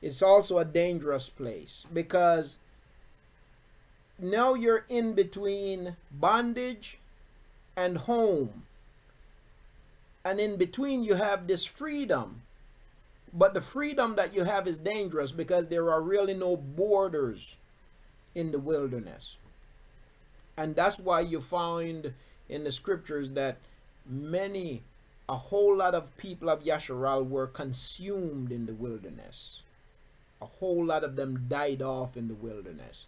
It's also a dangerous place because now you're in between bondage and home. And in between you have this freedom. But the freedom that you have is dangerous because there are really no borders in the wilderness. And that's why you find in the scriptures that a whole lot of people of Yasharal were consumed in the wilderness. A whole lot of them died off in the wilderness.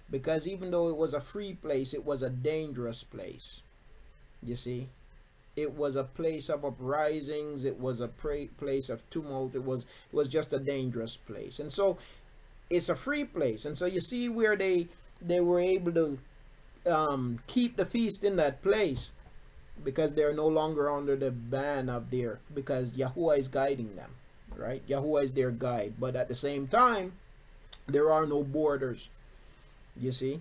Because even though it was a free place, it was a dangerous place. You see? It was a place of uprisings. It was a place of tumult. It was just a dangerous place. And so it's a free place. And so you see where they were able to keep the feast in that place because they're no longer under the ban of because Yahuah is guiding them, right? Yahuah is their guide. But at the same time, there are no borders, you see?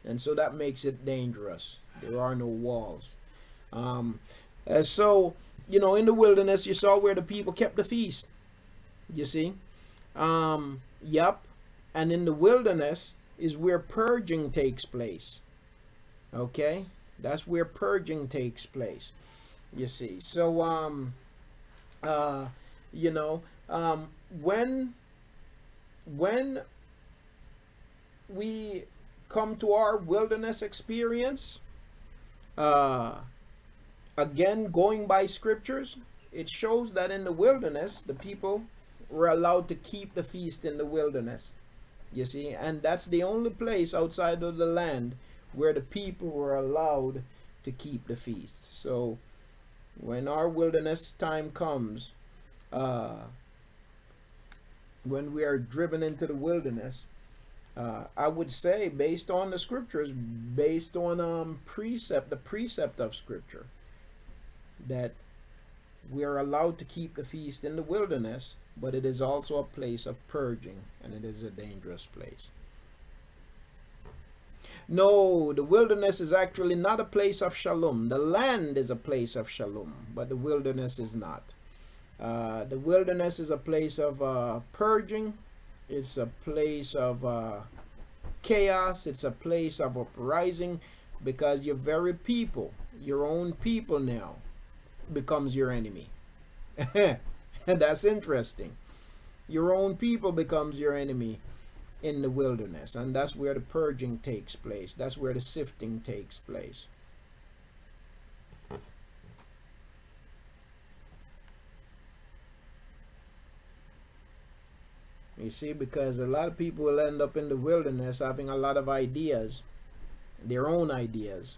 And so that makes it dangerous. There are no walls. So, you know, in the wilderness, you saw where the people kept the feast, you see? Yep. And in the wilderness is where purging takes place. Okay? That's where purging takes place, you see. So, you know, when we come to our wilderness experience, again, going by scriptures, it shows that in the wilderness, the people were allowed to keep the feast in the wilderness. You see, and that's the only place outside of the land where the people were allowed to keep the feast. So when our wilderness time comes, when we are driven into the wilderness, I would say, based on the scriptures, based on the precept of scripture, that we are allowed to keep the feast in the wilderness, but it is also a place of purging, and it is a dangerous place. No, the wilderness is actually not a place of shalom. The land is a place of shalom, but the wilderness is not. The wilderness is a place of purging. It's a place of chaos. It's a place of uprising, because your very people, your own people now, becomes your enemy. And that's interesting. Your own people becomes your enemy in the wilderness, and that's where the purging takes place. That's where the sifting takes place. You see, because a lot of people will end up in the wilderness having a lot of ideas, their own ideas,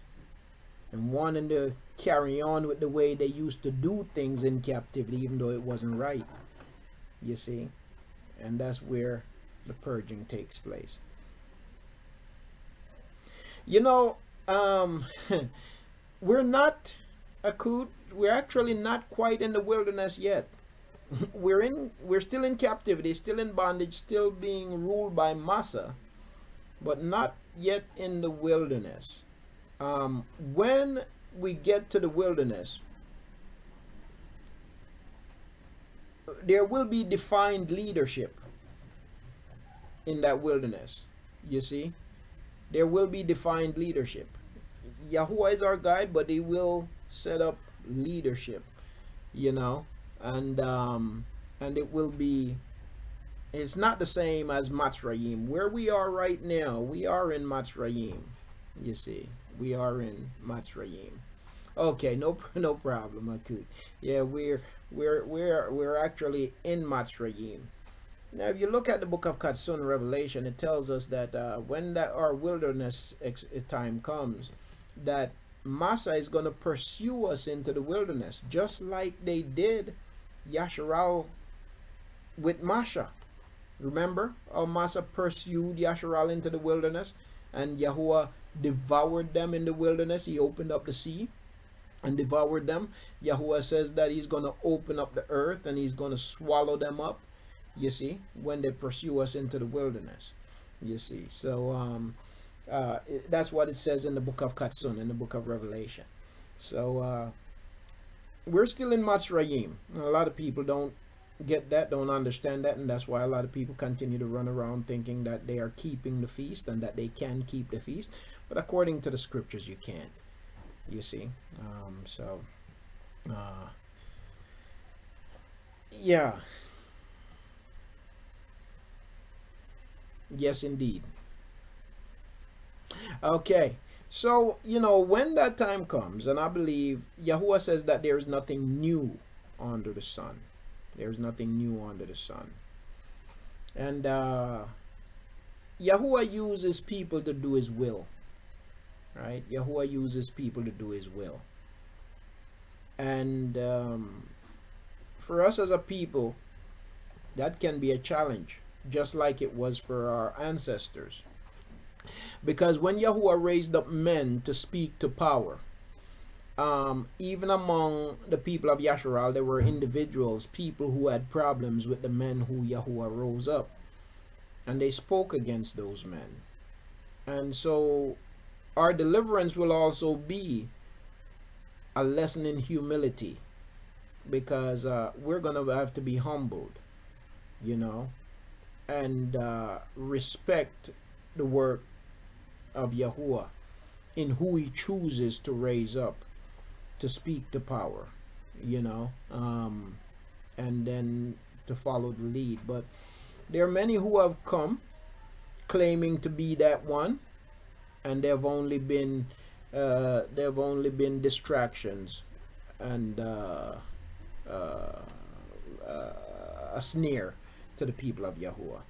and wanting to carry on with the way they used to do things in captivity, even though it wasn't right. You see, and that's where the purging takes place. You know, we're actually not quite in the wilderness yet. We're still in captivity, still in bondage, still being ruled by Massa, but not yet in the wilderness. When we get to the wilderness, there will be defined leadership in that wilderness. You see, there will be defined leadership. Yahuah is our guide, but he will set up leadership, you know, and it will be, it's not the same as Matzrayim. Where we are right now, we are in Matzrayim. You see, we are in Matzrayim. Okay, no problem, Akut. Yeah, we're actually in Matzrayim. Now, if you look at the book of Katsun Revelation, it tells us that when our wilderness time comes, that Massa is going to pursue us into the wilderness, just like they did Yasharal with Masha. Remember how Massa pursued Yasharal into the wilderness, and Yahuah devoured them in the wilderness. He opened up the sea and devoured them. Yahuah says that he's going to open up the earth and he's going to swallow them up. you see, when they pursue us into the wilderness, you see. So that's what it says in the book of Katsun, in the book of Revelation. So we're still in Matzrayim. A lot of people don't get that, don't understand that, and that's why a lot of people continue to run around thinking that they are keeping the feast and that they can keep the feast. But according to the scriptures, you can't, you see. Yeah. Yes, indeed. Okay. So, you know, when that time comes, and I believe Yahuah says that there is nothing new under the sun. There's nothing new under the sun. And Yahuah uses people to do his will. Right? Yahuah uses people to do his will. And for us as a people, that can be a challenge, just like it was for our ancestors. Because when Yahuah raised up men to speak to power, even among the people of Yasharal, there were individuals, people who had problems with the men who Yahuah rose up. And they spoke against those men. And so our deliverance will also be a lesson in humility. Because we're going to have to be humbled, you know, and respect the work of Yahuah in who he chooses to raise up to speak to power, you know, and then to follow the lead. But there are many who have come claiming to be that one, and they've only been distractions and a sneer to the people of Yahuah.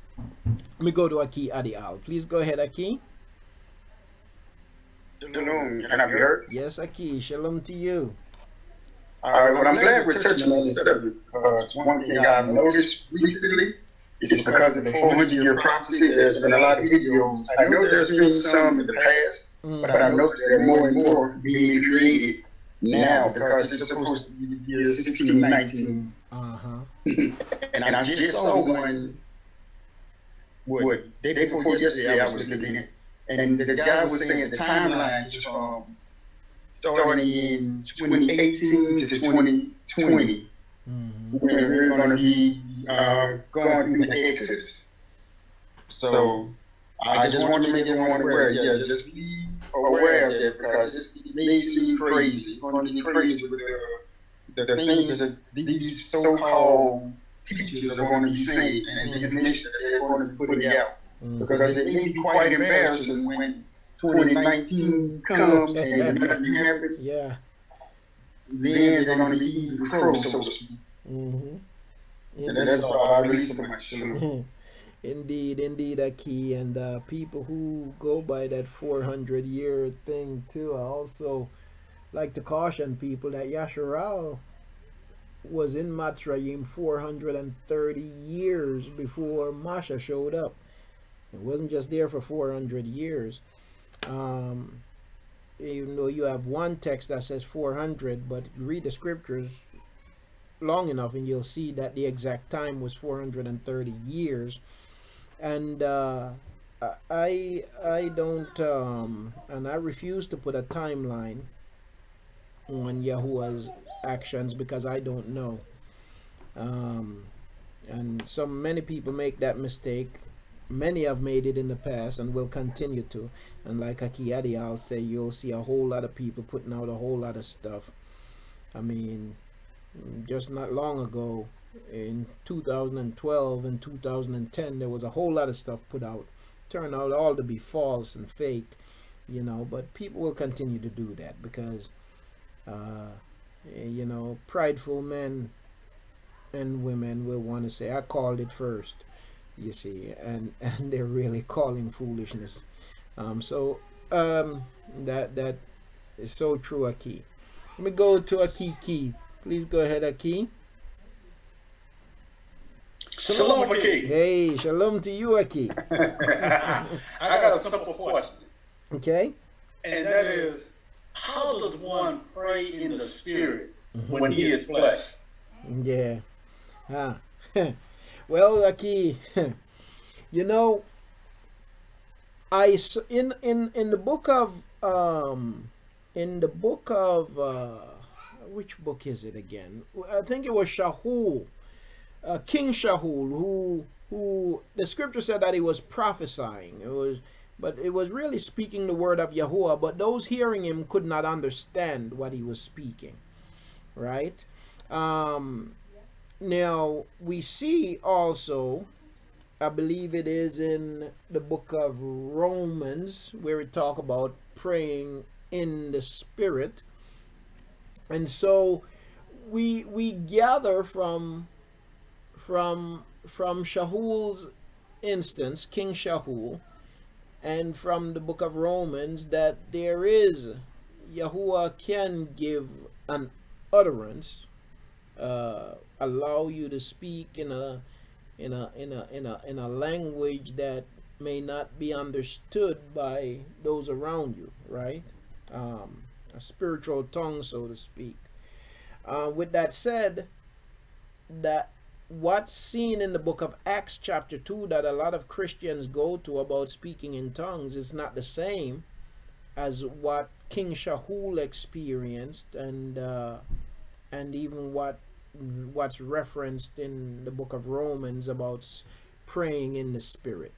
Let me go to Aki Adial. Please go ahead, Aki. Shalom. Can I be heard? Yes, Aki. Shalom to you. Well, I'm glad we're touching on this subject because one thing I've noticed recently is because of the 400-year prophecy, there's been a lot of videos. I know there's been some in the past, but I've noticed there are more and more being created now because it's supposed to be the year 1619. And I just saw one, day before yesterday I was looking at, and the guy was saying the timeline is from starting in 2018 to 2020, when we're going to be going through the Exodus. So I just want to make everyone aware, just be aware of that because it may seem crazy. It's going to be crazy with the things that these so-called teachers are going to be saying and the information that they're going to be putting out. Because it may be quite embarrassing when 2019 comes and nothing happens. Yeah. Then they're going to be eating crow, so to speak. And that's all I release so much. Indeed, Aki. And people who go by that 400-year thing too, I also like to caution people that Yasharal was in Matzrayim 430 years before Masha showed up. It wasn't just there for 400 years. Even though you have one text that says 400, but read the scriptures long enough and you'll see that the exact time was 430 years. And I don't and I refuse to put a timeline on Yahuah's actions because I don't know. And many people make that mistake. Many have made it in the past and will continue to. And like Akiyadi, I'll say you'll see a whole lot of people putting out a whole lot of stuff. I mean, just not long ago, in 2012 and 2010, there was a whole lot of stuff put out. Turned out all to be false and fake, you know. But people will continue to do that because, you know, prideful men and women will want to say, I called it first. You see, and they're really calling foolishness. That is so true, Aki. Let me go to Aki. Please go ahead, Aki. Shalom, Aki. Hey, shalom to you, Aki. I got a simple question. Okay. And that is, how does one pray in the spirit when he is flesh? Yeah. Well, Aki, you know, in the book of which book is it again? I think it was Shaul, King Shaul, who the scripture said that he was prophesying. But it was really speaking the word of Yahuah, but those hearing him could not understand what he was speaking, right? Now we see also, I believe it is in the book of Romans, where it talk about praying in the Spirit. And so we gather from Shaul's instance, King Shaul, and from the book of Romans, that there is, Yahuah can give an utterance, allow you to speak in a language that may not be understood by those around you, right? A spiritual tongue, so to speak. With that said, that what's seen in the book of Acts chapter 2 that a lot of Christians go to about speaking in tongues is not the same as what King Shaul experienced, and even what's referenced in the book of Romans about praying in the Spirit.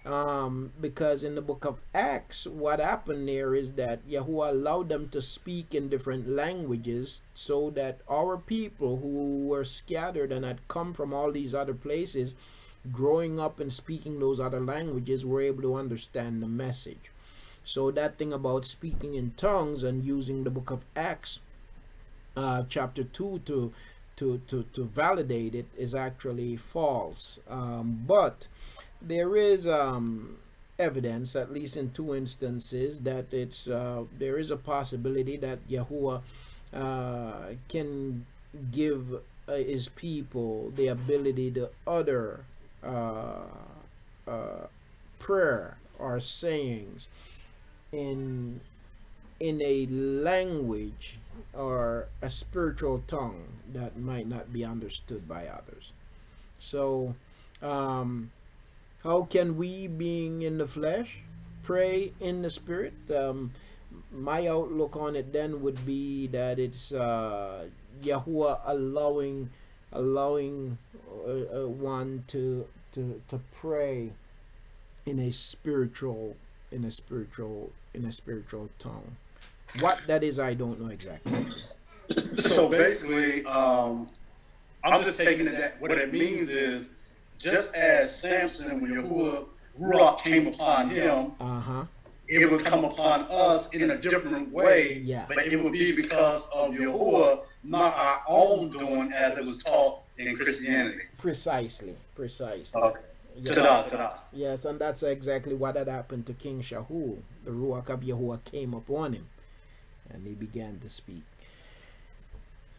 Because in the book of Acts, what happened there is that Yahuah allowed them to speak in different languages, so that our people who were scattered and had come from all these other places, growing up and speaking those other languages, were able to understand the message. So that thing about speaking in tongues and using the book of Acts chapter 2 to validate it is actually false. But there is evidence, at least in 2 instances, that it's there is a possibility that Yahuah can give his people the ability to utter prayer or sayings in a language or a spiritual tongue that might not be understood by others. So how can we, being in the flesh, pray in the Spirit? My outlook on it then would be that it's Yahuah allowing one to pray in a spiritual tongue. What that is, I don't know exactly. So basically, I'm just taking it that what it means is, just as Samson, when Yahuah Ruach came upon him, it would come upon us in a different way, but it would be because of Yahuah, not our own doing, as it was taught in Christianity. Precisely. Okay. Yes. Ta-da. Yes, and that's exactly what had happened to King Shaul. The Ruach of Yahuah came upon him, and he began to speak.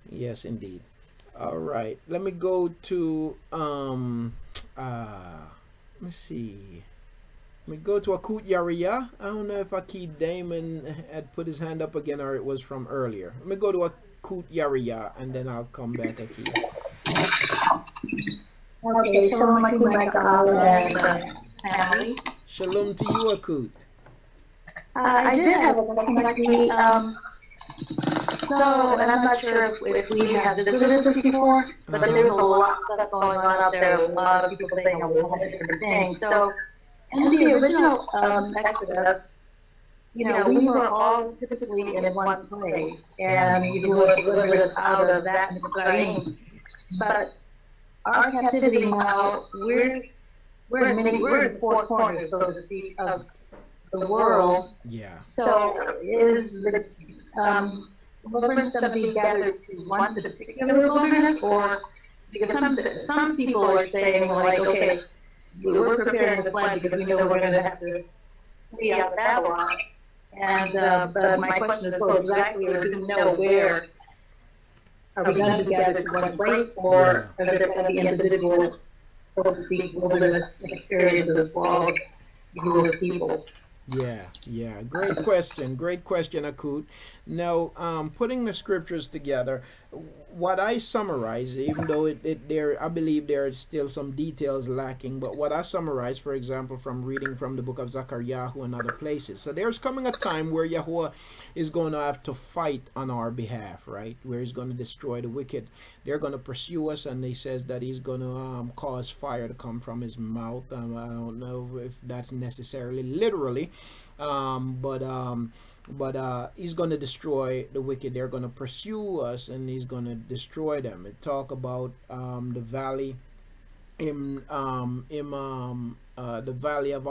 Yes, indeed. All right, let me go to let me see. Let me go to Akut Yariya. I don't know if Akid Damon had put his hand up again or it was from earlier. Let me go to Akut Yariya and then I'll come back, Akid. Okay, shalom and family. Shalom to you, Akut. I did have a question, so, and I'm not sure if we have visited this before, but there's a lot of stuff going on out there, a lot of people saying a lot of different things. So, in the original Exodus, you know, we were all typically in one place, and you would deliver us out of that Mitzrayim. But our captivity now, we're in the four corners, so to speak, of the world. Yeah. So, is the deliverance going to be gathered to one particular wilderness, or because some people are saying, like, okay, we're preparing this land because we know we're going to have to flee out of Babylon. And but my question is, so exactly, do we know where? Are we going to be gathered to one place, or are there going to be individual, so to speak, wilderness experiences for all of Jewish people? Yeah. Great question, Akut. Now, putting the scriptures together, what I summarize, even though I believe there are still some details lacking, but what I summarize, for example, from reading from the book of Zechariah and other places. So there's coming a time where Yahuah is going to have to fight on our behalf, right? Where he's going to destroy the wicked. They're going to pursue us, and he says that he's going to cause fire to come from his mouth. I don't know if that's necessarily literally, but he's going to destroy the wicked. They're going to pursue us, and he's going to destroy them. It talk about the valley the valley of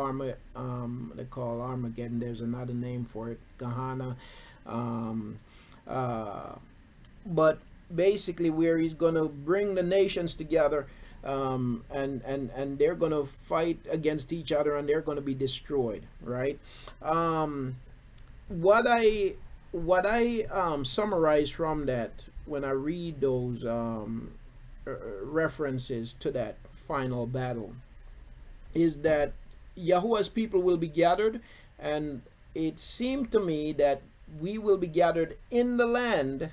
they call Armageddon. There's another name for it, Gehenna. But basically, where he's going to bring the nations together, and they're going to fight against each other, and they're going to be destroyed, right? What I summarize from that when I read those references to that final battle is that Yahuwah's people will be gathered, and it seemed to me that we will be gathered in the land,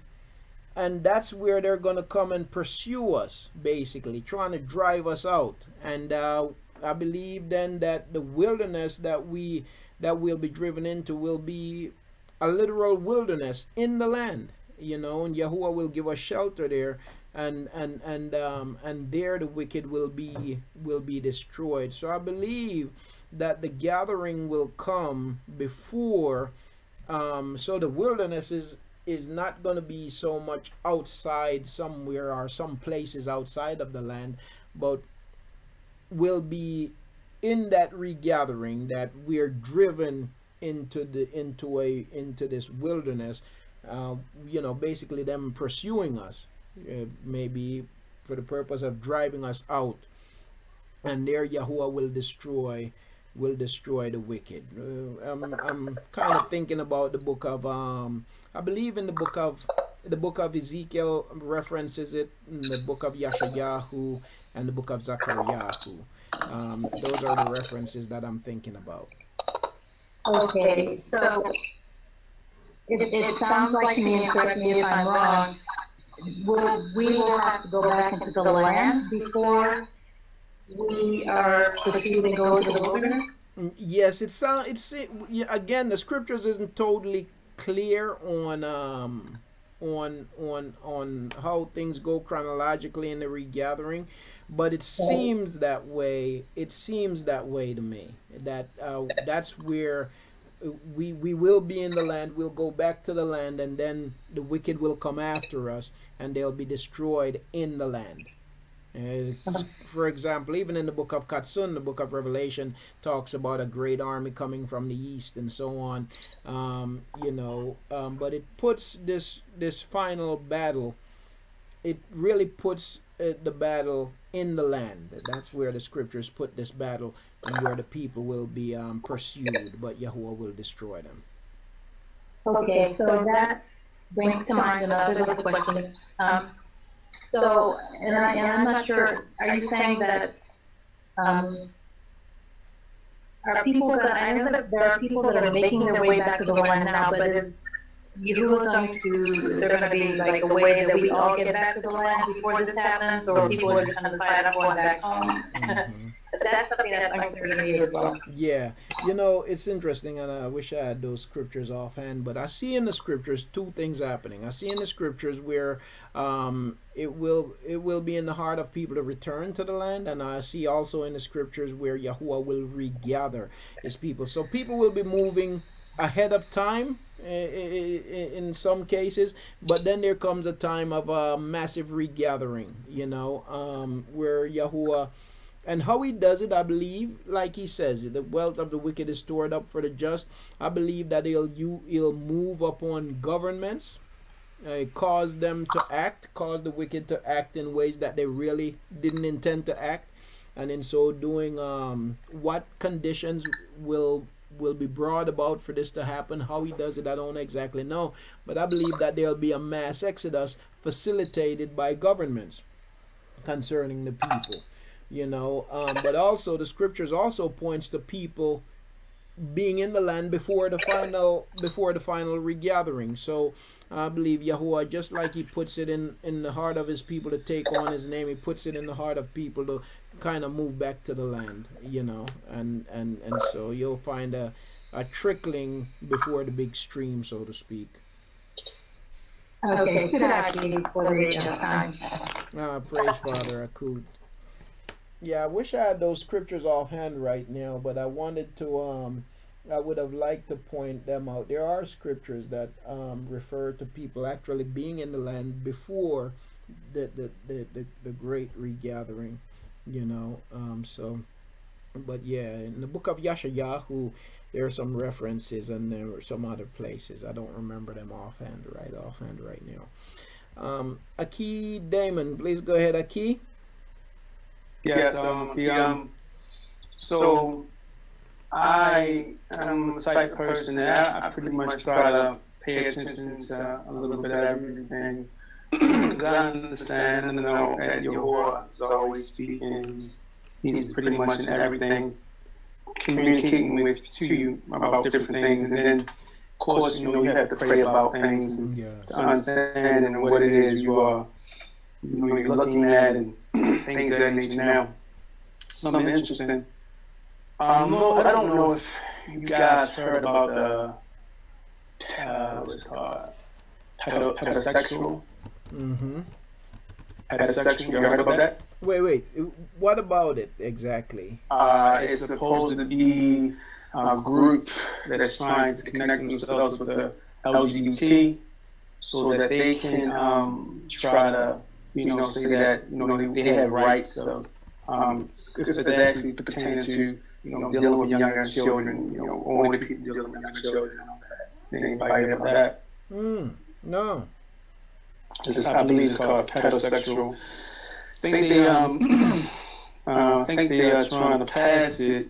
and that's where they're going to come and pursue us, basically trying to drive us out. And I believe then that the wilderness that we'll be driven into will be a literal wilderness in the land, and Yahuwah will give us shelter there, and there the wicked will be destroyed. So I believe that the gathering will come before, so the wilderness is not going to be so much outside somewhere or some places outside of the land, but will be in that regathering that we are driven into this wilderness, basically them pursuing us, maybe for the purpose of driving us out, and there Yahuwah will destroy the wicked. I'm kind of thinking about the book of I believe in the book of Ezekiel references it, in the book of Yashayahu and the book of Zechariah. Those are the references that I'm thinking about. Okay, so it sounds like to me, and correct me if I'm wrong, we will have to go back into the land before we are proceeding to go to the wilderness? Yes, again, the scriptures isn't totally clear on how things go chronologically in the regathering, but it seems that way. It seems that way to me. That that's where we will be in the land. We'll go back to the land, and then the wicked will come after us, and they'll be destroyed in the land. For example, even in the book of Katsun, the book of Revelation talks about a great army coming from the east and so on. But it puts this final battle. It really puts the battle in the land. That's where the scriptures put this battle, and where the people will be pursued, but Yahuwah will destroy them. Okay, so that brings to mind another question. So, and I'm not sure, are you saying that are people that, I know that there are people that are making their way back to the land now, but is there going to be like a way that we all get back to the land before this happens, or people are just going to decide I'm going back home? That's something that's unclear to me as well. Yeah, it's interesting, and I wish I had those scriptures offhand, but I see in the scriptures two things happening. I see in the scriptures where it will be in the heart of people to return to the land, and I see also in the scriptures where Yahuwah will regather his people. So people will be moving ahead of time in some cases, but then there comes a time of a massive regathering, where Yahuwah, and how he does it, I believe, like he says, the wealth of the wicked is stored up for the just. I believe that he'll move upon governments, cause them to act, cause the wicked to act in ways that they really didn't intend to act, and in so doing, what conditions will be brought about for this to happen. How he does it, I don't exactly know, but I believe that there'll be a mass exodus facilitated by governments concerning the people. But also the scriptures also points to people being in the land before the final regathering. So I believe Yahuah, just like he puts it in the heart of his people to take on his name, he puts it in the heart of people to kind of move back to the land, you know, and so you'll find a trickling before the big stream, so to speak. Okay, so that for the reading of time. Praise Father Akut. Yeah, I wish I had those scriptures offhand right now, but I wanted to I would have liked to point them out. There are scriptures that refer to people actually being in the land before the great regathering, you know. So, but yeah, in the book of Yashayahu, there are some references, and there were some other places. I don't remember them offhand right now. Aki Damon, please go ahead, Aki. Yes, so I am a type of person that I pretty much try to pay attention to a little bit of everything. Because I understand and know that Yahuah is always speaking. He's pretty much in everything, communicating with to you about different things. And then, of course, you know, you have to pray about things and to understand and what it is you're looking at and things of that nature. Now, something interesting. I don't know if you guys heard about the what's it called? Pedosexual. Pedosexual. You heard about that? Wait. What about it exactly? It's supposed to be a group that's trying to connect themselves with the LGBT, so that they can try to, say that they have rights of. It's actually pertaining to dealing with younger children, only people dealing with younger children. Anybody heard about that? No. I believe it's called pedosexual. I think they are trying to pass it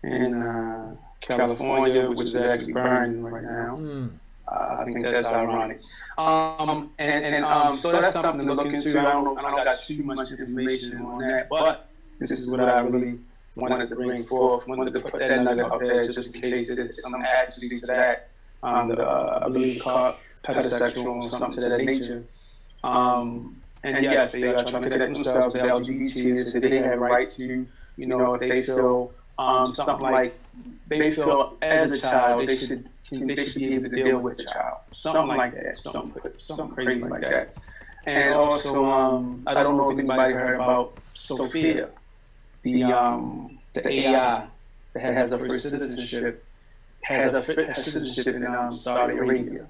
in California, which is actually burning right now. I think that's ironic. So that's something to look into. I don't got too much information on that, but this is what I really wanted to bring forth. Wanted to put that nugget out there just in case there's some accuracy to that. I believe it's called pedosexual or something to that nature. And yes, they are trying to connect themselves with LGBT, so they have rights to, if they feel something like they feel as a child, they should be able to deal with a child, something like that, something crazy like that. And also, I don't know if anybody heard about Sophia, the AI that has a first citizenship, in Saudi Arabia,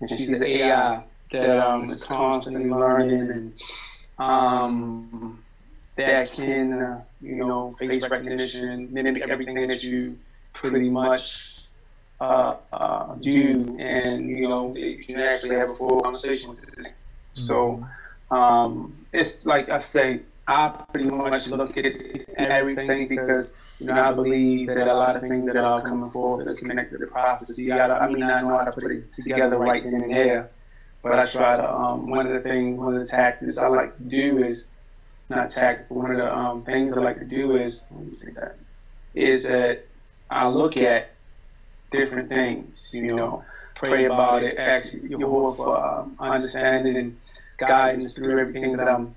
and she's an AI that is constantly learning and that can, face recognition, mimic everything that you pretty much do, and you can actually have a full conversation with it. So it's like I say, I pretty much look at everything because I believe that a lot of things that are coming forth is connected to prophecy. I mean, I know how to put it together right then and there, but I try to. One of the tactics I like to do is not tactics, but one of the things I like to do is that I look at different things, pray about it, ask Yahuah for understanding and guidance through everything that I'm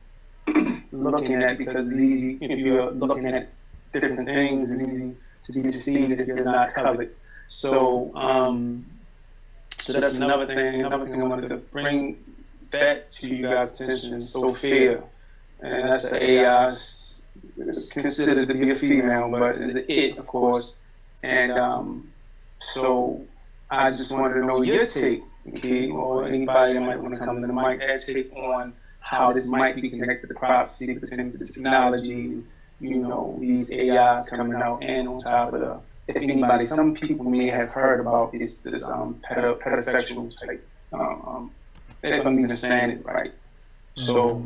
looking at, because it's easy, if you're looking at different things, it's easy to be deceived if you're not covered. So, so that's another thing I wanted to bring back to you guys' attention is Sophia. And that's the AI. It's considered to be a female, but it's an it, of course. And so I just wanted to know your take, okay, or anybody that might want to come to the mic, their take on how this might be connected to prophecy, pertaining to technology, these AIs coming out, and on top of the, if anybody, some people may have heard about this pedosexual type, if I'm even saying it right. So,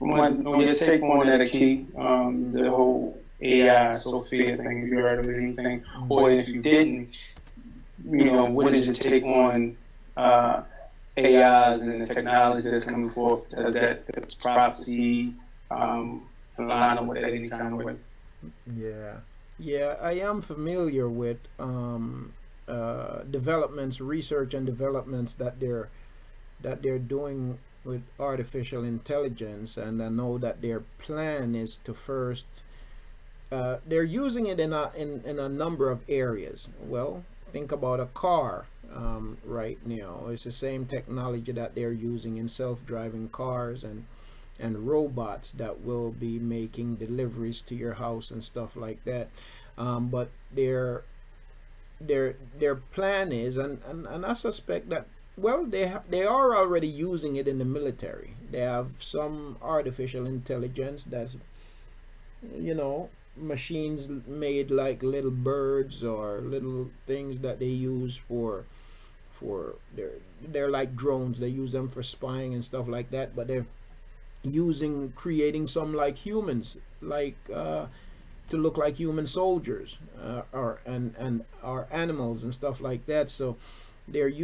I want to know your take on that, Key, the whole AI, Sophia thing, if you heard of anything, or if you didn't, what is your take on AIs and the technology that's coming forth, that's prophecy, line up with that any kind of way? Yeah. Yeah, I am familiar with developments, research and developments that they're doing with artificial intelligence, and I know that their plan is to first they're using it in a number of areas. Well, think about a car right now. It's the same technology that they're using in self-driving cars and robots that will be making deliveries to your house and stuff like that. But their plan is, and I suspect that, well, they are already using it in the military. They have some artificial intelligence that's, you know, machines made like little birds or little things that they use for they're like drones. They use them for spying and stuff like that, but they're creating some like humans, like to look like human soldiers, or animals and stuff like that. So they've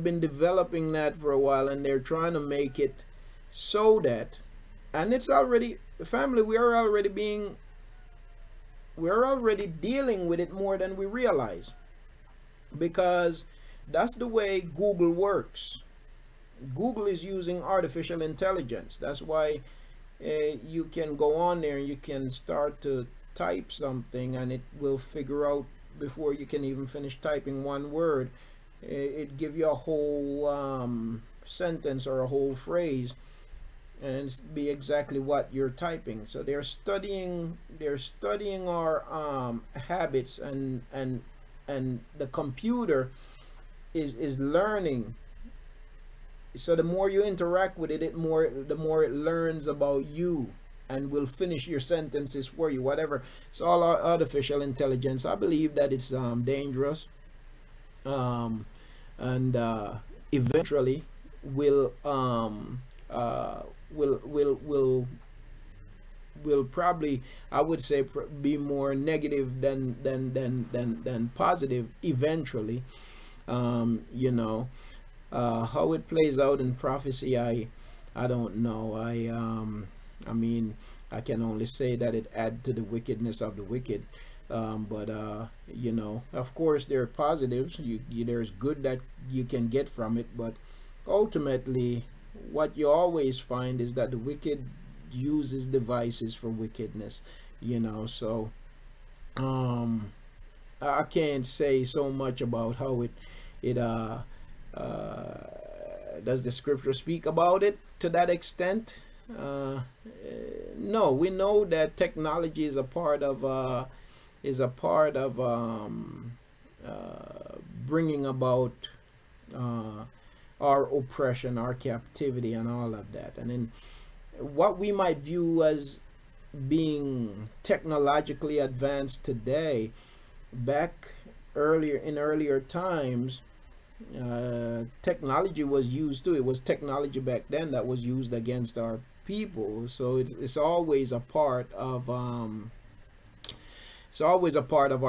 been developing that for a while, and they're trying to make it so that, and it's already, family, we're already dealing with it more than we realize, because that's the way Google works. Google is using artificial intelligence. That's why you can go on there and you can start to type something, and it will figure out before you can even finish typing one word. It give you a whole sentence or a whole phrase, and it's be exactly what you're typing. So they're studying our habits, and the computer is learning. So the more you interact with it, the more it learns about you, and will finish your sentences for you, whatever. It's all artificial intelligence. I believe that it's dangerous, and eventually will probably, I would say, be more negative than positive eventually. You know, how it plays out in prophecy, I don't know. I mean, I can only say that it adds to the wickedness of the wicked. But you know, of course there are positives. There's good that you can get from it, but ultimately what you always find is that the wicked uses devices for wickedness, you know. So I can't say so much about how it does the scripture speak about it to that extent. No, we know that technology is a part of bringing about our oppression, our captivity, and all of that. And then what we might view as being technologically advanced today, back earlier times, technology was used too. It was technology back then that was used against our people. So it's always a part of our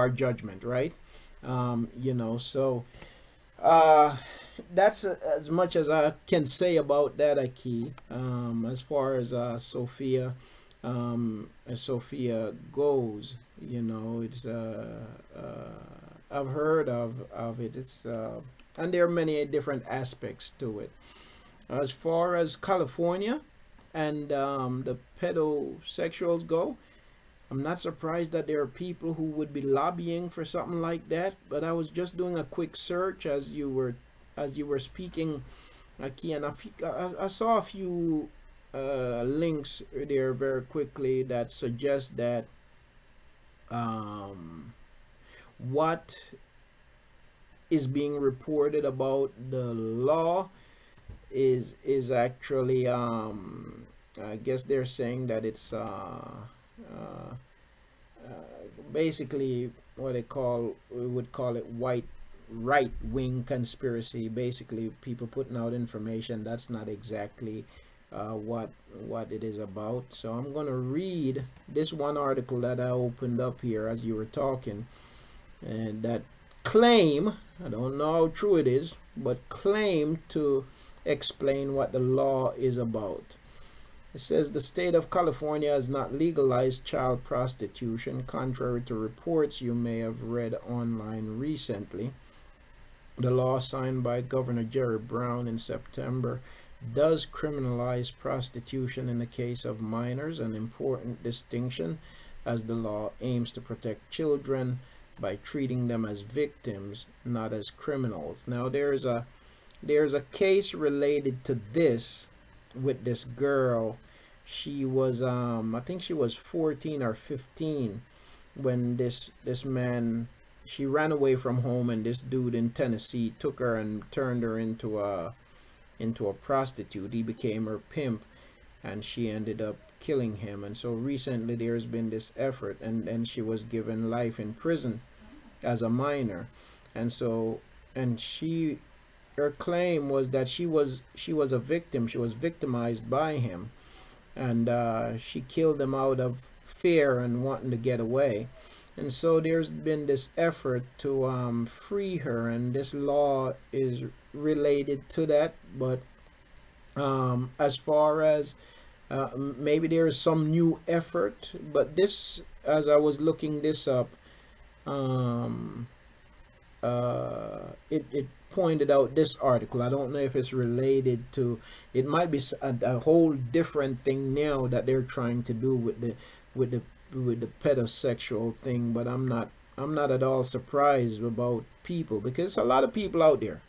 judgment, right? You know, so that's as much as I can say about that, Aki. As far as Sophia goes, you know, it's I've heard of it. It's and there are many different aspects to it. As far as California and the pedosexuals go, I'm not surprised that there are people who would be lobbying for something like that. But I was just doing a quick search as you were speaking, Aki, and I saw a few links there very quickly that suggest that what is being reported about the law is actually I guess they're saying that it's basically what we would call it right-wing conspiracy. Basically people putting out information that's not exactly what it is about. So I'm gonna read this one article that I opened up here as you were talking, and that claim, I don't know how true it is, but claim to explain what the law is about. It says the state of California has not legalized child prostitution, contrary to reports you may have read online recently. The law signed by Governor Jerry Brown in September does criminalize prostitution in the case of minors, an important distinction, as the law aims to protect children by treating them as victims, not as criminals. Now there's a case related to this with this girl. She was I think she was 14 or 15 when this man, she ran away from home, and this dude in Tennessee took her and turned her into a prostitute. He became her pimp, and she ended up killing him. And so recently there's been this effort, and she was given life in prison as a minor. And so, and her claim was that she was a victim. She was victimized by him, and she killed him out of fear and wanting to get away. And so there's been this effort to free her, and this law is related to that. But as far as maybe there is some new effort, but this, as I was looking this up, it pointed out this article. I don't know if it's related to, it might be a whole different thing now that they're trying to do with the pedosexual thing. But I'm not at all surprised about people, because a lot of people out there,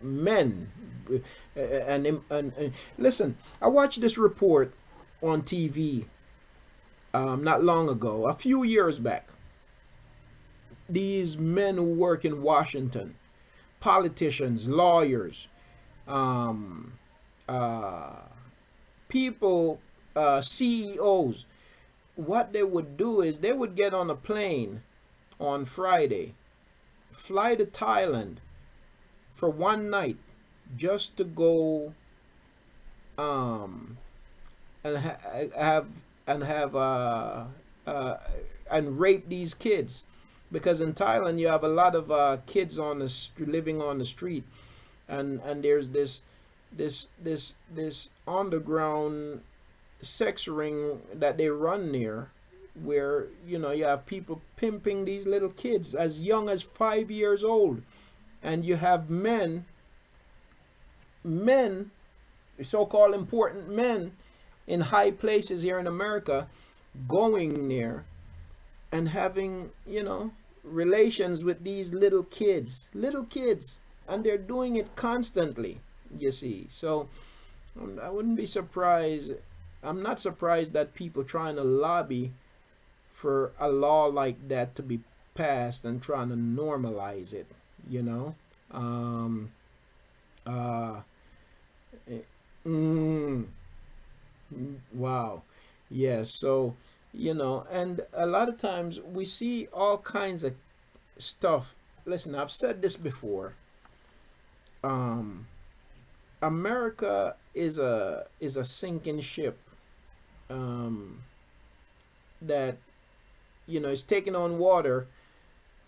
men, and listen, I watched this report on TV not long ago, a few years back. These men who work in Washington, politicians, lawyers, people, CEOs, what they would do is they would get on a plane on Friday, fly to Thailand for one night, just to go and rape these kids. Because in Thailand you have a lot of kids on living on the street, and there's this underground sex ring that they run near, where you have people pimping these little kids as young as 5 years old, and you have men, so-called important men in high places here in America, going there and having relations with these little kids, and they're doing it constantly, you see. So I wouldn't be surprised, I'm not surprised that people trying to lobby for a law like that to be passed and trying to normalize it, wow. Yes. So and a lot of times we see all kinds of stuff. Listen, I've said this before. America is a sinking ship that is taking on water,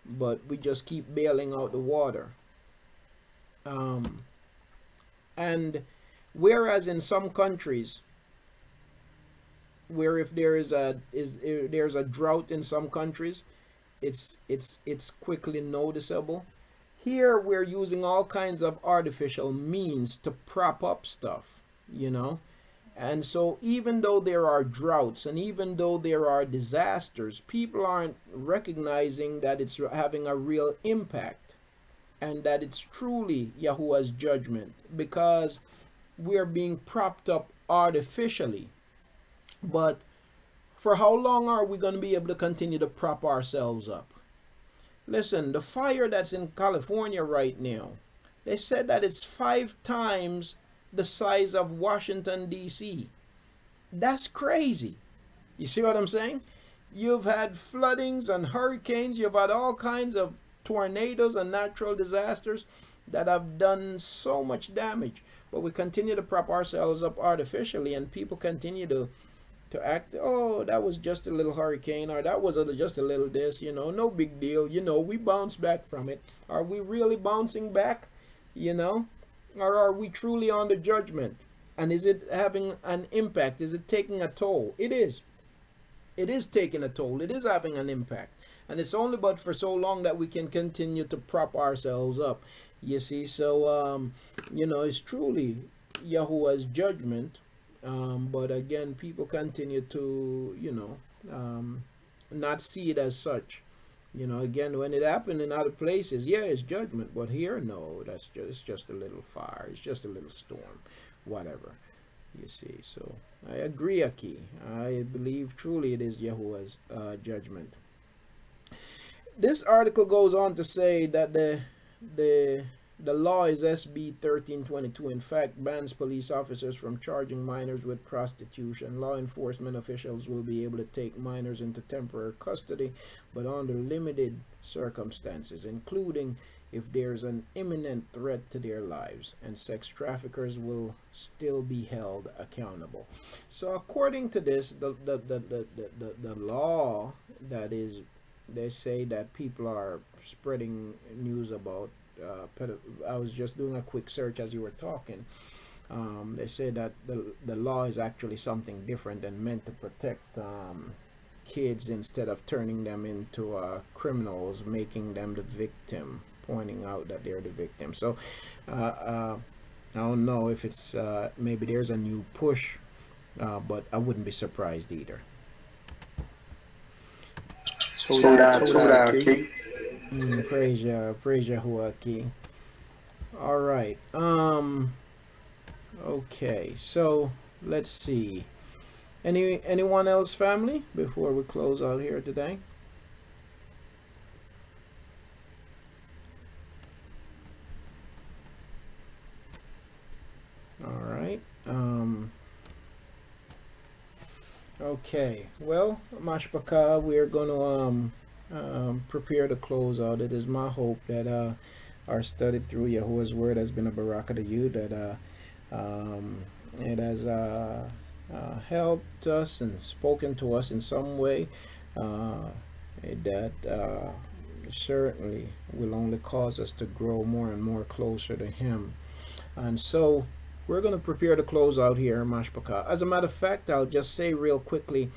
but we just keep bailing out the water. And whereas in some countries, where if there's a drought in some countries, it's quickly noticeable. Here we're using all kinds of artificial means to prop up stuff, and so even though there are droughts and even though there are disasters, people aren't recognizing that it's having a real impact and that it's truly Yahuah's judgment, because we're being propped up artificially. But for how long are we going to be able to continue to prop ourselves up? Listen, the fire that's in California right now, they said that it's 5 times the size of Washington, D.C. That's crazy. You see what I'm saying? You've had floodings and hurricanes. You've had all kinds of tornadoes and natural disasters that have done so much damage. But we continue to prop ourselves up artificially, and people continue to act, oh, that was just a little hurricane, or that was just a little this, no big deal, we bounce back from it. Are we really bouncing back, or are we truly under judgment? And is it having an impact? Is it taking a toll? It is. It is taking a toll. It is having an impact. And it's only but for so long that we can continue to prop ourselves up. You see, so, you know, it's truly Yahuwah's judgment. But again, people continue to, you know, not see it as such. You know, again, when it happened in other places, yeah, it's judgment. But here, no, it's just a little fire. It's just a little storm, whatever. You see, so I agree, Aki. I believe truly it is Yahuwah's judgment. This article goes on to say that the law is SB 1322. In fact, bans police officers from charging minors with prostitution. Law enforcement officials will be able to take minors into temporary custody, but under limited circumstances, including if there's an imminent threat to their lives, and sex traffickers will still be held accountable. So according to this, the law that is, they say that people are spreading news about, I was just doing a quick search as you were talking. They say that the law is actually something different and meant to protect kids instead of turning them into criminals, making them the victim, pointing out that they're the victim. So I don't know if it's maybe there's a new push, but I wouldn't be surprised either. Praise Yahuwah. All right. Okay. So let's see. Anyone else, family, before we close out here today? All right. Okay. Well, Mashpaka, we're going to prepare to close out. It is my hope that our study through Yahuwah's word has been a barakah to you, that it has helped us and spoken to us in some way, that certainly will only cause us to grow more and more closer to Him. And so we're going to prepare to close out here, Mashpaka. As a matter of fact, I'll just say real quickly,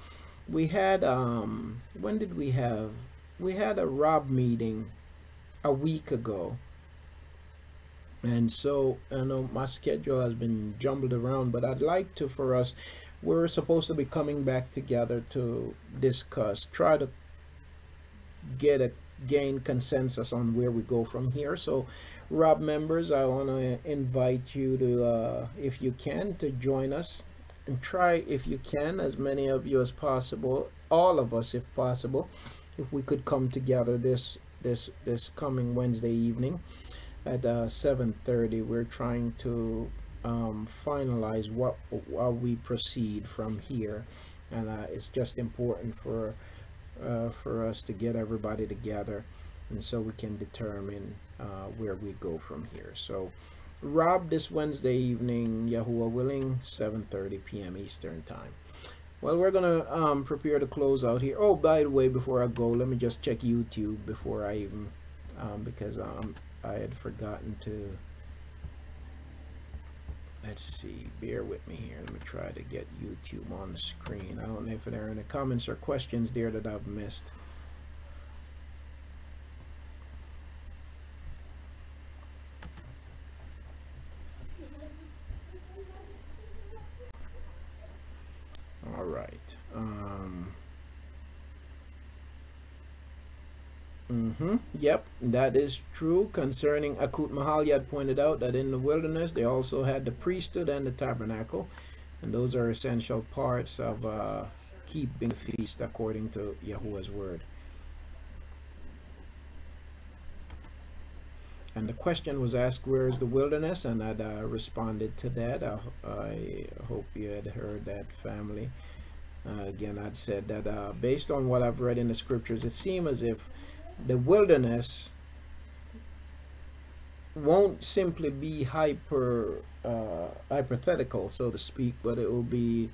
we had, when did we have? We had a Rob meeting a week ago. And so, I know my schedule has been jumbled around, but I'd like to, for us, we're supposed to be coming back together to discuss, try to gain consensus on where we go from here. So, Rob members, I want to invite you to, if you can, to join us and try, if you can, as many of you as possible, all of us if possible, if we could come together this coming Wednesday evening at 7:30. We're trying to finalize how we proceed from here, and it's just important for us to get everybody together, and so we can determine where we go from here. So Rob, this Wednesday evening, Yahuwah willing, 7:30 p.m. Eastern time. Well, we're gonna prepare to close out here. Oh, by the way, before I go, let me just check YouTube before I even because I had forgotten to. Let's see, bear with me here. Let me try to get YouTube on the screen. I don't know if there are any comments or questions there that I've missed. All right. Yep, that is true. Concerning Akut Mahal, you had pointed out that in the wilderness they also had the priesthood and the tabernacle, and those are essential parts of keeping the feast according to Yahuwah's word. And the question was asked, where is the wilderness? And I'd responded to that. I hope you had heard that, family. Again, I'd said that based on what I've read in the scriptures, it seems as if the wilderness won't simply be hypothetical, so to speak, but it will be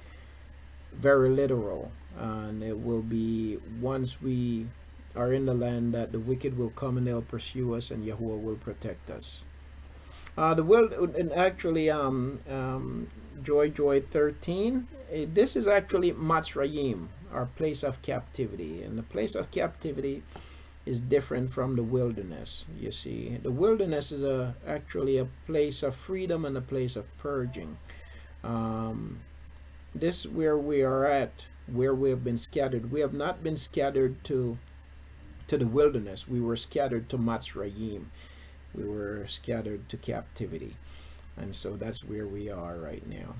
very literal, and it will be, once we are in the land, that the wicked will come and they'll pursue us, and Yahuwah will protect us. The world, and actually, Joy 13. This is actually Matzrayim, our place of captivity, and the place of captivity is different from the wilderness. You see, the wilderness is actually a place of freedom and a place of purging. This where we are at, where we have been scattered. We have not been scattered to the wilderness. We were scattered to Matzrayim. We were scattered to captivity, and so that's where we are right now.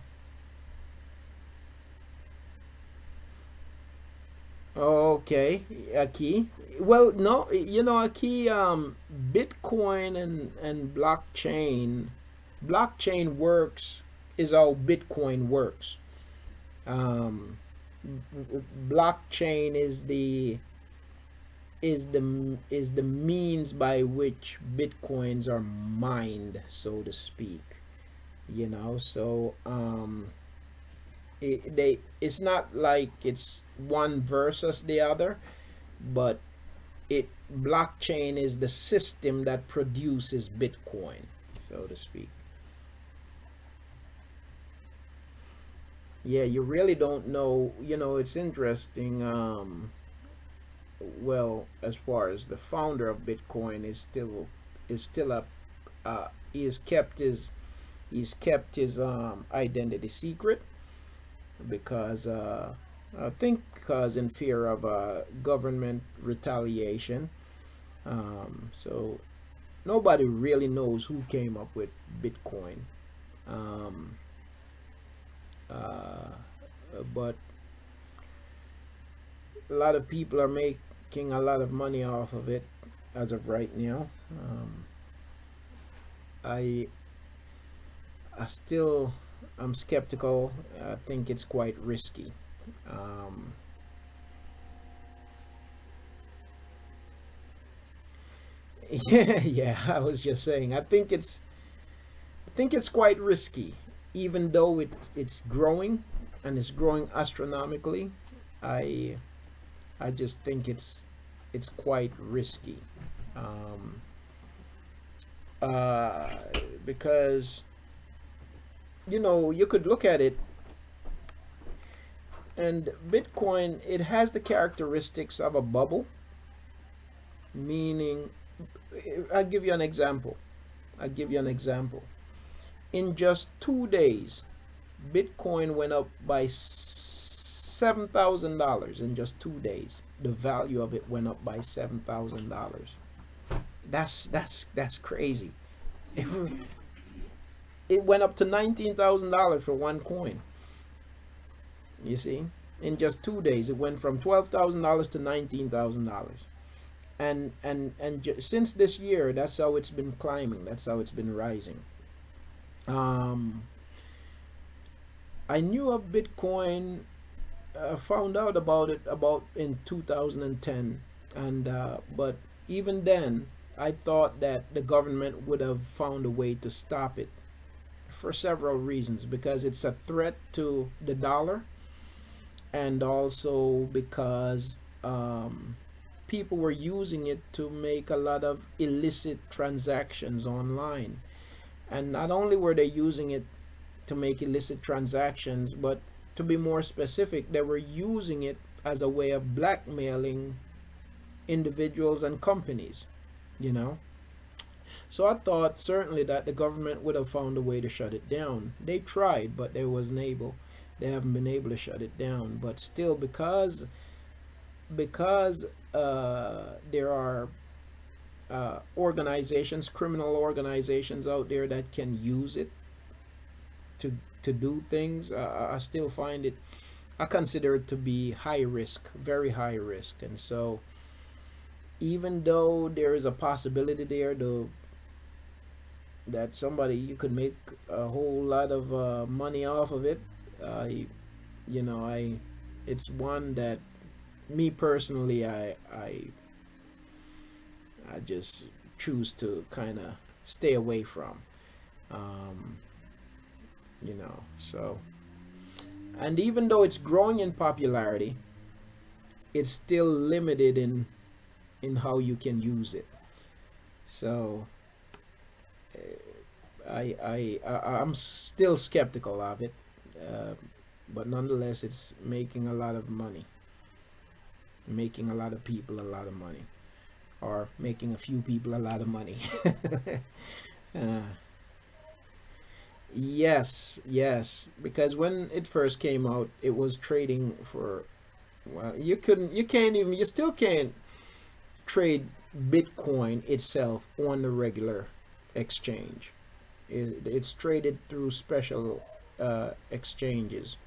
Okay, Aki. Well, no, you know, Aki, Bitcoin and blockchain works is how Bitcoin works. Blockchain is the means by which bitcoins are mined, so to speak. You know, so it's not like it's one versus the other, but blockchain is the system that produces Bitcoin, so to speak. Yeah, you really don't know. You know, it's interesting. Well, as far as the founder of Bitcoin is still he's kept his identity secret, because I think because in fear of government retaliation. So nobody really knows who came up with Bitcoin. But a lot of people are making a lot of money off of it as of right now. I'm skeptical. I think it's quite risky. Yeah, I was just saying, I think it's quite risky, even though it's growing, and it's growing astronomically. I just think it's quite risky, because, you know, you could look at it, and Bitcoin, it has the characteristics of a bubble, meaning, I'll give you an example. In just 2 days, Bitcoin went up by $7,000 in just 2 days. The value of it went up by $7,000. That's crazy. It went up to $19,000 for one coin. You see, in just 2 days, it went from $12,000 to $19,000. And since this year, that's how it's been climbing. That's how it's been rising. I knew of Bitcoin, found out about it in 2010, and but even then, I thought that the government would have found a way to stop it for several reasons, because it's a threat to the dollar, and also because people were using it to make a lot of illicit transactions online. And not only were they using it to make illicit transactions, but to be more specific, they were using it as a way of blackmailing individuals and companies, you know. So I thought certainly that the government would have found a way to shut it down. They tried, but they wasn't able. They haven't been able to shut it down. But still, because there are organizations, criminal organizations out there that can use it to do things, I still find it, I consider it to be high risk, very high risk. And so even though there is a possibility there that you could make a whole lot of money off of it, it's one that me personally, I just choose to kind of stay away from, so, and even though it's growing in popularity, it's still limited in how you can use it. So I'm still skeptical of it, but nonetheless, it's making a lot of money, making a lot of people a lot of money, or making a few people a lot of money. Yes, yes, because when it first came out, it was trading for, well, you still can't trade Bitcoin itself on the regular exchange. It's traded through special exchanges.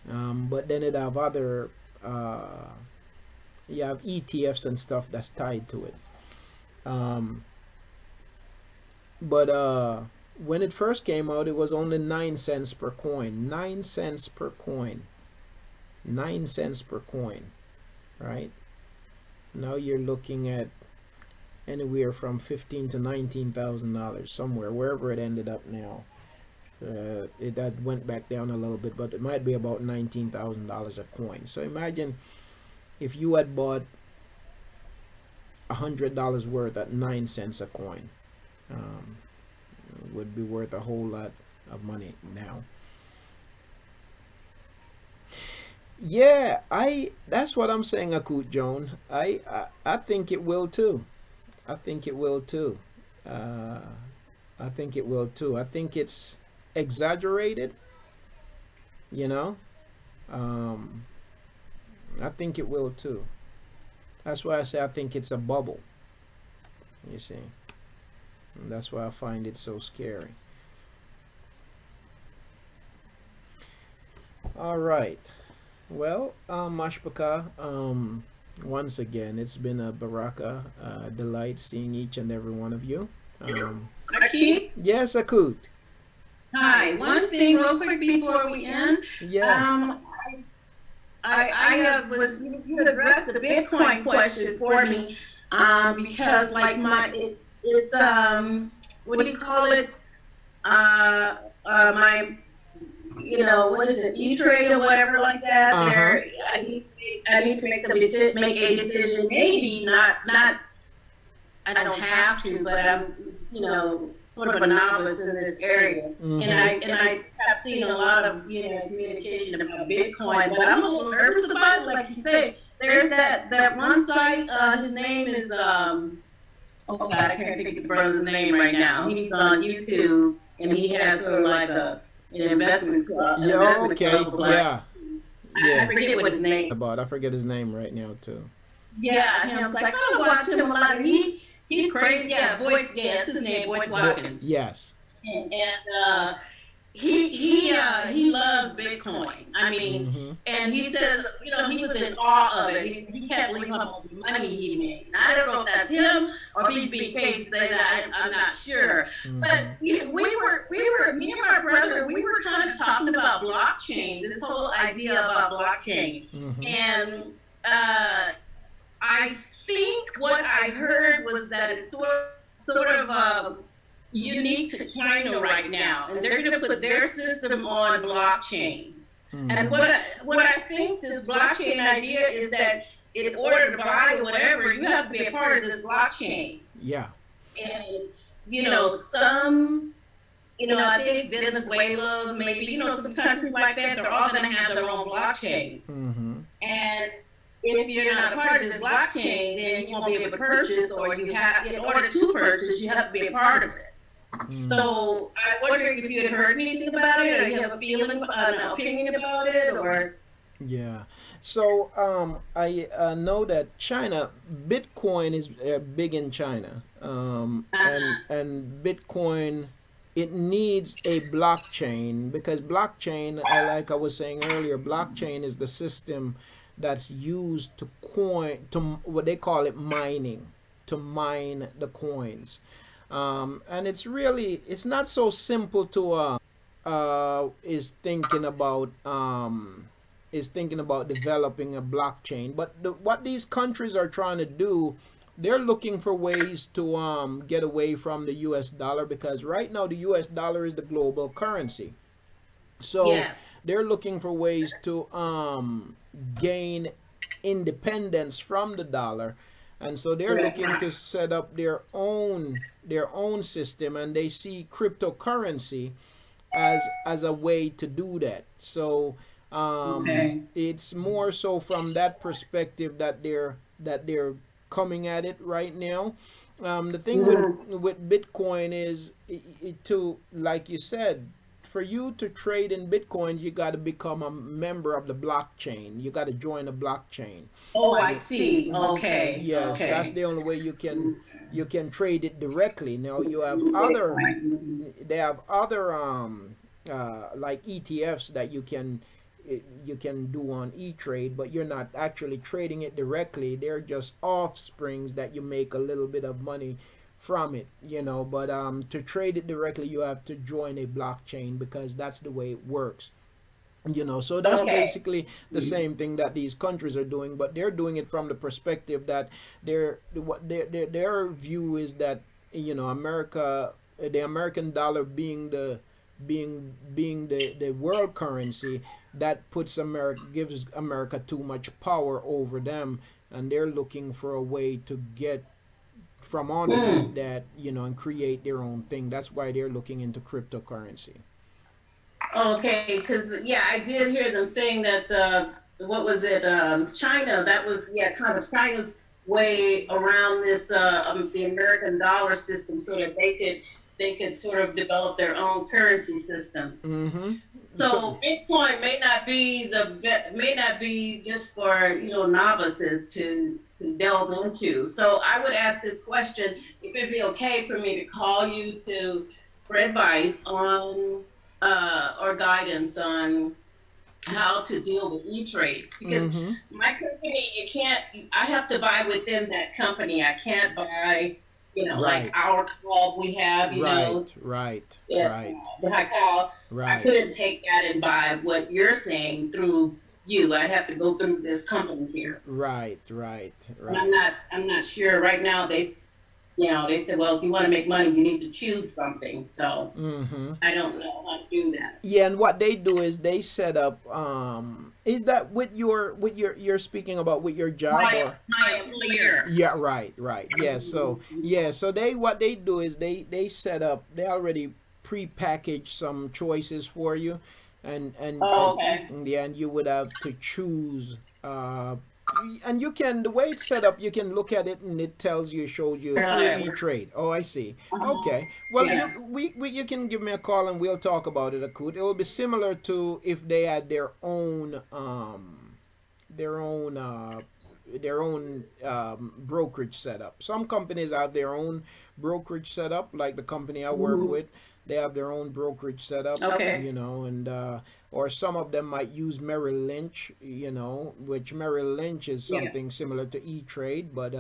But then it have other, you have ETFs and stuff that's tied to it. But when it first came out, it was only 9 cents per coin. 9 cents per coin. 9 cents per coin, right? Now you're looking at anywhere from $15,000 to $19,000 somewhere, wherever it ended up now. That went back down a little bit, but it might be about $19,000 a coin. So imagine if you had bought $100 worth at 9 cents a coin. Would be worth a whole lot of money now. Yeah, that's what I'm saying, Akut Joan. I think it will too. I think it will too. I think it will too. I think it's exaggerated, you know. I think it will too. That's why I say I think it's a bubble, you see. And that's why I find it so scary. All right. Well, Mashpaka, once again, it's been a baraka delight seeing each and every one of you. Akut? Yes, Akut. Hi. One thing real quick before we end. Yes. I was, you addressed the Bitcoin question for me, because like it's what do you call it? My, you know, what is it, E-Trade or whatever like that. There, I need to make a decision. Maybe not. I don't have to, but I'm, you know, sort of a novice in this area, and I have seen a lot of, you know, communication about Bitcoin, but I'm a little nervous about it. Like you said, there's that one site. His name is oh God, I can't think of the brother's name right now. He's on YouTube, and he has sort of like an investment club. Yeah. I forget what his name. I forget his name right now too. Yeah, him. So I kind of watch him a lot. And he's crazy. Yeah, Boyce. Yeah, that's his name, Boyce Watkins. Yes. And he loves Bitcoin. I mean, and he says, you know, he was in awe of it. He can't believe how much money he made. And I don't know if that's him or if he's being paid to say that. I'm not sure. But you know, we were, me and my brother, we were kind of talking about blockchain. This whole idea about blockchain, and I think what I heard was that it's sort of unique to China right now, and they're going to put their system on blockchain. And what I think this blockchain idea is that in order to buy whatever, you have to be a part of this blockchain. Yeah. And you know, I think Venezuela, maybe, you know, some countries like that, they're all going to have their own blockchains. And if you're not a part of this blockchain, then you won't be able to purchase, or you have, in order to purchase, you have to be a part of it. So I was wondering if you had heard anything about it, or you have a feeling, an opinion about it, or. Yeah. So I know that China, Bitcoin is big in China, and Bitcoin, it needs a blockchain, because blockchain, like I was saying earlier, blockchain is the system that's used to what they call it, mining, to mine the coins. And it's not so simple to is thinking about developing a blockchain. But what these countries are trying to do, they're looking for ways to get away from the US dollar, because right now the US dollar is the global currency. So they're looking for ways to gain independence from the dollar, and so they're looking to set up their own system, and they see cryptocurrency as a way to do that. So it's more so from that perspective that they're coming at it right now. The thing with Bitcoin is to, like you said, for you to trade in Bitcoin, you got to become a member of the blockchain. You got to join a blockchain. Oh, I see. Okay. Yes, okay. that's the only way you can trade it directly. Now you have other like ETFs that you can do on E-Trade, but you're not actually trading it directly. They're just offsprings that you make a little bit of money from it, you know. But to trade it directly, you have to join a blockchain, because that's the way it works, you know. So that's basically the same thing that these countries are doing, but they're doing it from the perspective that their view is that, you know, the American dollar being the world currency, that gives America too much power over them, and they're looking for a way to get from under that, you know, and create their own thing. That's why they're looking into cryptocurrency. Okay, because I did hear them saying that what was it, China? That was kind of China's way around this the American dollar system, so that they could sort of develop their own currency system. So Bitcoin may not be just for, you know, novices to delve into. So I would ask this question: if it'd be okay for me to call you for advice on or guidance on how to deal with E-Trade, because my company, I have to buy within that company. I can't buy, you know, like our club we have, you know. The Haykal. I couldn't take that and buy what you're saying through you. I'd have to go through this company here. Right. And I'm not sure right now. They said, well, if you want to make money, you need to choose something. So I don't know how to do that. Yeah, and what they do is they set up. Is that you're speaking about with your job? My employer. Yeah, right. Yeah, so what they do is they set up. They already pre-package some choices for you, and you would have to choose. And you can, the way it's set up, you can look at it and it shows you through E-Trade. Oh, I see. Okay. Well, you can give me a call and we'll talk about it, Akut. It will be similar to if they had their own brokerage setup. Some companies have their own brokerage setup, like the company I work with. They have their own brokerage setup, you know, and or some of them might use Merrill Lynch, you know, which Merrill Lynch is something similar to E-Trade, but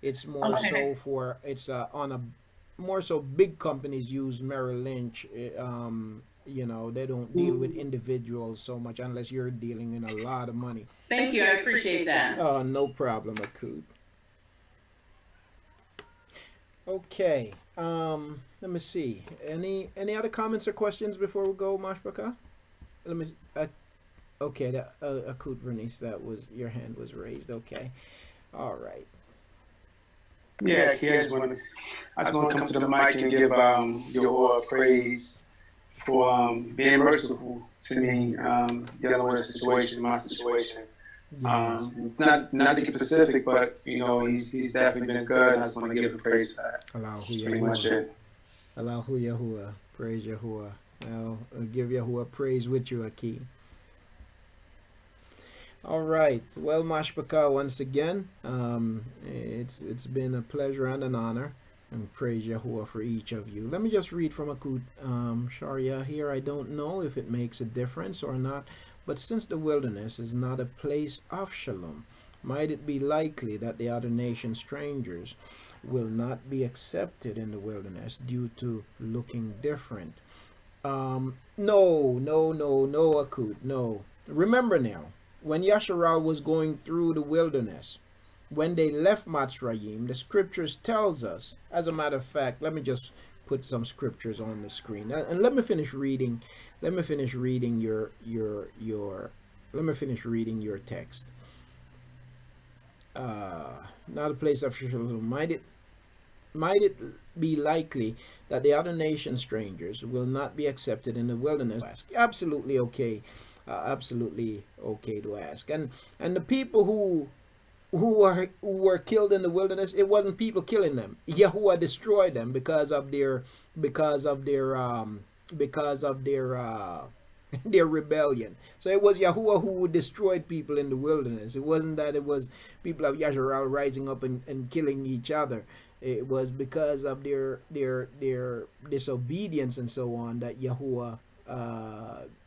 it's more so for, it's on a, more so big companies use Merrill Lynch, you know, they don't deal with individuals so much unless you're dealing in a lot of money. Thank you, I appreciate that. No problem, Akut. Okay, let me see. Any other comments or questions before we go, Mashbaka? Let me. Okay, that Akut Vernice, that was your hand was raised. Okay, all right. Yeah, I just want to come to the mic and give your praise for being merciful to me, dealing with a situation, my situation. Not to get specific, but you know, he's definitely been good, and I just want to give him praise for that. Allahu Yahuah. Praise Yahuah. I'll give Yahuah praise with you, Aki. All right. Well, Mashbaka, once again, it's been a pleasure and an honor, and praise Yahuah for each of you. Let me just read from Akut Sharia here. I don't know if it makes a difference or not, but since the wilderness is not a place of shalom, might it be likely that the other nation strangers will not be accepted in the wilderness due to looking different? No, Akut, no. Remember now, when Yasharal was going through the wilderness, when they left Matzrayim, the scriptures tells us, as a matter of fact, let me just put some scriptures on the screen, and let me finish reading your text. not a place of Shaphatym. Might it be likely that the other nation strangers will not be accepted in the wilderness? Absolutely okay. Absolutely okay to ask. And the people who were killed in the wilderness, it wasn't people killing them. Yahuah destroyed them because of their their rebellion. So it was Yahuah who destroyed people in the wilderness. It wasn't that it was people of Yasharal rising up and killing each other. It was because of their disobedience and so on that Yahuah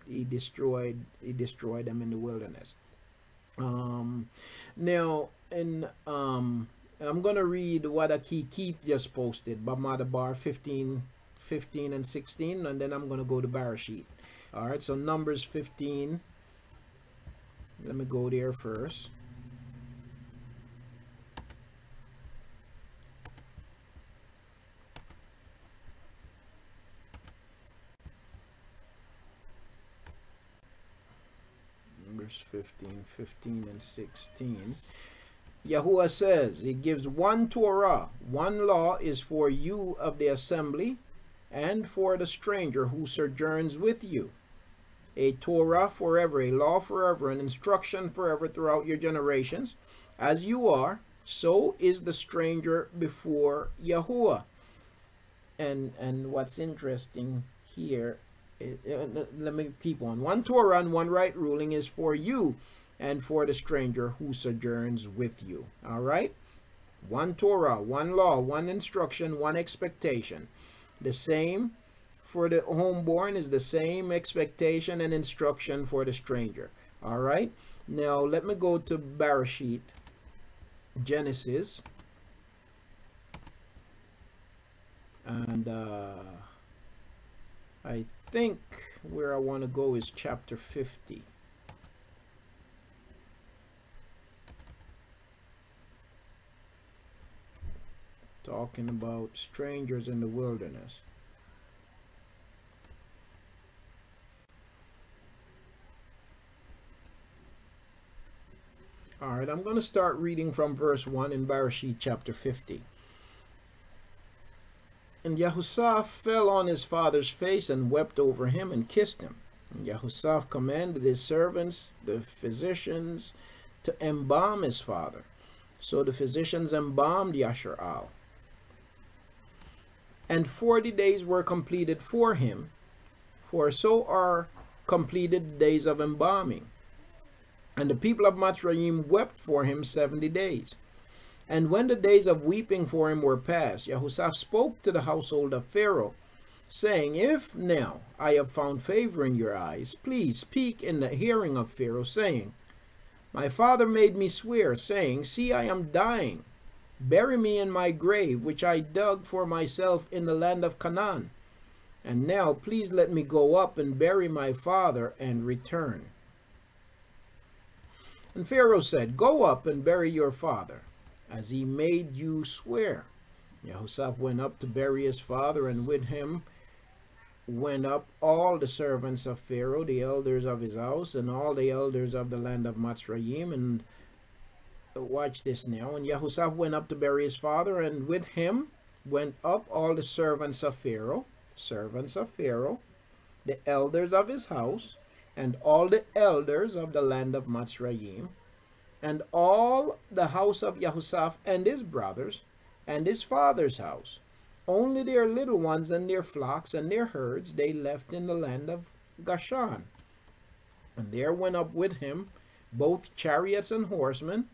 he destroyed them in the wilderness. Now, and I'm gonna read what Keith just posted, Bamadabar 15 and 16, and then I'm gonna go to Barashit. All right, so Numbers 15. Let me go there first. Numbers 15 and 16. Yahuah says, he gives one Torah, one law is for you of the assembly and for the stranger who sojourns with you. A Torah forever, a law forever, an instruction forever throughout your generations. As you are, so is the stranger before Yahuah. And what's interesting here, let me keep on. One Torah and one right ruling is for you and for the stranger who sojourns with you. All right? One Torah, one law, one instruction, one expectation. The same for the homeborn is the same expectation and instruction for the stranger. All right? Now, let me go to Barashit, Genesis. And I think where I want to go is chapter 50. Talking about strangers in the wilderness. All right, I'm going to start reading from verse 1 in Barashit chapter 50. And Yahusha fell on his father's face and wept over him and kissed him. And Yahusha commanded his servants, the physicians, to embalm his father. So the physicians embalmed Yasharal. And 40 days were completed for him, for so are completed the days of embalming. And the people of Mitzrayim wept for him 70 days. And when the days of weeping for him were past, Yahusha spoke to the household of Pharaoh, saying, If now I have found favor in your eyes, please speak in the hearing of Pharaoh, saying, My father made me swear, saying, See, I am dying. Bury me in my grave, which I dug for myself in the land of Canaan. And now please let me go up and bury my father and return. And Pharaoh said, Go up and bury your father, as he made you swear. Yahusha went up to bury his father, and with him went up all the servants of Pharaoh, the elders of his house, and all the elders of the land of Mitzrayim. And watch this now. And Yahusha went up to bury his father, and with him went up all the servants of Pharaoh, the elders of his house, and all the elders of the land of Mitzrayim, and all the house of Yahusha and his brothers, and his father's house. Only their little ones and their flocks and their herds they left in the land of Goshen. And there went up with him both chariots and horsemen,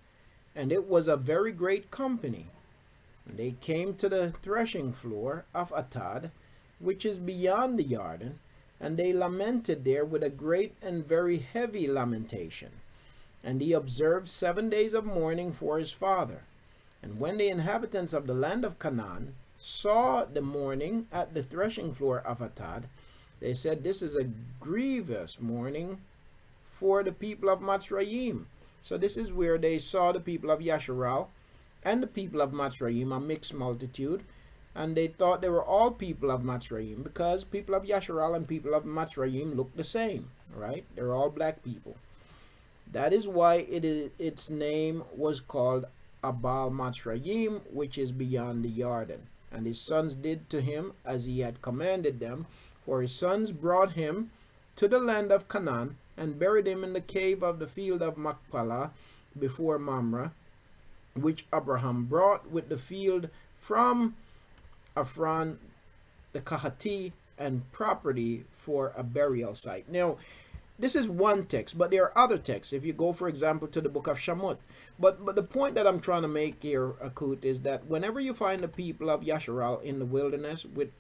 and it was a very great company. And they came to the threshing floor of Atad, which is beyond the Jordan, and they lamented there with a great and very heavy lamentation. And he observed 7 days of mourning for his father. And when the inhabitants of the land of Canaan saw the mourning at the threshing floor of Atad, they said, This is a grievous mourning for the people of Mitzrayim. So this is where they saw the people of Yasharal and the people of Mitzrayim, a mixed multitude, and they thought they were all people of Mitzrayim, because people of Yasharal and people of Mitzrayim look the same, right? They're all black people. That is why its name was called Abal Matzrayim, which is beyond the Jordan. And his sons did to him as he had commanded them, for his sons brought him to the land of Canaan, and buried him in the cave of the field of Machpelah before Mamre, which Abraham brought with the field from Ephron the Kahati, and property for a burial site. Now, this is one text, but there are other texts. If you go, for example, to the book of Shemot. But the point that I'm trying to make here, Akut, is that whenever you find the people of Yasharal in the wilderness with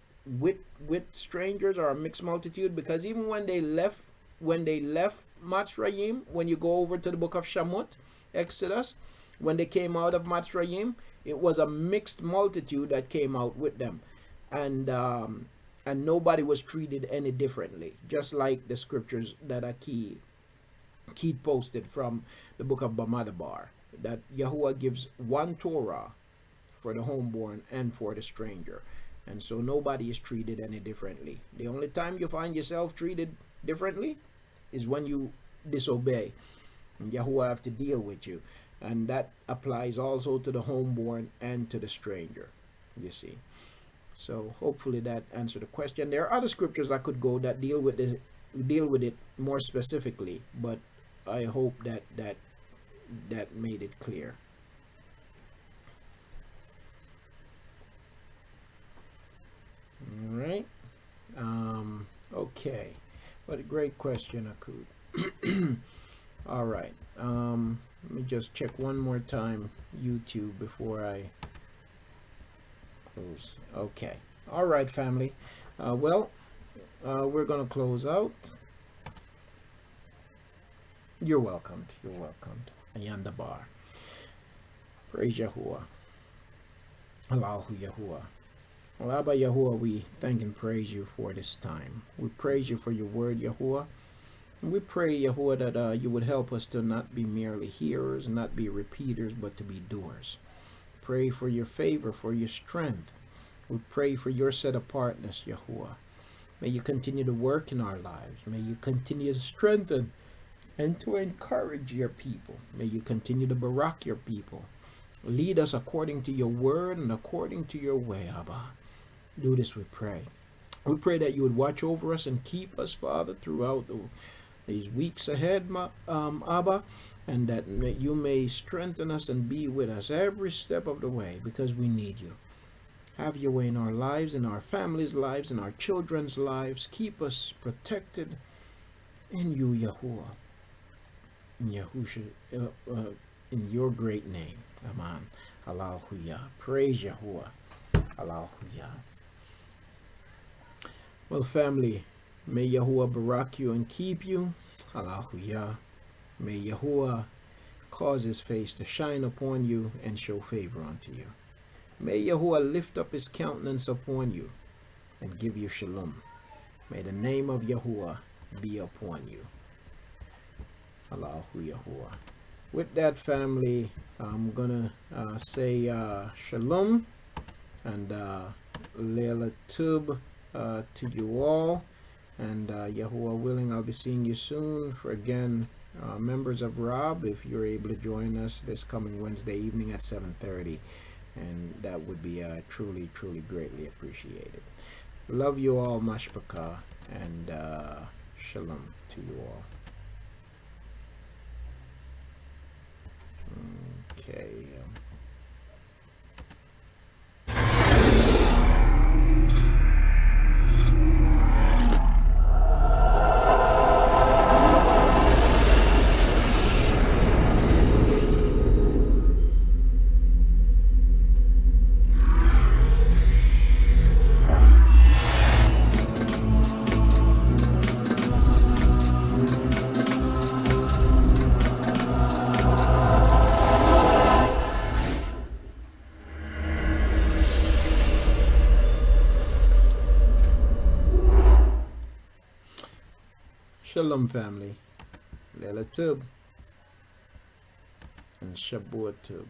strangers or a mixed multitude, because even when they left Matzrayim, when you go over to the book of Shemot, Exodus, when they came out of Matzrayim, it was a mixed multitude that came out with them, and nobody was treated any differently, just like the scriptures that Keith posted from the book of Bamadabar, that Yahuah gives one Torah for the homeborn and for the stranger. And so nobody is treated any differently. The only time you find yourself treated differently is when you disobey. And Yahuah have to deal with you. And that applies also to the homeborn and to the stranger, you see. So hopefully that answered the question. There are other scriptures I could go that deal with it more specifically, but I hope that made it clear. All right. Okay. What a great question, Akud. All right. Let me just check one more time YouTube before I close. Okay. All right, family. We're going to close out. You're welcomed. You're welcomed. Ayanda Bar. Praise Yahuah. Allahu Yahuah. Well, Abba Yahuah, we thank and praise you for this time. We praise you for your word, Yahuah. And we pray, Yahuah, that you would help us to not be merely hearers, not be repeaters, but to be doers. Pray for your favor, for your strength. We pray for your set apartness, Yahuah. May you continue to work in our lives. May you continue to strengthen and to encourage your people. May you continue to barak your people. Lead us according to your word and according to your way, Abba. Do this, we pray. We pray that you would watch over us and keep us, Father, throughout these weeks ahead, Abba, and that you may strengthen us and be with us every step of the way, because we need you. Have your way in our lives, in our families' lives, in our children's lives. Keep us protected in you, Yahuah. In Yahusha, in your great name. Amen. Hallelujah. Praise Yahuah. Hallelujah. Well, family, may Yahuah barak you and keep you. Hallelujah. May Yahuah cause his face to shine upon you and show favor unto you. May Yahuah lift up his countenance upon you and give you shalom. May the name of Yahuah be upon you. Allahu Yahuah. With that, family, I'm gonna say shalom and Leila Tub to you all, and Yahuah willing, I'll be seeing you soon for again members of Rob, if you're able to join us this coming Wednesday evening at 7:30, and that would be truly greatly appreciated. Love you all, mashpaka, and shalom to you all. Okay. Shalom, family. Leila Tub and Shabuah Tub.